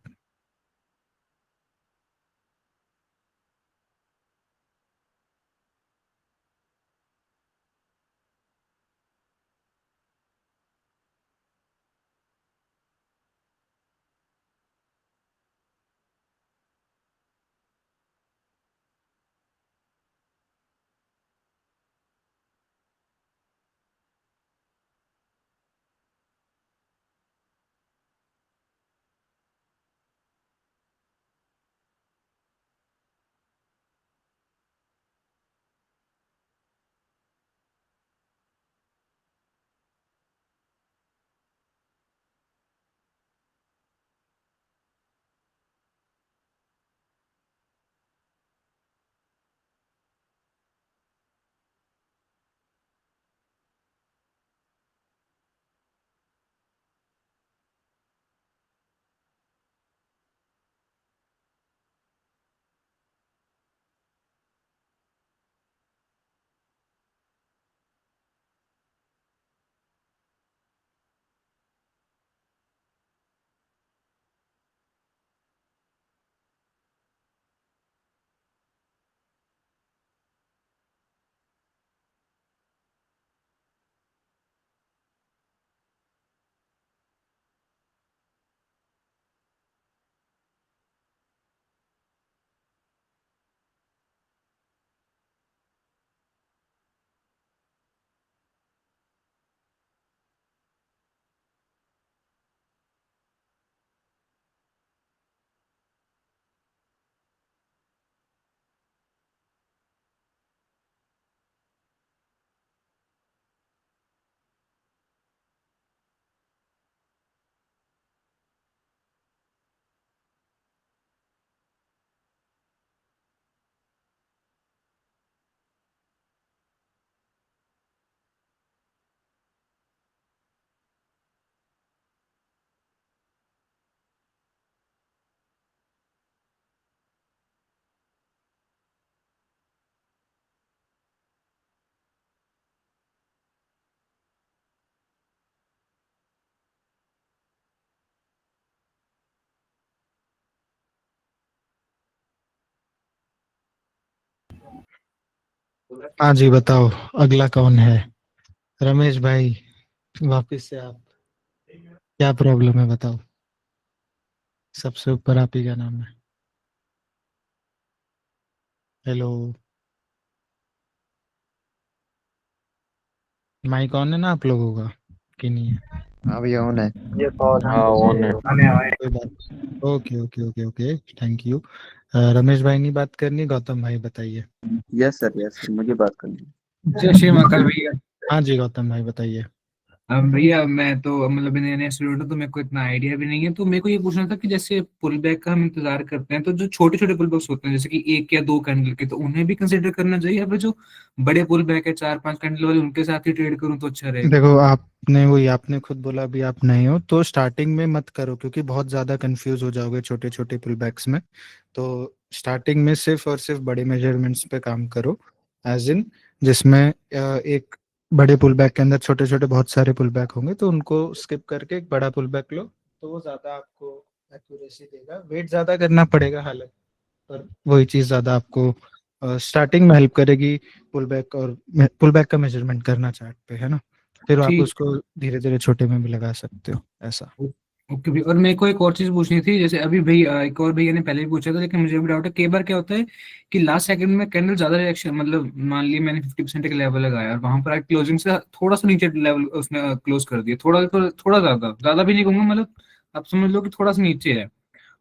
हाँ जी, बताओ अगला कौन है? रमेश भाई, वापिस से आप, क्या प्रॉब्लम है बताओ। सबसे ऊपर आप ही का नाम है। हेलो, माइक ऑन है ना आप लोगों का कि नहीं है? हाँ भैया ऑन है। ये कौन हाँ ऑन है। कोई बात। Okay okay okay okay, thank you. Ramesh भाई ने बात करनी, गौतम भाई बताइए। यस सर मुझे बात करनी है। जय श्री महाकाल भैया। हाँ जी, गौतम भाई बताइए। भैया मैं तो मतलब नया नया स्टूडेंट हूँ, तो मेरे को इतना आइडिया भी नहीं है। तो मेरे को ये पूछना था कि जैसे पुल बैक का हम इंतजार करते हैं, तो जो छोटे छोटे पुल बैक्स होते हैं जैसे कि 1 या 2 कैंडल के, तो उन्हें भी कंसिडर करना चाहिए, या फिर जो बड़े पुल बैक है 4-5 कैंडल वाले उनके साथ ही ट्रेड करूँ तो अच्छा रहेगा? देखो, आपने खुद बोला अभी आप नए हो, तो स्टार्टिंग में मत करो क्योंकि बहुत ज्यादा कंफ्यूज हो जाओगे छोटे छोटे पुल बैक्स में। तो स्टार्टिंग में सिर्फ और सिर्फ बड़े मेजरमेंट्स पे काम करो, एज इन जिसमें एक बड़े पुल बैक के अंदर छोटे छोटे बहुत सारे पुल बैक होंगे, तो उनको स्किप करके एक बड़ा पुल बैक लो, तो वो ज्यादा आपको एक्यूरेसी देगा। वेट ज्यादा करना पड़ेगा हालांकि, पर वही चीज ज्यादा आपको स्टार्टिंग में हेल्प करेगी। पुल बैक का मेजरमेंट करना चार्ट पे, है ना? फिर आप ठीक। उसको धीरे धीरे छोटे में भी लगा सकते हो, ऐसा। ओके भाई, और मेरे को एक और चीज पूछनी थी। जैसे अभी भाई एक और भैया ने पहले भी पूछा था, लेकिन मुझे भी डाउट है। कई बार क्या होता है कि लास्ट सेकंड में कैंडल ज्यादा रिएक्शन, मतलब मान ली मैंने 50% का लेवल लगाया और वहां पर क्लोजिंग से थोड़ा सा नीचे लेवल उसने क्लोज कर दिया, थोड़ा थोड़ा ज्यादा ज्यादा भी नहीं कहूंगा, मतलब आप समझ लो कि थोड़ा सा नीचे है।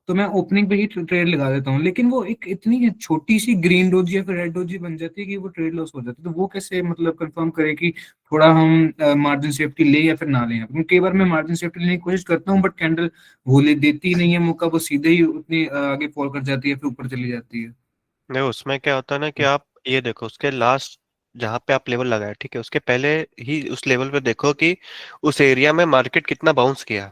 तो मैं ओपनिंग पे ही ट्रेड लगा देता हूँ, लेकिन वो एक इतनी छोटी सी ग्रीन डोजी या फिर रेड डोजी बन जाती है कि वो ट्रेड लॉस हो जाती है। तो वो कैसे मतलब कंफर्म करें कि थोड़ा हम मार्जिन सेफ्टी लें या फिर ना लें? क्योंकि कई बार मैं मार्जिन सेफ्टी लेने की कोशिश करता हूँ, बट कैंडल वो ले देती ही नहीं है मौका, वो सीधे ही उतनी आगे फॉल कर जाती है, फिर ऊपर चली जाती है। नहीं, उसमें क्या होता है ना कि आप ये देखो उसके लास्ट जहाँ पे आप लेवल लगाए, ठीक है, उसके पहले ही उस लेवल पे देखो कि उस एरिया में मार्केट कितना बाउंस किया।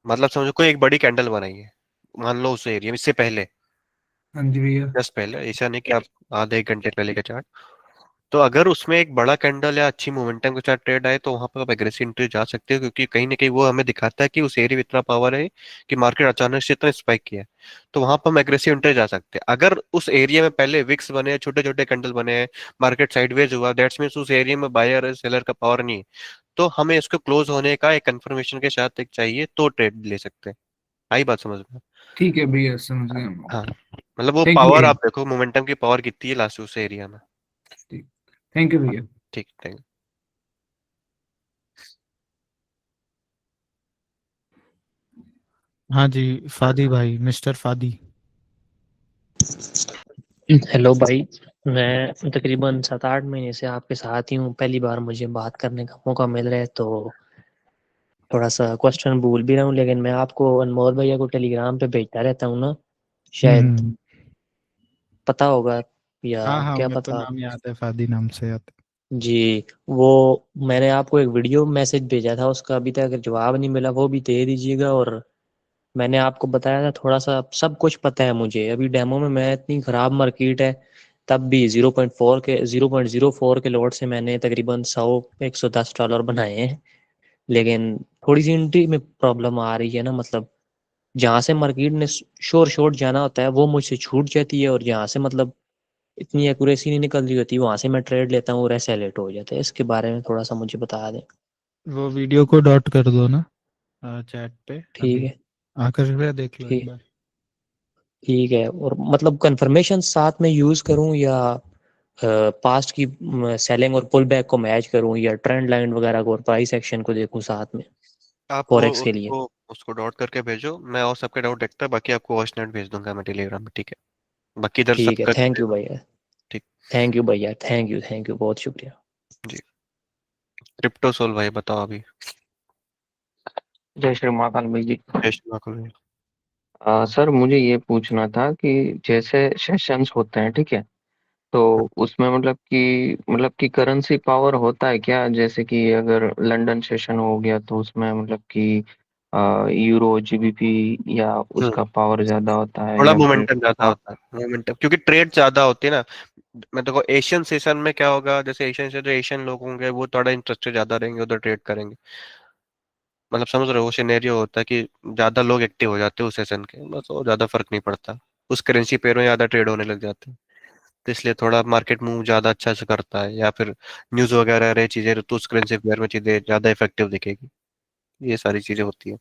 मतलब समझो कोई एक बड़ी कैंडल बनाई है, मान लो उस एरिया में, इससे पहले, हाँ जी भैया। जस्ट पहले, ऐसा नहीं कि आप आधे 1 घंटे पहले का चार्ट। तो अगर उसमें एक बड़ा कैंडल या अच्छी मोमेंटम के साथ ट्रेड आए तो वहां पर आप एग्रेसिव एंट्री जा सकते हो, क्योंकि कहीं ना कहीं वो हमें दिखाता है कि उस एरिया में इतना पावर है कि मार्केट अचानक से इतना स्पाइक किया है। तो वहां पर हम एग्रेसिव एंट्री जा सकते हैं। अगर उस एरिया में पहले विक्स बने हैं, छोटे छोटे कैंडल बने हैं, मार्केट साइडवेज हुआ, दैट्स मीन्स उस एरिया में बायर सेलर का पावर नहीं है। तो हमें इसको क्लोज होने का एक कंफर्मेशन के साथ एक चाहिए तो ट्रेड ले सकते हैं। आई बात समझ में? ठीक है भैया, समझ गया मैं। हाँ, मतलब वो थैंक यू पावर भैया। आप देखो, मोमेंटम की पावर कितनी है लास्ट उस एरिया में। ठीक, थैंक यू हाँ, भैया। ठीक, थैंक यू। हाँ जी, फादी भाई, मिस्टर फादी। हेलो भाई। मैं तकरीबन 7-8 महीने से आपके साथ ही हूँ, पहली बार मुझे बात करने का मौका मिल रहा है, तो थोड़ा सा क्वेश्चन भूल भी रहा हूँ, लेकिन मैं आपको अनमोल भैया को टेलीग्राम पे भेजता रहता हूँ ना, शायद हम्म। पता होगा, या हाँ हाँ, क्या मेरे को पता। नाम याद है, फादी नाम से याद है। जी, वो मैंने आपको एक वीडियो मैसेज भेजा था, उसका अभी तक अगर जवाब नहीं मिला वो भी दे दीजिएगा। और मैंने आपको बताया था थोड़ा सा सब कुछ पता है मुझे, अभी डेमो में मैं इतनी ख़राब मार्केट है तब भी 0.04 के लॉट से मैंने तकरीबन 110 डॉलर बनाए हैं। लेकिन थोड़ी सी एंट्री में प्रॉब्लम आ रही है ना, मतलब जहाँ से मार्केट ने शॉर्ट जाना होता है वो मुझसे छूट जाती है, और जहाँ से मतलब इतनी एक्यूरेसी नहीं निकल रही होती वहाँ से मैं ट्रेड लेता हूँ और ऐसे लेट हो जाता है। इसके बारे में थोड़ा सा मुझे बता दें। वो वीडियो को डॉट कर दो ना चैट पे ठीक अभी, है। आकर के देख लो एक ठीक बार। ठीक है। और मतलब कंफर्मेशन साथ में यूज़ करूँ, या पास्ट की सेलिंग और पुल बैक को मैच करूँ, या ट्रेंड लाइन वगैरह को और प्राइस एक्शन को देखूँ साथ में आप फॉरेक्स के लिए? उसको उसको डॉट करके भेजो, मैं और सबके डाउट देखता है, बाकी आपको वॉइस नोट भेज दूंगा मैं टेलीग्राम में, ठीक है? बाकी इधर ठीक है। सबका थैंक यू भैया। ठीक। थैंक यू भैया, थैंक यू, बहुत शुक्रिया। जी, क्रिप्टो सोल भाई बताओ अभी। जय श्री महाकाल भाई जी। जय श्री महाकाल भाई। सर मुझे ये पूछना था कि जैसे सेशंस होते हैं, ठीक है, तो उसमें मतलब कि करेंसी पावर होता है क्या? जैसे कि अगर लंदन सेशन हो गया तो उसमें मतलब कि यूरो जीबीपी या उसका पावर ज्यादा होता है थोड़ा या फिर मोमेंटम ज्यादा होता है, मोमेंटम क्योंकि ट्रेड ज्यादा होती है ना। मैं देखो एशियन सेशन में क्या होगा, जैसे एशियन से जो एशियन लोग होंगे वो थोड़ा इंटरेस्टेड ज्यादा रहेंगे, उधर ट्रेड करेंगे। मतलब समझ रहे हो, वो सिनेरियो होता है कि ज्यादा लोग एक्टिव हो जाते हैं उस सेशन के, बस वो ज्यादा फर्क नहीं पड़ता। उस करेंसी पेयर में ज्यादा ट्रेड होने लग जाते हैं, तो इसलिए थोड़ा मार्केट मूव ज्यादा अच्छा से करता है, या फिर न्यूज वगैरह रहे चीजें तो उस करेंसी पेयर में चीजें ज्यादा इफेक्टिव दिखेगी। ये सारी चीजें होती है।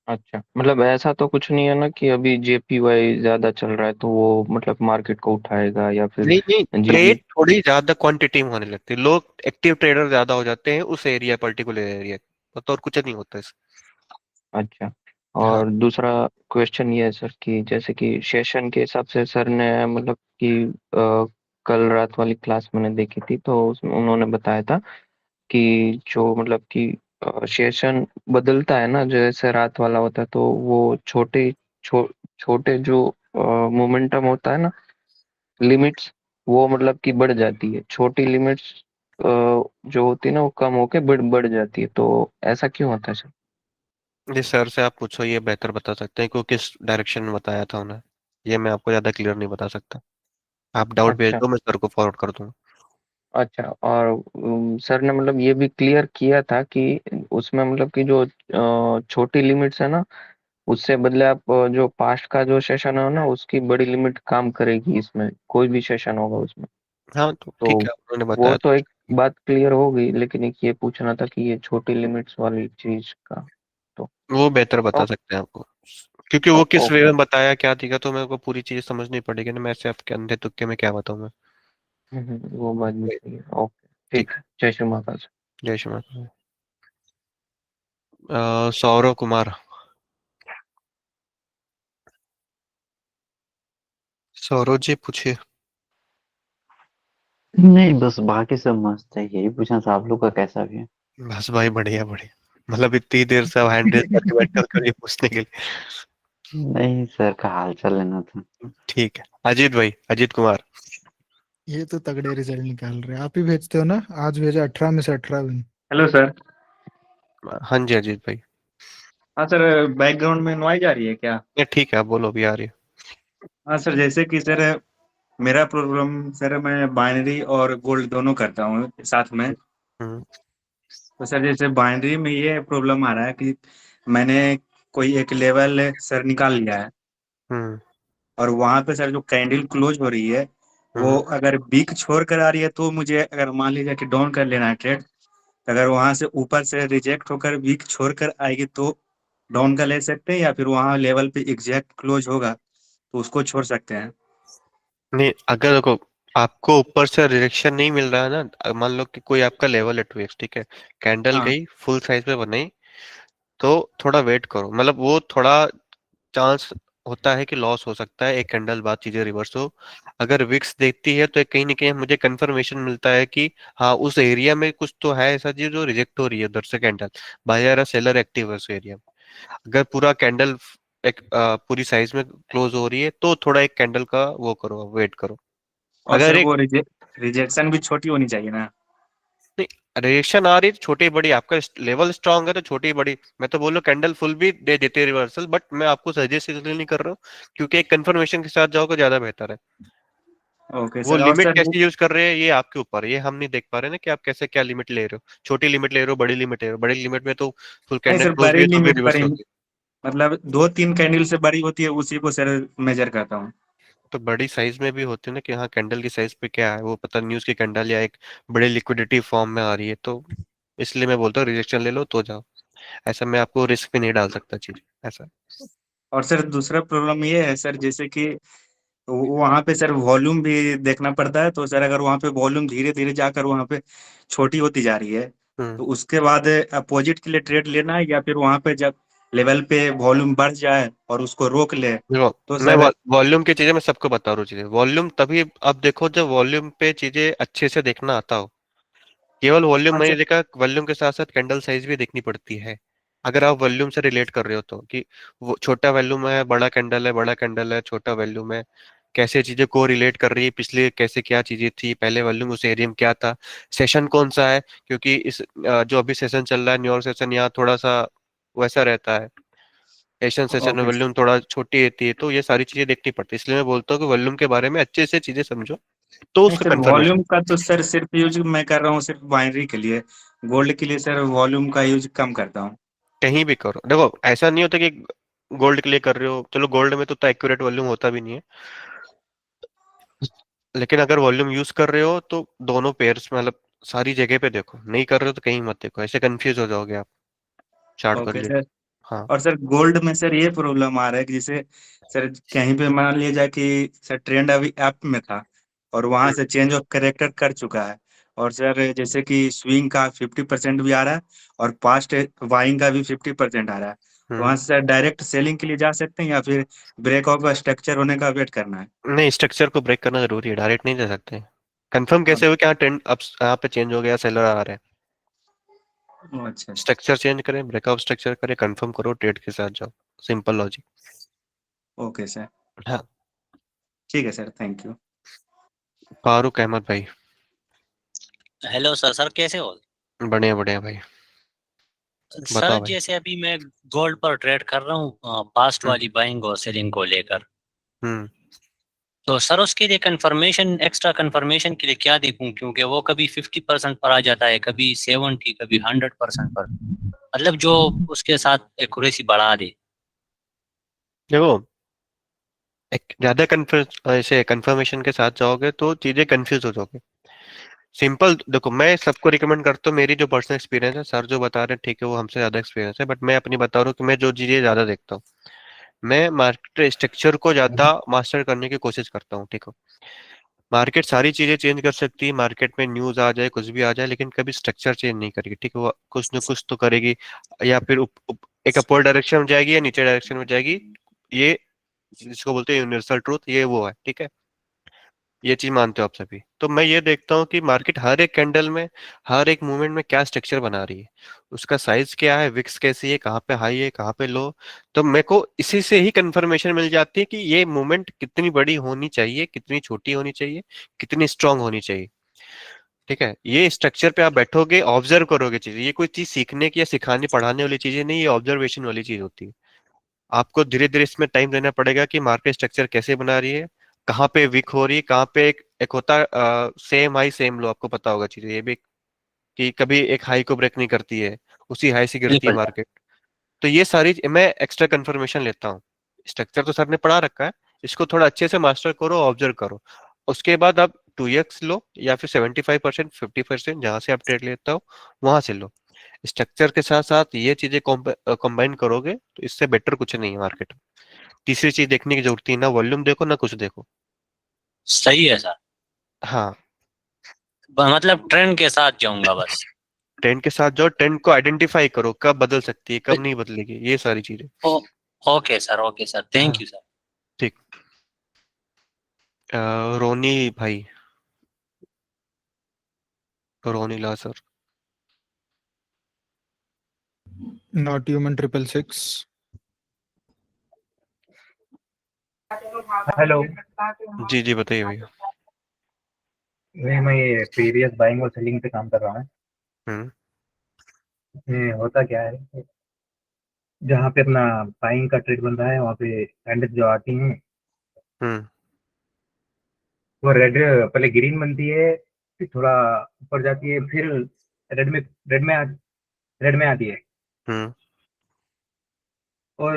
अच्छा, मतलब ऐसा तो कुछ नहीं है ना कि अभी जेपीवाई ज्यादा चल रहा है तो वो मतलब मार्केट को उठाएगा या फिर नहीं नहीं, जीबी? ट्रेड थोड़ी ज्यादा क्वांटिटी में होने लगती है, लोग एक्टिव ट्रेडर ज्यादा हो जाते हैं उस एरिया, पर्टिकुलर एरिया, तो और कुछ नहीं होता इससे। अच्छा, हाँ। और दूसरा क्वेश्चन ये है सर कि जैसे कि सेशन के हिसाब से सर ने मतलब कि कल रात वाली क्लास मैंने देखी थी तो उसमें उन्होंने बताया था कि जो मतलब कि सेशन बदलता है ना, जैसे रात वाला होता है, तो वो छोटे जो मोमेंटम होता है ना, लिमिट्स, वो मतलब कि बढ़ जाती है। छोटी लिमिट्स जो होती है ना, वो कम होके बढ़ जाती है। तो ऐसा क्यों होता है सर? जी सर से आप पूछो, ये बेहतर बता सकते हैं क्योंकि किस डायरेक्शन में बताया था उन्हें। ये मैं आपको ज्यादा क्लियर नहीं बता सकता। आप डाउट भेज अच्छा। दो, मैं सर को फॉरवर्ड कर दूंगा। अच्छा, और सर ने मतलब ये भी क्लियर किया था कि उसमें मतलब कि जो छोटी लिमिट्स है ना, उससे बदले आप जो पास्ट का जो सेशन है ना, उसकी बड़ी लिमिट काम करेगी इसमें, कोई भी सेशन होगा उसमें। हाँ तो तो ठीक है, उन्होंने वो बताया तो तो। एक बात क्लियर हो गई, लेकिन एक ये पूछना था कि ये छोटी लिमिट्स वाली चीज का। तो वो बेहतर बता ओके। सकते हैं आपको, क्योंकि वो किस वे ओके। में बताया क्या दिखा, तो मेरे को पूरी चीज समझनी पड़ेगी ना, मैं ऐसे आपके अंधे तुक्के में क्या बताऊं मैं। वो बात भी सही है। ओके, ठीक। ठीक है। जय श्री महाकाल सर। जय श्री महाकाल। सौरव कुमार। सौरव जी पूछिए। नहीं, बस बाकी सब मस्त है, यही पूछना था आप लोग का कैसा भी है। बस भाई बढ़िया बढ़िया, मतलब इतनी देर से आप हैंड रेस करके बैठे हो कर ये पूछने के लिए। नहीं सर का हाल चाल लेना था। ठीक है, अजीत भाई, अजीत कुमार। ये तो तगड़े रिजल्ट निकाल रहे हैं, आप ही भेजते हो ना? आज भेजा 18 में से 18 विन। Hello sir. हाँ जी अजीत भाई। हाँ सर, बैकग्राउंड में नॉइज आ रही है क्या? ये ठीक है, आप बोलो, अभी आ रही है। हाँ सर, जैसे कि सर मेरा प्रॉब्लम सर, मैं बाइनरी और गोल्ड दोनों करता हूँ साथ में। हम्म। तो सर जैसे बाइनरी में ये प्रॉब्लम आ रहा है कि मैंने कोई एक लेवल सर निकाल लिया है, हम्म। और वहां पे सर जो कैंडल क्लोज हो रही है, वो हम्म। अगर वीक छोड़ कर आ रही है तो मुझे, अगर मान लीजिए कि डाउन कर लेना है ट्रेड, अगर वहां से ऊपर से रिजेक्ट होकर वीक छोड़ कर आएगी तो डाउन का ले सकते हैं, या फिर वहां लेवल पे एग्जैक्ट क्लोज होगा तो उसको छोड़ सकते हैं। नहीं, अगर देखो आपको ऊपर से रिजेक्शन नहीं मिल रहा है ना, मान लो कि कोई आपका लेवल है 2x, ठीक है, कैंडल हाँ। गई फुल साइज पे बनाई, तो थोड़ा वेट करो, मतलब वो थोड़ा चांस होता है कि लॉस हो सकता है, एक कैंडल बाद चीजें रिवर्स हो। अगर विक्स देखती है तो कहीं ना कहीं मुझे कंफर्मेशन मिलता है कि हाँ उस एरिया में कुछ तो है ऐसा चीज जो रिजेक्ट हो रही है उधर से कैंडल, बाजार सेलर एक्टिव है उस एरिया में। अगर पूरा कैंडल एक पूरी साइज में क्लोज हो रही है तो थोड़ा एक कैंडल का वो करो, वेट करो। और अगर सर एक वो रिजेक्शन भी छोटी होनी चाहिए ना? रिएक्शन आ रही है छोटी बड़ी, आपका लेवल स्ट्रांग है तो छोटी बड़ी, मैं तो बोलो कैंडल फुल भी दे देते हैं रिवर्सल, बट मैं आपको सजेस्ट इसलिए नहीं कर रहा हूँ क्योंकि एक कंफर्मेशन के साथ जाओगे ज्यादा बेहतर है। ओके वो सर। और लिमिट सर कैसे यूज कर रहे हैं ये आपके ऊपर है, ये हम नहीं देख पा रहे ना कि आप कैसे क्या लिमिट ले रहे हो, छोटी लिमिट ले रहे हो, बड़ी लिमिट ले रहे हो। बड़ी लिमिट में तो फुल नहीं कैंडल सर, क्लोज भी बड़ी है तो भी लिमिट रिवर्स बड़ी, होगी। मतलब 2-3 कैंडल से बड़ी होती है, उसी को सर मेजर करता हूँ। तो बड़ी साइज में भी होती है ना कि हाँ कैंडल की साइज पे क्या है वो पता, न्यूज की कैंडल या एक बड़े लिक्विडिटी फॉर्म में आ रही है, तो इसलिए मैं बोलता हूँ रिजेक्शन ले लो तो जाओ। ऐसा मैं आपको रिस्क भी नहीं डाल सकता चीज ऐसा। और सर दूसरा प्रॉब्लम ये है सर, जैसे कि वहां पे सर वॉल्यूम भी देखना पड़ता है, तो सर अगर वहां पे वॉल्यूम धीरे धीरे जाकर वहां पे छोटी होती जा रही है, हम्म। तो उसके बाद अपोजिट के लिए ट्रेड लेना है, या फिर वहां पे जब लेवल पे वॉल्यूम बढ़ जाए और उसको रोक ले देखो, तो मैं सर। वॉल्यूम की चीजें मैं सबको बता रहा हूँ, चीजें वॉल्यूम तभी आप देखो जब वॉल्यूम पे चीजें अच्छे से देखना आता हो। केवल वॉल्यूम हाँ मैंने सर। देखा, वॉल्यूम के साथ साथ कैंडल साइज भी देखनी पड़ती है। अगर आप वॉल्यूम से रिलेट कर रहे हो तो कि वो छोटा वॉल्यूम है, बड़ा कैंडल है, बड़ा कैंडल है, छोटा वॉल्यूम है, कैसे चीजें को रिलेट कर रही है, पिछले कैसे क्या चीजें थी, पहले वॉल्यूम उस एरिया में क्या था, सेशन कौन सा है, क्योंकि इस जो अभी सेशन चल रहा है न्यूयॉर्क सेशन, यहाँ थोड़ा सा वैसा रहता है, एशियन सेशन में ओके। वॉल्यूम थोड़ा छोटी रहती है, तो ये सारी चीजें देखनी पड़ती है, इसलिए मैं बोलता हूँ कि वॉल्यूम के बारे में अच्छे से चीजें समझो तो नहीं उसका सर, कंफर्मेशन। वॉल्यूम का तो सर सिर्फ यूज मैं कर रहा हूँ सिर्फ बाइनरी के लिए। गोल्ड के लिए सर वॉल्यूम का यूज कम करता हूँ। कहीं भी करो, देखो ऐसा नहीं होता कि गोल्ड के लिए कर रहे हो, चलो गोल्ड में तो उतना एक्यूरेट वॉल्यूम होता भी नहीं है, लेकिन अगर वॉल्यूम यूज कर रहे हो तो दोनों पेयर्स में, मतलब सारी जगह पे देखो, नहीं कर रहे हो तो कहीं मत देखो, ऐसे कंफ्यूज हो जाओगे आप चार्ट को ओके ले। सर। हाँ। और सर गोल्ड में सर ये प्रॉब्लम आ रहा है कि जैसे सर कहीं पे मान लिया जाए कि सर ट्रेंड अभी अप में था और वहां से चेंज ऑफ कैरेक्टर कर चुका है, और सर जैसे कि स्विंग का 50% भी आ रहा है और पास्ट बाइंग का भी 50% आ रहा है, तो हम्म। वहां से सर डायरेक्ट सेलिंग के लिए जा सकते हैं, या फिर ब्रेक ऑफ स्ट्रक्चर होने का वेट करना है? नहीं, स्ट्रक्चर को ब्रेक करना जरूरी है, डायरेक्ट नहीं जा सकते। कंफर्म कैसे हो कि हाँ ट्रेंड अब यहाँ पे चेंज हो गया, सेलर आ रहा है। अच्छा स्ट्रक्चर चेंज करें, ब्रेकआउट स्ट्रक्चर करें, कंफर्म करो, ट्रेड के साथ जाओ, सिंपल लॉजिक। ओके सर, हाँ, ठीक है sir, thank you. Farooq Ahmed भाई। हेलो सर, सर कैसे हो? बढ़िया बढ़िया भाई, सर बताओ भाई। जैसे अभी मैं गोल्ड पर ट्रेड कर रहा हूँ पास्ट हम्म वाली बाइंग और सेलिंग को लेकर, हम्म तो सर उसके लिए कंफर्मेशन, एक्स्ट्रा कंफर्मेशन के लिए क्या देखूं? क्योंकि वो कभी 50% पर आ जाता है, कभी 70, कभी 100% पर, मतलब जो उसके साथ एक्यूरेसी बढ़ा दे। देखो, एक ज्यादा ऐसे कंफर्मेशन के साथ जाओगे तो चीजें कंफ्यूज हो जाओगे। सिंपल देखो, मैं सबको रिकमेंड करता हूँ, मेरी जो पर्सनल एक्सपीरियंस है, सर जो बता रहे हैं ठीक है, वो हमसे ज्यादा एक्सपीरियंस है, बट मैं अपनी बता रहा हूँ कि मैं जो चीजें ज्यादा देखता हूँ, मैं मार्केट स्ट्रक्चर को ज्यादा मास्टर करने की कोशिश करता हूँ, ठीक है। मार्केट सारी चीजें चेंज कर सकती है, मार्केट में न्यूज आ जाए, कुछ भी आ जाए, लेकिन कभी स्ट्रक्चर चेंज नहीं करेगी, ठीक है। वो कुछ न कुछ तो करेगी, या फिर एक अपर डायरेक्शन में जाएगी या नीचे डायरेक्शन में जाएगी। ये जिसको बोलते हैं यूनिवर्सल ट्रूथ, ये वो है, ठीक है। ये चीज मानते हो आप सभी, तो मैं ये देखता हूँ कि मार्केट हर एक कैंडल में, हर एक मूवमेंट में क्या स्ट्रक्चर बना रही है, उसका साइज क्या है, विक्स कैसी है, कहाँ पे हाई है, कहाँ पे लो। तो मेरे को इसी से ही कंफर्मेशन मिल जाती है कि ये मूवमेंट कितनी बड़ी होनी चाहिए, कितनी छोटी होनी चाहिए, कितनी स्ट्रांग होनी चाहिए, ठीक है। ये स्ट्रक्चर पे आप बैठोगे, ऑब्जर्व करोगे चीजें, ये कोई चीज सीखने की या सिखाने पढ़ाने वाली चीजें नहीं, ये ऑब्जर्वेशन वाली चीज होती है। आपको धीरे धीरे इसमें टाइम देना पड़ेगा कि मार्केट स्ट्रक्चर कैसे बना रही है, कहाँ पे वीक हो रही है, कहाँ पे एक होता है सेम हाई सेम लो, आपको पता होगा चीजें ये भी, कि कभी एक हाई को ब्रेक नहीं करती है, उसी हाई से गिरती है बिल्कुल। मार्केट। तो ये सारी मैं एक्स्ट्रा कंफर्मेशन लेता हूँ। स्ट्रक्चर तो सर ने पढ़ा रखा है, इसको थोड़ा अच्छे से मास्टर करो, ऑब्जर्व करो। उसके बाद आप 2x लो, या फिर 75%, 50%, जहां से आप ट्रेड लेता हो वहां से लो। स्ट्रक्चर के साथ साथ ये चीजें कंबाइन करोगे तो इससे बेटर कुछ नहीं है मार्केट में। तीसरी चीज देखने की जरूरत है, ना वॉल्यूम देखो ना कुछ देखो। सही है सर, हाँ, मतलब ट्रेंड के साथ जाऊंगा बस। ट्रेंड के साथ जाओ, ट्रेंड को आइडेंटिफाई करो, कब बदल सकती है, कब नहीं बदलेगी, ये सारी चीजें। Oh, okay sir, okay sir, thank हाँ, यू सर। ठीक। रोनी भाई, रोनी ला सर। Not human 666। हेलो। जी जी बताइए भैया। मैं ये प्रीवियस बाइंग और सेलिंग पे काम कर रहा हूँ। हम्म इसमें होता क्या है कि जहाँ पे अपना बाइंग का ट्रेड बन रहा है वहाँ पे कैंडल्स जो आती हैं हम्म वो रेड, पहले ग्रीन बनती है, फिर थोड़ा ऊपर जाती है, फिर रेड में रेड में आ, रेड में आती है। हम्म और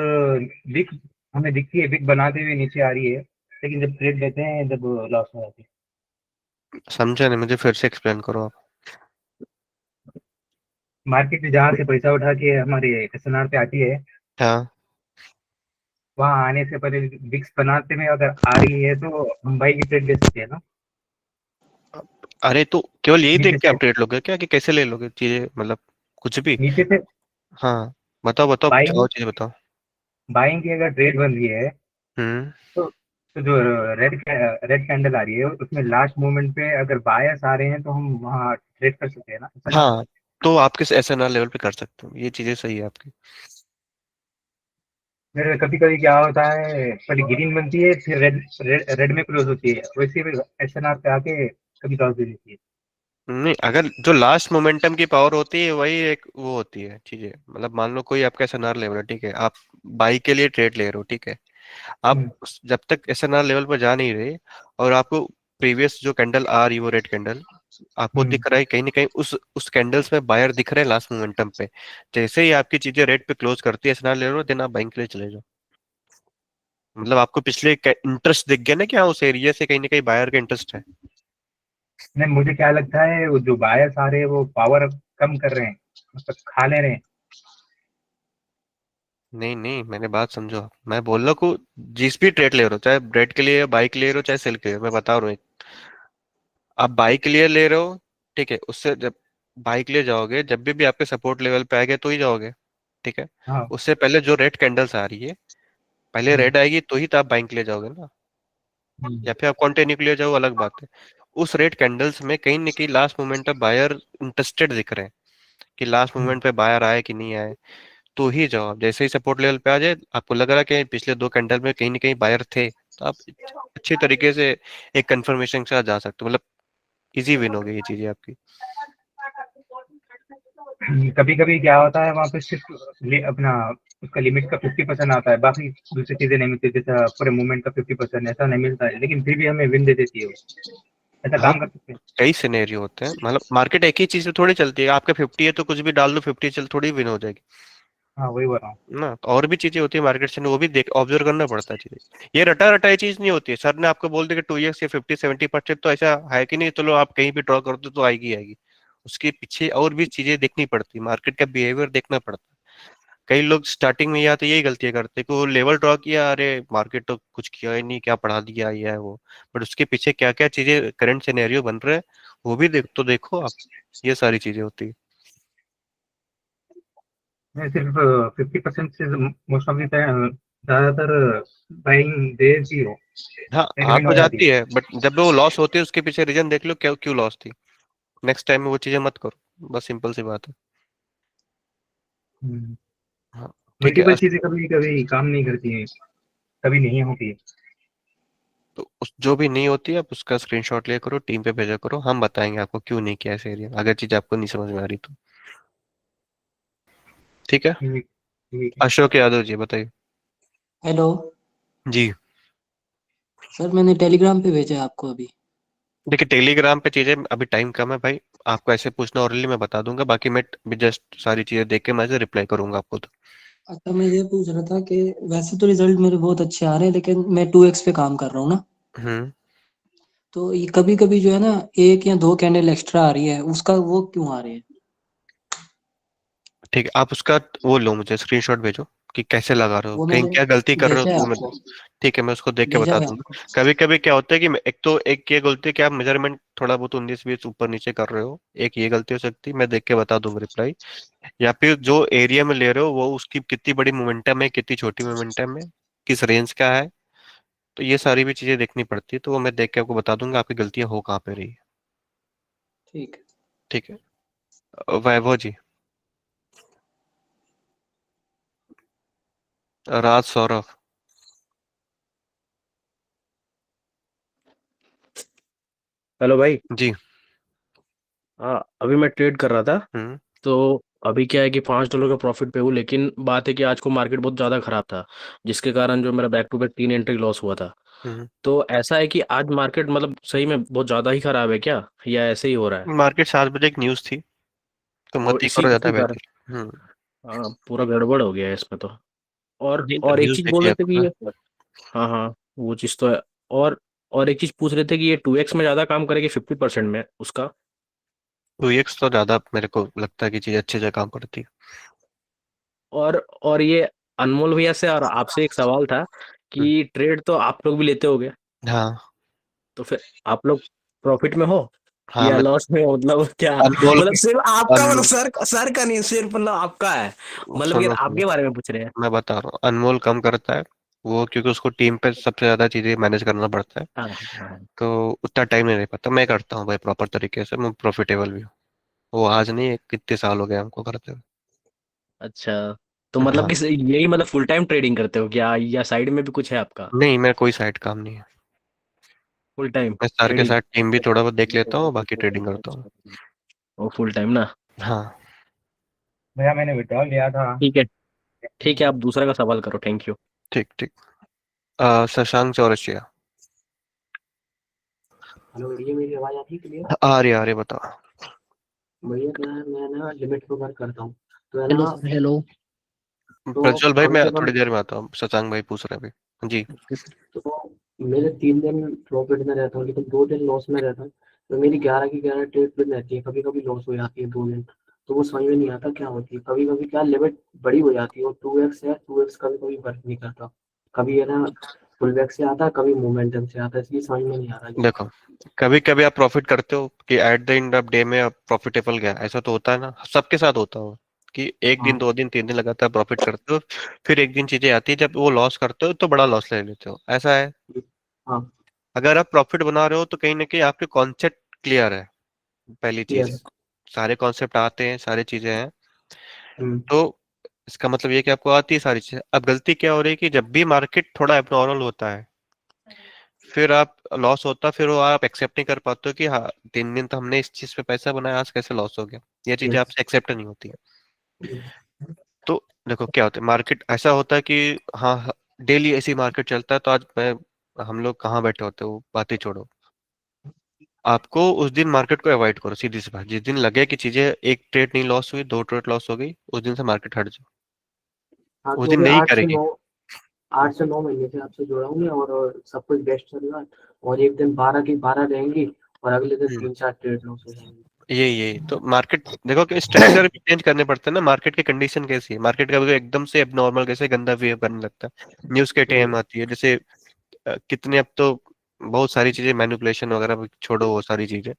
विक हमें दिखती है, विक बनाते हुए नीचे आ रही है, लेकिन जब ट्रेड लेते हैं जब लॉस हो जाती है। समझा नहीं, मुझे फिर से एक्सप्लेन करो आप। मार्केट में जहाँ से पैसा उठा के हमारे एसएनआर पे आती है, हाँ, वहाँ आने से पहले विक्स बनाते में अगर आ रही है तो हम बाई की ट्रेड ले सकते हैं ना, अरे तो केवल यही नीचे देख के से। आप ट्रेड लोगे क्या, कि कैसे ले लोगे चीजें, मतलब कुछ भी? नीचे से हाँ, बताओ बताओ, बाइंग चाहो चीजें बताओ। बाइंग की अगर ट्रेड बन रही है हम्म तो जो रेड रेड कैंडल आ रही है उसमें लास्ट मोमेंट पे अगर बायर्स आ रहे हैं तो हम वहाँ ट्रेड कर सकते हैं ना, ऐसा ना। हाँ, तो आप किस एसएनआर लेवल पे कर सकते हो, ये चीजें सही है आपकी। फिर कभी कभी क्या होता है, पहले ग्रीन बनती है फिर रेड रेड में क्लोज होती है, वैसे भी एसएनआर पे आके कभी लॉस दे देती है। नहीं, अगर जो लास्ट मोमेंटम की पावर होती है वही एक वो होती है चीजें, मतलब मान लो कोई आपका एसएनआर लेवल है, ठीक है, आप बाई के लिए ट्रेड ले रहे हो, ठीक है। आप जब तक एसएनआर लेवल पर जा नहीं रहे, और आपको प्रीवियस जो कैंडल आ रही है वो रेड कैंडल आपको हम्म। दिख रहा है, कहीं ना कहीं उस कैंडल्स में बायर दिख रहे हैं लास्ट मोमेंटम पे, जैसे ही आपकी चीजें रेड पे क्लोज करती है एसएनआर लेवल, देन आप बैंक के लिए चले जाओ। मतलब आपको पिछले इंटरेस्ट दिख गया ना कि हाँ उस एरिया से कहीं ना कहीं बायर का इंटरेस्ट है। नहीं, मुझे क्या लगता है वो जो बायर्स आ रहे हैं वो पावर कम कर रहे हैं, मतलब खा ले रहे हैं। नहीं नहीं, मैंने बात समझो, मैं बोल रहा हूँ जिस भी ट्रेड ले रहे हो, चाहे ब्रेड के लिए, बाई के ले रहे हो, चाहे सेल के लिए, मैं बता रहा हूँ आप बाई के लिए ले रहे हो, ठीक है, उससे जब बाई के लिए जाओगे, जब भी आपके सपोर्ट लेवल पे आएगा तो ही जाओगे, ठीक है। हाँ। उससे पहले जो रेड कैंडल्स आ रही है, पहले हम्म, रेड आएगी तो ही तो आप बाइंग के लिए जाओगे ना, या फिर आप कंटिन्यू के लिए जाओ, अलग बात है। उस रेड कैंडल्स में कहीं ना कहीं last moment of buyer interested दिख रहे हैं, कि लास्ट मोमेंट पे बायर आए कि नहीं आए, तो ही जाओ आप। जैसे ही सपोर्ट लेवल पे आ जाए, आपको लग रहा है कि पिछले 2 कैंडल में कहीं ना कहीं बायर थे, तो आप अच्छे तरीके से एक कंफर्मेशन के साथ जा सकते हो, मतलब इजी विन हो गई ये चीजें आपकी। कभी कभी क्या होता है वहाँ पे सिर्फ अपना उसका लिमिट का 50% आता है, बाकी दूसरी चीजें नहीं मिलती, जैसा पूरे मूवमेंट का 50% ऐसा नहीं मिलता है, लेकिन फिर भी हमें विन दे देती है वो। ऐसा हाँ, काम कर सकते हैं। कई सिनेरियो होते हैं, मतलब मार्केट एक ही चीज पे थोड़ी चलती है। आपका 50 है तो कुछ भी डाल दो 50 चल, थोड़ी विन हो जाएगी हाँ वही बोल रहा हूँ। ना। तो और भी चीजें होती है मार्केट से, वो भी देख ऑब्जर्व करना पड़ता है चीजें। ये रटा रटाई चीज नहीं होती है। सर ने आपको बोल दिया कि 2x या 50-70%, तो ऐसा है कि नहीं चलो आप कहीं भी ड्रॉ कर दो तो आएगी आएगी। उसके पीछे और भी चीजें देखनी पड़ती है, मार्केट का बिहेवियर देखना पड़ता है। कई लोग स्टार्टिंग में या तो यही गलतियां करते हैं कि वो लेवल ड्रॉ किया, अरे मार्केट तो कुछ किया ही नहीं, क्या पढ़ा दिया ये है वो, बट उसके पीछे क्या क्या चीजें करंट सिनेरियो बन रहे हैं वो भी देखो आप। ये सारी चीजें होती है। मैं सिर्फ 50% से मोस्ट ऑफ द टाइम ज्यादातर बाइंग दे जीरो हाँ, एक आ विन तो हो जाती जाती है। है, बट जब वो लॉस होती है उसके पीछे रीजन देख लो, क्यों क्यों लॉस थी। नेक्स्ट टाइम में वो चीजें मत करो, बस सिंपल सी बात है। हाँ ठीक है। मल्टीपल चीजें कभी कभी काम नहीं करती हैं, कभी नहीं होती है। तो जो भी नहीं होती है आप उसका स्क्रीनशॉट लिया करो, टीम पे भेजा करो, हम बताएंगे आपको क्यों नहीं किया इस एरिया, अगर चीज आपको नहीं समझ में आ रही तो। ठीक है। ठीक ठीक अशोक यादव जी बताइए। हेलो जी सर, मैंने टेलीग्राम पे भेजा है आपको अभी। देखिए, टेलीग्राम पे चीजें अभी टाइम कम है भाई, आपको ऐसे पूछना ओरली मैं बता दूंगा, बाकी मैं जस्ट सारी चीजें देख के मैं रिप्लाई करूंगा आपको तो। अच्छा, मैं ये पूछ रहा था कि वैसे तो रिजल्ट मेरे बहुत अच्छे आ रहे हैं, लेकिन मैं 2x पे काम कर रहा हूँ ना, हम्म तो ये कभी कभी जो है ना, 1 या 2 कैंडल एक्स्ट्रा आ रही है, उसका वो क्यों आ रही है? ठीक है, आप उसका वो लो, मुझे स्क्रीनशॉट भेजो कि कैसे लगा रहे हो, वो कहीं मैंने क्या गलती कर रहे हो भेजा है तो वो मैं। आपको, ठीक है, मैं उसको देख के भेजा बता है दूंगा। आपको। कभी कभी क्या होता है कि एक ये गलती है कि आप मेजरमेंट थोड़ा बहुत 19-20 ऊपर नीचे कर रहे हो, एक ये गलती हो सकती है, मैं देख के बता दूंगा रिप्लाई। या फिर जो एरिया में ले रहे हो वो उसकी कितनी बड़ी मोमेंटम है, कितनी छोटी मोमेंटम है, किस रेंज का है, तो ये सारी भी चीजें देखनी पड़ती है, तो वो मैं देख के आपको बता दूंगा आपकी गलतियां हो कहाँ पे रही है। ठीक है। ठीक है। वैभव जी। राज सौरभ। हेलो भाई। जी। हाँ, अभी मैं ट्रेड कर रहा था, हम्म तो अभी क्या है कि $5 का प्रॉफिट पे हूँ, लेकिन बात है कि आज को मार्केट बहुत ज़्यादा खराब था, जिसके कारण जो मेरा back to back 3 entry loss हुआ था। हम्म तो ऐसा है कि आज मार्केट मतलब सही में बहुत ज़्यादा ही खराब है क्या, या ऐसे ही हो रहा है? मार्केट 7 बजे एक न्यूज थी, तो और मत ही इसी करो, ज्यादा इसी कारण बेहतर। हम्म हाँ, पूरा गड़बड़ हो गया है इसमें तो। नहीं तो और एक न्यूज चीज देख बोल लिया रहे थे करो कि ना। ये, हाँ हाँ, वो चीज तो है। और एक चीज पूछ रहे थे कि ये 2x में ज्यादा काम करेगी 50% में उसका। 2x तो ज्यादा मेरे को लगता है कि चीज अच्छे से काम करती है। और ये अनमोल भैया से और आपसे एक सवाल था हम्म, कि ट्रेड तो आप लोग भी लेते होगे, हाँ तो फिर आप लोग प्रॉफिट में हो हाँ। या मैं लॉस में हो? मतलब क्या, अनमोल मतलब सिर्फ आपका, मतलब अनमोल सर का नहीं, सिर्फ मतलब आपका है, मतलब कि सुनो सुनो, आपके बारे में पूछ रहे हैं। मैं बता रहा हूँ, अनमोल कम करता है वो, क्योंकि उसको टीम पे सबसे ज्यादा चीजें मैनेज करना पड़ता है, हाँ हाँ। तो उतना टाइम नहीं रह पाता। मैं करता हूँ भाई प्रॉपर तरीके से, मैं प्रॉफिटेबल भी हूँ। वो आज नहीं, कितने साल हो गए हमको करते हुए। अच्छा, तो मतलब हाँ, कि यही मतलब फुल टाइम ट्रेडिंग करते हो क्या, या साइड में भी कुछ है आपका? नहीं मेरा कोई साइड काम नहीं है। फुल टाइम मैं सर के ट्रेडिंग। साथ टीम भी थोड़ा बहुत देख लेता हूँ, बाकी ट्रेडिंग करता हूँ। वो फुल टाइम ना। हाँ भैया मैंने विड्रॉल लिया था। ठीक है, ठीक है, आप दूसरा का सवाल करो। Thank you. ठीक ठीक। शशांक चौरसिया। हेलो भैया, मेरी आवाज आती है क्लियर? आ रही बताओ। भैया मैं ना लिमिट पे वर्क करता हूँ, तो है हेलो ना, सर, हेलो। तो प्रज्वल भाई कम मैं से कम, थोड़ी देर में आता हूँ, शशांक भाई पूछ रहे हैं अभी जी। तो मेरे 3 दिन प्रॉफिट में रहता हूँ, लेकिन 2 दिन लॉस में रहता हूँ। तो मेरी 11 की 11 ट्रेड फिर रहती है, कभी कभी लॉस हो जाती है 2 दिन। तो वो समझ में नहीं आता क्या होती है, कभी कभी क्या लिमिट बड़ी हो जाती है, और 2x है, 2x कभी कभी वर्क नहीं करता, कभी है ना फुल बैक से आता है, कभी मोमेंटम से आता है, इसलिए समझ में नहीं आ रहा कि देखो, कभी कभी आप प्रॉफिट करते हो कि at the end of day में आप प्रॉफिटेबल गया, ऐसा तो होता है ना, सबके साथ होता हो कि एक दिन हाँ 2 दिन 3 दिन लगातार प्रॉफिट करते हो, फिर एक दिन चीजें आती है जब वो लॉस करते हो तो बड़ा लॉस ले लेते हो, ऐसा है। हाँ। अगर आप प्रॉफिट बना रहे हो तो कहीं ना कहीं आपके कॉन्सेप्ट क्लियर है, पहली चीज है। यस। सारे कॉन्सेप्ट आते हैं, सारी चीजें हैं, तो इसका मतलब ये कि आपको आती है सारी चीजें। अब गलती क्या हो रही है कि जब भी मार्केट थोड़ा एबनॉर्मल होता है, फिर आप लॉस होता है, फिर वो आप एक्सेप्ट नहीं कर पाते हो कि हाँ 3 दिन तो हमने इस चीज पे पैसा बनाया, आज कैसे लॉस हो गया। ये चीजें आपसे एक्सेप्ट नहीं होती है। तो देखो क्या होता है, मार्केट ऐसा होता है कि हाँ डेली ऐसी मार्केट चलता है, तो आज मैं हम लोग कहाँ बैठे होते हैं वो बात ही छोड़ो। आपको उस दिन मार्केट को अवॉइड करो, सीधी सी बात। जिस दिन लगे कि चीजें एक ट्रेड नहीं लॉस हुई, 2 ट्रेड लॉस हो गई, उस दिन से मार्केट हट जाओ, हाँ उस तो दिन मैं नहीं 8 से करेगी। 9 महीने से आपसे जुड़ा हूँ मैं, और सब कुछ बेस्ट चल रहा है, और एक दिन 12 की 12 रहेंगी और अगले दिन 3-4 ट्रेड लॉस हो जाएंगे। यही तो मार्केट देखो कि स्ट्रक्चर भी चेंज करने पड़ते हैं ना, मार्केट की कंडीशन कैसी है। मार्केट का एकदम से एबनॉर्मल कैसे गंदा बिहेव करने लगता है, न्यूज के टाइम आती है, जैसे कितने अब तो बहुत सारी चीजें मैनिपुलेशन वगैरह भी छोड़ो, वो सारी चीजें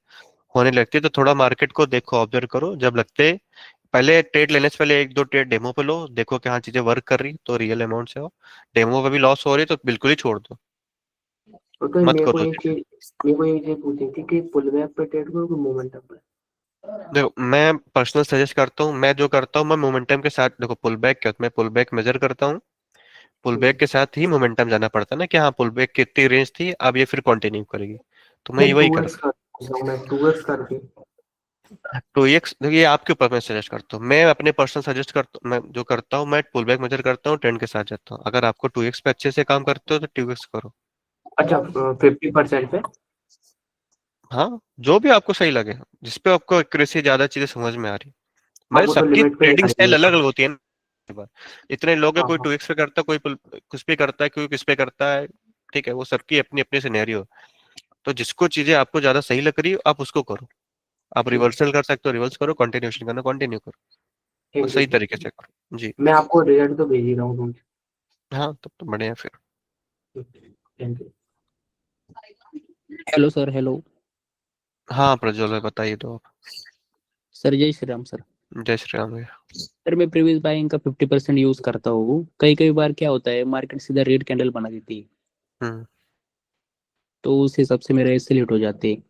होने लगती है। तो थोड़ा मार्केट को देखो, ऑब्जर्व करो, जब लगते पहले ट्रेड लेने से पहले 1-2 ट्रेड डेमो पे लो, देखो कि हाँ चीजें वर्क कर रही तो रियल अमाउंट से हो। डेमो पे भी लॉस हो रही है तो बिल्कुल ही छोड़ दो, और तो मत करो। मेरे को एक चीज पूछनी थी कि पुल बैक पे ट्रेड करो कि मोमेंटम पे? देखो मैं पर्सनल सजेस्ट करता हूँ, मैं जो करता हूँ मैं मोमेंटम के साथ, देखो पुल बैक क्या होता है, मैं पुल बैक मेजर करता हूँ, पुल बैक के साथ ही मोमेंटम जाना पड़ता है ना, कि हाँ पुल बैक कितनी रेंज थी, अब ये फिर कंटिन्यू करेगी, तो मैं नहीं, वही 2x करता कर मैं 2x करके। हूँ। तो ये आपके ऊपर मैं सजेस्ट करता हूँ, मैं अपने पर्सनल सजेस्ट करता हूँ, मैं जो करता हूँ मैं पुल बैक मेजर करता हूँ, ट्रेंड के साथ जाता हूँ। अगर आपको 2x पे अच्छे से काम करते हो तो 2x करो। अच्छा 50% पे? हाँ जो भी आपको सही लगे, जिसपे आपको एक्यूरेसी ज्यादा चीजें समझ में आ रही। हाँ भाई वो तो सबकी लिमिट पे ही आ ट्रेडिंग रही स्टाइल है। अलग अलग होती है ना। इतने लोग हैं, हाँ कोई हाँ 2x पे करता है, कोई कुछ पे करता है, कोई किस पे करता है, ठीक है, वो सबकी अपनी अपनी सिनेरियो। तो जिसको चीजें आपको ज्यादा सही लग रही है आप उसको करो। आप ठीक है, रिवर्सल कर सकते हो, रिवर्स करो, कंटिन्यूशन करना कंटिन्यू करो, बस थैंक यू सही सर। तरीके से करो जी। मैं आपको रिजल्ट तो भेज ही रहा हूँ। हाँ तब तो बढ़िया फिर। Thank you. Hello sir, hello हाँ प्रज्वल भाई बताइए तो। सर। जय श्री राम सर। जय श्री राम भैया। सर मैं प्रीवियस बाइंग का 50% यूज करता हूँ। कई कई बार क्या होता है, मार्केट सीधा रेड कैंडल बना देती है, हम्म तो उस हिसाब से मेरा एसलेट हो जाते हैं।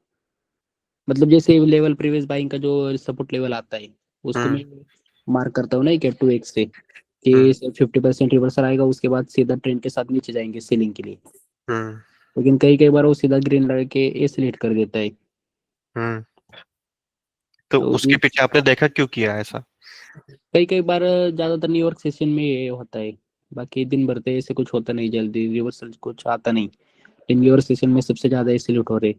मतलब जैसे लेवल प्रीवियस बाइंग का जो सपोर्ट लेवल आता है, उसको हम्म मैं मार्क करता हूँ ना कि 2x से, कि हम्म 50% रिवर्सल आएगा, उसके बाद सीधा ट्रेंड के साथ नीचे जाएंगे सेलिंग के लिए। हम्म लेकिन कई कई बार वो सीधा ग्रीन लगा के एसलेट कर देता है। हम्म तो तो उसके पीछे आपने देखा क्यों किया ऐसा? कई कई बार ज्यादातर न्यूयॉर्क सेशन में ये होता है, बाकी दिन भर तो ऐसे कुछ होता नहीं, जल्दी रिवर्सल कुछ आता नहीं। न्यूयॉर्क सेशन में सबसे ज्यादा एसलेट हो रहे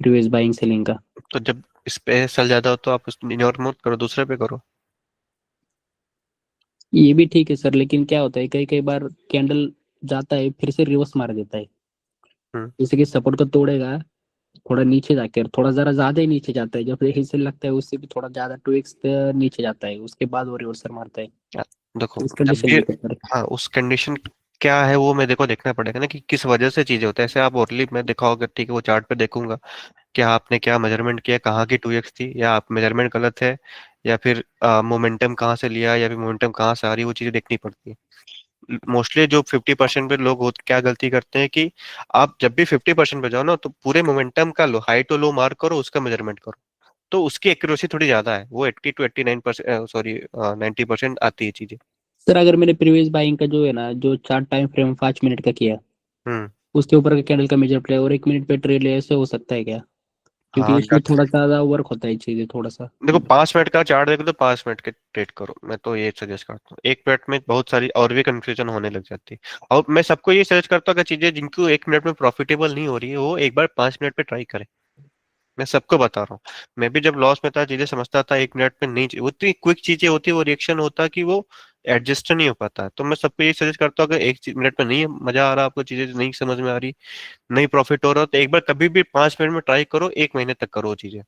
प्रीवियस बाइंग सेलिंग का। तो जब इस पे सेल ज्यादा हो तो आप उस इग्नोर मत करो, दूसरे पे करो। ये भी ठीक है सर, लेकिन क्या होता है कई कई बार कैंडल जाता है फिर से रिवर्स मार देता है, हम्म जैसे कि सपोर्ट को तोड़ेगा, थोड़ा नीचे जाकर थोड़ा जरा ज्यादा ही नीचे जाता है, जब हिस्से लगता है उससे भी थोड़ा ज्यादा 2x नीचे जाता है, उसके बाद वो रिवर्सल मारता है। देखो इस जब कंडीशन भी, में क्या करें? हाँ उस कंडीशन क्या है वो मैं देखो देखना पड़ेगा ना, कि किस वजह से चीजें होती है। ऐसे आप ओरली मैं देखा होगा, ठीक है वो चार्ट पे देखूंगा कि आपने क्या मेजरमेंट किया, कहाँ की 2x थी, या आप मेजरमेंट गलत है, या फिर मोमेंटम कहाँ से लिया, या फिर मोमेंटम कहाँ से आ रही है, वो चीजें देखनी पड़ती है। मोस्टली जो 50% पे लोग क्या गलती करते हैं कि आप जब भी 50% पे जाओ ना, तो पूरे मोमेंटम का लो, हाई टू लो मार्क करो, उसका मेजरमेंट करो, तो उसकी एक्यूरेसी थोड़ी ज्यादा है, वो 80 to 89%, सॉरी 90% आती है चीजें। सर अगर मैंने प्रीवियस बाइंग का जो है ना, जो चार्ट टाइम फ्रेम 5 मिनट का किया, हम्म उसके ऊपर का कैंडल का मेजर प्ले और 1 मिनट पे ट्रेड ले, ऐसे हो सकता है क्या? क्योंकि हाँ इसमें थोड़ा ज्यादा वर्क होता है चीजें थोड़ा सा। देखो 5 मिनट का चार्ट देखो तो 5 मिनट के ट्रेड करो, मैं तो ये सजेस्ट करता हूँ। 1 मिनट में बहुत सारी और भी कंफ्यूजन होने लग जाती है, और मैं सबको ये सजेस्ट करता हूँ कि चीजें जिनको 1 मिनट में प्रॉफिटेबल नहीं हो रही है वो एक बार 5 मिनट पे ट्राई करें। मैं सबको बता रहा हूँ, मैं भी जब लॉस में था चीजें समझता था, 1 मिनट में नहीं, वो इतनी क्विक चीजें होती है, वो रिएक्शन होता है कि वो एडजस्ट नहीं हो पाता है। तो मैं सबको ये सजेस्ट करता हूँ कि 1 मिनट में नहीं मजा आ रहा, आपको चीजें नहीं समझ में आ रही, नहीं प्रॉफिट हो रहा, तो एक बार कभी भी 5 मिनट में ट्राई करो, 1 महीने तक करो वो चीजें,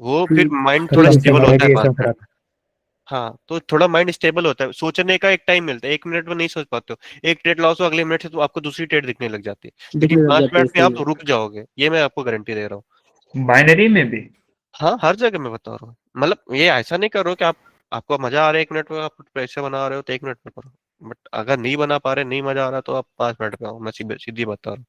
वो फिर माइंड थोड़ा कसम से स्टेबल मैंने होता है भी बाद ऐसा में। करा था। हाँ तो थोड़ा माइंड स्टेबल होता है, सोचने का एक टाइम मिलता है, 1 मिनट में नहीं सोच पाते हो, एक ट्रेड लॉस हो अगले मिनट से तो आपको दूसरी ट्रेड दिखने लग जाती है, लेकिन दिखने लग पांच जाते हैं मिनट में सही आप है। रुक जाओगे, ये मैं आपको गारंटी दे रहा हूँ। बाइनरी में भी? हाँ हर जगह मैं बता रहा हूँ, मतलब ये ऐसा नहीं करो कि आपको मजा आ रहा है 1 मिनट में, आप पैसे बना रहे हो तो 1 मिनट में करो, बट अगर नहीं बना पा रहे, नहीं मजा आ रहा, तो आप 5 मिनट पे आओ, मैं सीधी बता रहा हूँ।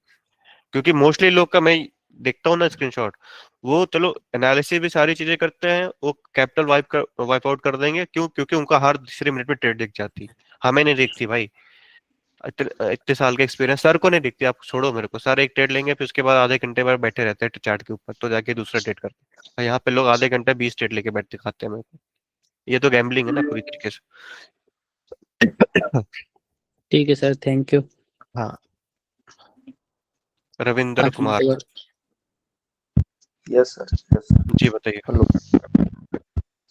क्योंकि मोस्टली लोग का मैं देखता हूँ ना स्क्रीनशॉट, वो चलो एनालिसिस भी सारी चीजें करते हैं, वो कैपिटल वाइप आउट कर देंगे। क्यों? क्योंकि उनका हर दूसरे मिनट में ट्रेड दिख जाती, हमें नहीं दिखती भाई। इतने साल का एक्सपीरियंस सर को नहीं दिखती, आप छोड़ो मेरे को। सर एक ट्रेड लेंगे फिर उसके बाद आधे घंटे बाद बैठे रहते हैं चार्ट के ऊपर, तो जाके दूसरा ट्रेड करते हैं। यहाँ पे लोग आधे घंटे 20 ट्रेड लेके बैठते खाते हैं मेरे को। ये तो गैम्बलिंग है ना पूरी तरीके से। ठीक है सर, थैंक यू। हाँ, रविंद्र आप Kumar. Yes sir, yes sir. जी बताइए। हेलो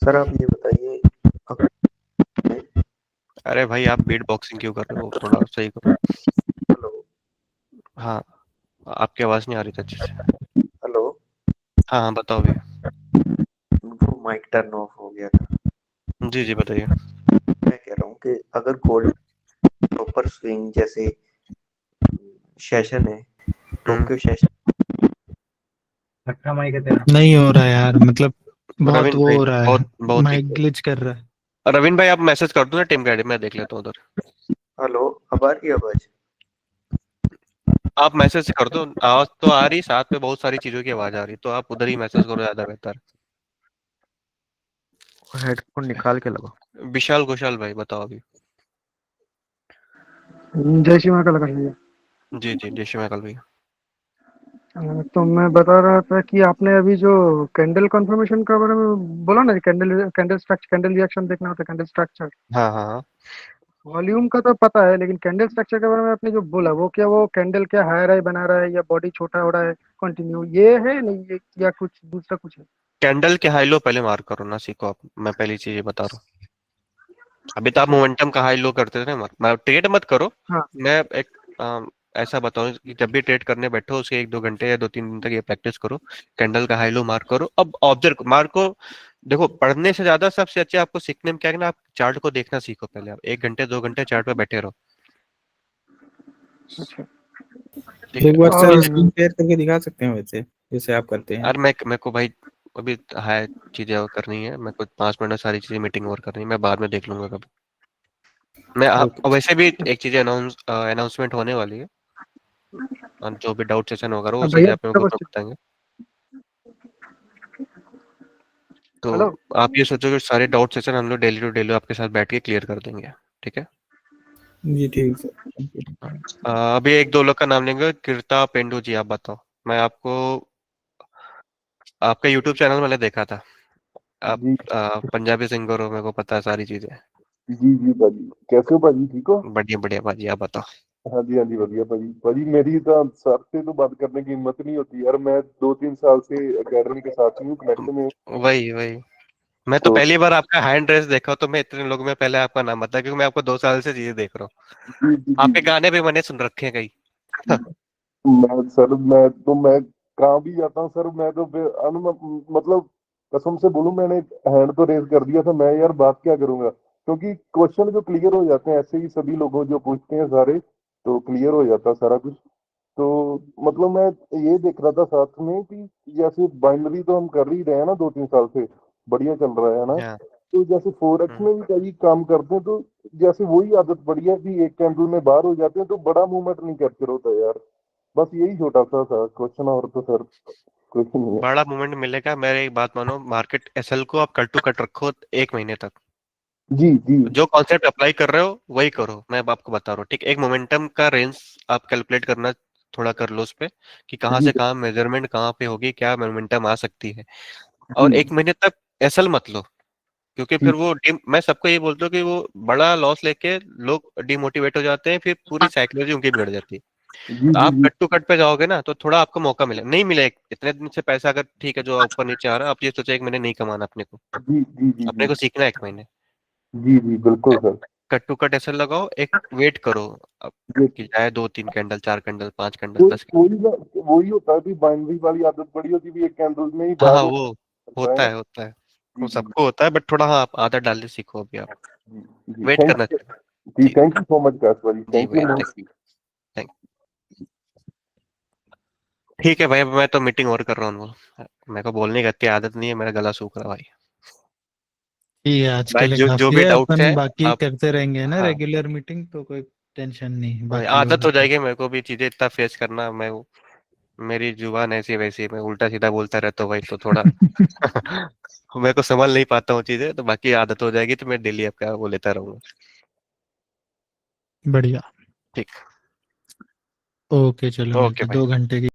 सर, आप ये बताइए। अरे भाई आप बीट बॉक्सिंग क्यों कर रहे हो? थोड़ा सही करो। हेलो। हाँ, आपकी आवाज नहीं आ रही थी अच्छे से। हेलो। हाँ हाँ बताओ भैया। वो माइक टर्न ऑफ हो गया था। जी जी बताइए। मैं कह रहा हूँ कि अगर गोल्ड प्रॉपर स्विंग जैसे सेशन है, टोक्यो सेशन नहीं हो रहा है यार, मतलब बहुत रविंद्र वो भाई हो रहा है, बहुत माइक ग्लिच कर रहा है। रविंद्र भाई आप मैसेज कर दो ना टीम गाइड में, देख लेता हूँ उधर। हेलो, अब आ रही है आवाज? आप मैसेज कर दो, आवाज तो आ रही, साथ में बहुत सारी चीजों की आवाज आ रही, तो आप उधर ही मैसेज करो, ज्यादा बेहतर। हेडफोन निकाल के लगाओ। विशाल घोषाल भाई बताओ अभी। जय श्री महाकाल कर लिया। जी जी जय श्री महाकाल भैया। तो मैं बता रहा था कि आपने अभी जो कैंडल कंफर्मेशन का बारे में बोला ना, कैंडल स्ट्रक्चर, कैंडल रिएक्शन देखना होता है, कैंडल स्ट्रक्चर। हाँ हाँ हाँ। वॉल्यूम का तो पता है, लेकिन कैंडल स्ट्रक्चर के बारे में आपने जो बोला, वो क्या वो कैंडल क्या हायर हाई बना रहा है या बॉडी छोटा हो रहा है कंटिन्यू, ये है नहीं ये, या कुछ दूसरा कुछ है? कैंडल के हाई लो पहले मार्क करो ना, सीखो आप। मैं पहली चीज ये बता रहा हूँ। अभी तो आप मोमेंटम का हाई लो करते थे ना, ट्रेड मत करो। हाँ। मैं एक ऐसा बताऊं कि जब भी ट्रेड करने बैठो उसके 1-2 घंटे या 2-3 दिन तक ये प्रैक्टिस करो। कैंडल का हाई लो मार्क करो, अब ऑब्जर्व मार्क को देखो। पढ़ने से ज्यादा सबसे अच्छे आपको सीखने में क्या है ना, आप चार्ट को देखना सीखो पहले। आप 1-2 घंटे चार्ट पे बैठे रहो। अच्छा। ठीक है। एक बार सर और स्क्रीन शेयर करके दिखा सकते हैं वैसे, जैसे आप करते हैं। यार मेरे को भाई अभी है चीजें और करनी है, मेरे को 5 मिनट में सारी चीजें मीटिंग और करनी है, मैं बाद में देख लूंगा कभी। मैं वैसे भी एक चीज अनाउंसमेंट होने वाली है, और जो भी डाउट सेशन होगा वो सीधे भैया अपने ग्रुप में बताएंगे। तो हेलो। आप ये सोचो कि सारे डाउट सेशन हम लोग डेली टू डेली आपके साथ बैठ के क्लियर कर देंगे, ठीक है? जी ठीक सर। अभी 1-2 लोग का नाम लेंगे। कीर्ता पेंडू जी, आप बताओ। मैं आपको आपका यूट्यूब चैनल मैंने देखा था, आप जी पंजाबी सिंगर हो, मेरे को पता है सारी चीजें। जी जी भाजी, कैसे हो भाजी? ठीक हो? बढ़िया बढ़िया भाजी, आप बताओ। हाँ जी, हाँ जी, बढ़िया भाजी। भाजी मेरी तो सर से तो बात करने की हिम्मत नहीं होती यार, मैं 2-3 साल से एकेडमी के साथ ही हूँ, कनेक्ट में हूँ। वही वही, मैं तो पहली बार आपका हैंड रेस देखा तो मैं इतने लोगों में पहले आपका नाम बता, क्योंकि मैं आपको 2 साल से चीजें देख रहा हूँ। जी जी आपके जी। गाने भी मैंने सुन रखे हैं कई। मैं कहाँ भी जाता हूँ सर, मैं तो मतलब कसम से बोलूं, मैंने हैंड तो रेज कर दिया था। मैं यार बात क्या करूंगा, क्योंकि क्वेश्चन जो क्लियर हो जाते हैं ऐसे ही, सभी लोगों जो पूछते हैं सारे, तो क्लियर हो जाता है सारा कुछ। तो मतलब मैं ये देख रहा था साथ में कि जैसे बाइनरी तो हम कर ही रहे हैं ना 2-3 साल से, बढ़िया चल रहा है ना। हाँ। तो जैसे फोरेक्स में भी कई काम करते हैं, तो जैसे वही आदत पड़ी है कि एक कैंडल में बाहर हो जाते हैं तो बड़ा मूवमेंट नहीं कैप्चर होता यार। बस यही छोटा सा था क्वेश्चन, और तो सर कुछ नहीं है। बड़ा मूवमेंट मिलेगा। मेरी एक बात मानो, मार्केट एसएल को आप कट टू कट रखो 1 महीने तक। जी जी जो कॉन्सेप्ट अप्लाई कर रहे हो वही करो, मैं अब आपको बता रहा हूँ, ठीक? एक मोमेंटम का रेंज आप कैलकुलेट करना थोड़ा कर लो उस पे, कि कहाँ जी से कहाँ मेजरमेंट कहाँ पे होगी, क्या मोमेंटम आ सकती है। और जी 1 महीने तक एसएल मत लो, क्योंकि फिर ठीक। वो मैं सबको ये बोलता हूँ कि वो बड़ा लॉस लेके लोग डिमोटिवेट हो जाते हैं, फिर पूरी साइकोलॉजी उनकी बिगड़ जाती है। जी तो जी आप जी कट टू कट पे जाओगे ना तो थोड़ा आपको मौका मिले, नहीं मिले इतने दिन से पैसा, अगर ठीक है जो ऊपर नीचे आ रहा है, आप ये सोचो 1 महीने नहीं कमाना अपने को, जी जी जी अपने जी को सीखना है 1 महीने। जी जी बिल्कुल सर। कट टू कट ऐसे लगाओ, एक वेट करो अब, जी। कि जाए 2-3 कैंडल, 4 कैंडल, 5 कैंडल, 10 वही होता है कि बाइनरी वाली आदत पड़ी होती है, एक कैंडल में ही हाँ बाहर हाँ हो वो जाता है ना। होता है, जी वो जी सबको होता है, बट थोड़ा हाँ आप आदत डालने सीखो अभी आप, जी जी वेट थैंक करना यू चाहिए। जी, जी थैंक यू सो मच कैश भाई, जी थैंक यू भैया, मैम। थैंक ठीक है भाई, अब मैं तो मीटिंग और कर रहा हूँ। मेरे को बोलने की इतनी आदत नहीं है, मेरा गला सूख रहा है भाई। ठीक है, आज के भाई लिए जो काफी भी है, डाउट्स अपन है बाकी आप, करते रहेंगे ना हाँ रेगुलर मीटिंग, तो कोई टेंशन नहीं भाई, बाकी आदत लोगों हो को। जाएगी मेरे को भी चीजें इतना फेस करना। मेरी जुबान ऐसी वैसी है, मैं उल्टा सीधा बोलता रहता हूँ भाई, तो थोड़ा मेरे को संभाल नहीं पाता हूँ चीजें, तो बाकी आदत हो जाएगी तो मैं डेली आपका वो लेता रहूंगा। बढ़िया। ठीक। ओके चलो, ओके मिलते भाई। 2 घंटे की